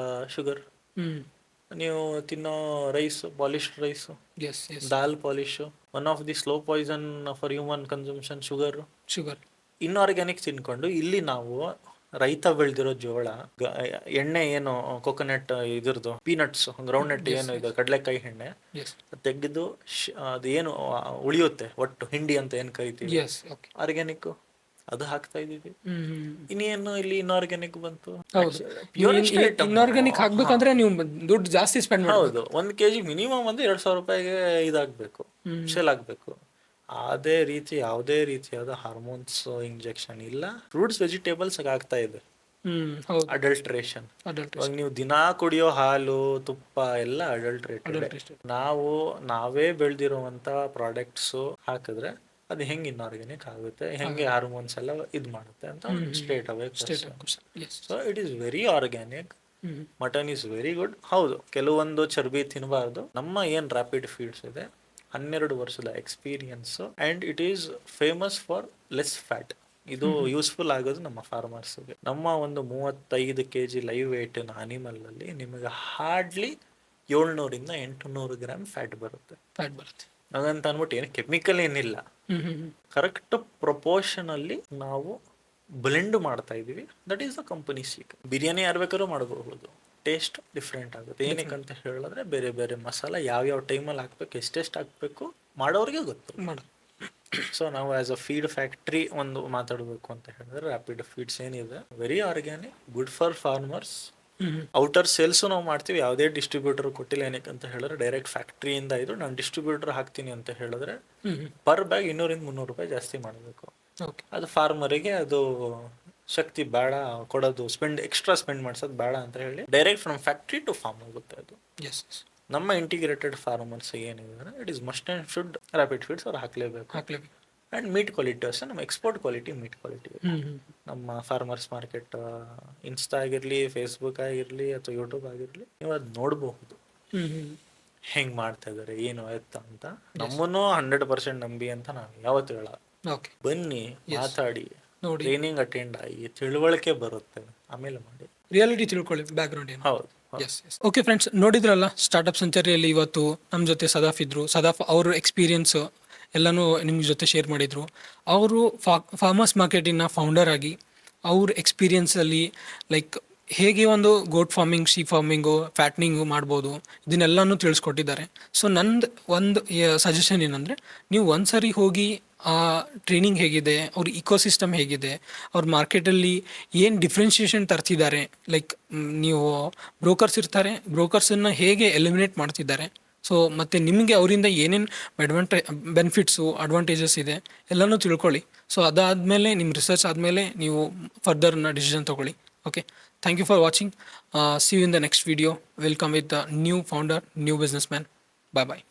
sugar. Hmm. ನೀವು ತಿನ್ನೋ rice, polished rice, yes yes. Dal polish, one of the slow poison for human consumption sugar. Sugar. Inorganic ತಿನ್ಕೊಂಡು ಇಲ್ಲಿ ನಾವು ರೈತ ಬೆಳೆದಿರೋ ಜೋಳ, ಎಣ್ಣೆ ಏನು ಕೊಕೊನಟ್ ಇದ್ರದ್ದು ಪೀನಟ್ಸ್, ಗ್ರೌಂಡ್ ನಟ್ ಏನು ಇದು ಕಡಲೆಕಾಯಿ ಎಣ್ಣೆ ಎಸ್ ತೆಗೆದು ಅದು ಏನು ಉಳಿಯುತ್ತೆ ಒಟ್ಟು ಹಿಂಡಿ ಅಂತ ಏನು ಕರಿತೀವಿ ಎಸ್. ಓಕೆ. ಆರ್ಗ್ಯಾನಿಕ್ ಅದು ಹಾಕ್ತಾ ಇದೀವಿ. ಹ್ಮ್. ಇನ್ನೇನು ಇಲ್ಲಿ ಇನ್ಆರ್ಗ್ಯಾನಿಕ್ ಬಂತು. ಹೌದು. ಇನ್ಆರ್ಗ್ಯಾನಿಕ್ ಹಾಕ್ಬೇಕಂದ್ರೆ ನೀವು ದುಡ್ಡು ಜಾಸ್ತಿ ಸ್ಪೆಂಡ್ ಹೌದು, 1 kg ಮಿನಿಮಮ್ ಅಂದ್ರೆ 2,000 ರೂಪಾಯಿಗೆ ಇದಾಗಬೇಕು, ಸೇಲ್ ಆಗಬೇಕು. ಅದೇ ರೀತಿ ಯಾವುದೇ ರೀತಿಯಾದ ಹಾರ್ಮೋನ್ಸ್ ಇಂಜೆಕ್ಷನ್ ಇಲ್ಲ. ಫ್ರೂಟ್ಸ್ ವೆಜಿಟೇಬಲ್ಸ್ ಆಗ್ತಾ ಇದೆ. ಅಡಲ್ಟ್ರೇಷನ್. ಇವಾಗ ನೀವು ದಿನಾ ಕುಡಿಯೋ ಹಾಲು, ತುಪ್ಪ ಎಲ್ಲ ಅಡಲ್ಟ್ರೇಟೆಡ್. ನಾವೇ ಬೆಳೆದಿರುವಂತ ಪ್ರಾಡಕ್ಟ್ಸ್ ಹಾಕಿದ್ರೆ ಅದು ಹೆಂಗೆ ಇನ್ಆರ್ಗ್ಯಾನಿಕ್ ಆಗುತ್ತೆ, ಹೆಂಗೆ ಹಾರ್ಮೋನ್ಸ್ ಎಲ್ಲ ಇದು ಮಾಡುತ್ತೆ ಅಂತ straight away. So it is very organic. Mutton is very good. ಹೌದು, ಕೆಲವೊಂದು ಚರ್ಬಿ ತಿನ್ನಬಾರ್ದು. ನಮ್ಮ ಏನ್ ರ್ಯಾಪಿಡ್ ಫೀಡ್ಸ್ ಇದೆ 12 ವರ್ಷದ experience and it is famous for less fat. ಇದು ಯೂಸ್ಫುಲ್ ಆಗೋದು ನಮ್ಮ ಫಾರ್ಮರ್ಸ್ಗೆ. ನಮ್ಮ ಒಂದು 35 kg ಲೈವ್ ವೇಟ್ ಅನಿಮಲ್ ಅಲ್ಲಿ ನಿಮಗೆ ಹಾರ್ಡ್ಲಿ 700 ಇಂದ 800 ಗ್ರಾಮ್ ಫ್ಯಾಟ್ ಬರುತ್ತೆ. ಹಾಗಂತ ಅನ್ಬಿಟ್ಟು ಏನು ಕೆಮಿಕಲ್ ಏನಿಲ್ಲ, ಕರೆಕ್ಟ್ ಪ್ರಪೋರ್ಷನ್ ಅಲ್ಲಿ ನಾವು ಬ್ಲೆಂಡ್ ಮಾಡ್ತಾ ಇದೀವಿ. That is the company secret. Biryani ಯಾರು ಬೇಕಾದ್ರೂ ಮಾಡಬಹುದು, ಟೇಸ್ಟ್ ಡಿಫ್ರೆಂಟ್ ಆಗುತ್ತೆ. ಏನಕ್ಕೆ ಅಂತ ಹೇಳಿದ್ರೆ ಬೇರೆ ಬೇರೆ ಮಸಾಲ ಯಾವ್ಯಾವ ಟೈಮಲ್ಲಿ ಹಾಕ್ಬೇಕು, ಎಷ್ಟೆಷ್ಟು ಹಾಕ್ಬೇಕು ಮಾಡೋರಿಗೆ ಗೊತ್ತು. ಸೊ ನಾವು ಆಸ್ ಅ ಫೀಡ್ ಫ್ಯಾಕ್ಟ್ರಿ ಒಂದು ಮಾತಾಡಬೇಕು ಅಂತ ಹೇಳಿದ್ರೆ ರ್ಯಾಪಿಡ್ ಫೀಡ್ಸ್ ಏನಿದೆ very organic, good for farmers. Outer sales ನಾವು ಮಾಡ್ತೀವಿ, ಯಾವುದೇ ಡಿಸ್ಟ್ರಿಬ್ಯೂಟರ್ ಕೊಟ್ಟಿಲ್ಲ. ಏನಕ್ಕೆ ಅಂತ ಹೇಳಿದ್ರೆ ಡೈರೆಕ್ಟ್ ಫ್ಯಾಕ್ಟ್ರಿಯಿಂದ ಇದು ನಾನು ಡಿಸ್ಟ್ರಿಬ್ಯೂಟರ್ ಹಾಕ್ತೀನಿ ಅಂತ ಹೇಳಿದ್ರೆ ಪರ್ ಬ್ಯಾಗ್ 200-300 ರೂಪಾಯಿ ಜಾಸ್ತಿ ಮಾಡಬೇಕು. ಅದು ಫಾರ್ಮರಿಗೆ ಅದು ಶಕ್ತಿ ಬೇಡ ಕೊಡೋದು, ಎಕ್ಸ್ಟ್ರಾ ಸ್ಪೆಂಡ್ ಮಾಡ್ಸೋದು ಬೇಡ ಅಂತ ಹೇಳಿ direct from factory to farm ಹೋಗುತ್ತೆ ಅದು. ನಮ್ಮ ಇಂಟಿಗ್ರೇಟೆಡ್ ಫಾರ್ಮರ್ಸ್ ಏನಿದೆ it is must and should rapid feeds ಅವ್ರು ಹಾಕ್ಲೇಬೇಕು. ಅಂಡ್ ಮೀಟ್ ಕ್ವಾಲಿಟಿ ಅಷ್ಟೇ, ನಮ್ಮ ಎಕ್ಸ್ಪೋರ್ಟ್ ಕ್ವಾಲಿಟಿ ಮೀಟ್ ಕ್ವಾಲಿಟಿ. ನಮ್ಮ ಫಾರ್ಮರ್ಸ್ ಮಾರ್ಕೆಟ್ ಇನ್ಸ್ಟಾ ಆಗಿರ್ಲಿ, ಫೇಸ್ಬುಕ್ ಆಗಿರ್ಲಿ ಅಥವಾ ಯೂಟ್ಯೂಬ್ ಆಗಿರ್ಲಿ, ನೀವು ಅದು ನೋಡಬಹುದು ಹೆಂಗ್ ಮಾಡ್ತಾ ಇದಾರೆ ಏನು ಎತ್ತ ಅಂತ. ನಮ್ಮನ್ನು 100% ನಂಬಿ ಅಂತ ನಾನು ಯಾವತ್ತು ಹೇಳ. ಬನ್ನಿ, ಮಾತಾಡಿ, ಟ್ರೈನಿಂಗ್ ಅಟೆಂಡ್ ಆಗಿ ತಿಳುವಳಿಕೆ ಬರುತ್ತೆ, ಆಮೇಲೆ ಮಾಡಿ ರಿಯಾಲಿಟಿ ತಿಳ್ಕೊಳ್ಳಿ, ಬ್ಯಾಕ್ಗ್ರೌಂಡ್ ಏನು. ಹೌದು. ಓಕೆ ಫ್ರೆಂಡ್ಸ್, ನೋಡಿದ್ರಲ್ಲ ಸ್ಟಾರ್ಟ್ಅಪ್ ಸೆಂಚುರಿಯಲ್ಲಿ ಇವತ್ತು ನಮ್ಮ ಜೊತೆ ಸದಾಫ್ ಇದ್ರು. ಸದಾಫ್ ಅವ್ರ ಎಕ್ಸ್ಪೀರಿಯನ್ಸ್ ಎಲ್ಲನೂ ನಿಮ್ಮ ಜೊತೆ ಶೇರ್ ಮಾಡಿದರು. ಅವರು ಫಾರ್ಮರ್ಸ್ ಮಾರ್ಕೆಟಿನ ಫೌಂಡರ್ ಆಗಿ ಅವ್ರ ಎಕ್ಸ್ಪೀರಿಯನ್ಸಲ್ಲಿ ಲೈಕ್ ಹೇಗೆ ಒಂದು ಗೋಟ್ ಫಾರ್ಮಿಂಗ್, ಶೀಪ್ ಫಾರ್ಮಿಂಗು, ಫ್ಯಾಟ್ನಿಂಗು ಮಾಡ್ಬೋದು ಇದನ್ನೆಲ್ಲನೂ ತಿಳಿಸ್ಕೊಟ್ಟಿದ್ದಾರೆ. ಸೊ ನಂದು ಒಂದು ಸಜೆಷನ್ ಏನಂದರೆ, ನೀವು ಒಂದ್ಸರಿ ಹೋಗಿ ಆ ಟ್ರೈನಿಂಗ್ ಹೇಗಿದೆ, ಅವ್ರ ಇಕೋಸಿಸ್ಟಮ್ ಹೇಗಿದೆ, ಅವ್ರ ಮಾರ್ಕೆಟಲ್ಲಿ ಏನು ಡಿಫ್ರೆನ್ಷಿಯೇಷನ್ ತರ್ತಿದ್ದಾರೆ, ಲೈಕ್ ನೀವು ಬ್ರೋಕರ್ಸ್ ಇರ್ತಾರೆ, ಬ್ರೋಕರ್ಸನ್ನು ಹೇಗೆ ಎಲಿಮಿನೇಟ್ ಮಾಡ್ತಿದ್ದಾರೆ, ಸೊ ಮತ್ತು ನಿಮಗೆ ಅವರಿಂದ ಏನೇನು ಬೆನಿಫಿಟ್ಸು, ಅಡ್ವಾಂಟೇಜಸ್ ಇದೆ ಎಲ್ಲನೂ ತಿಳ್ಕೊಳ್ಳಿ. ಸೊ ಅದಾದಮೇಲೆ ನಿಮ್ಮ ರಿಸರ್ಚ್ ಆದಮೇಲೆ ನೀವು ಫರ್ದರ್ನ ಡಿಸಿಷನ್ ತೊಗೊಳ್ಳಿ. Okay, thank you for watching. See you in the next video. We'll come with a new founder, new businessman. Bye bye.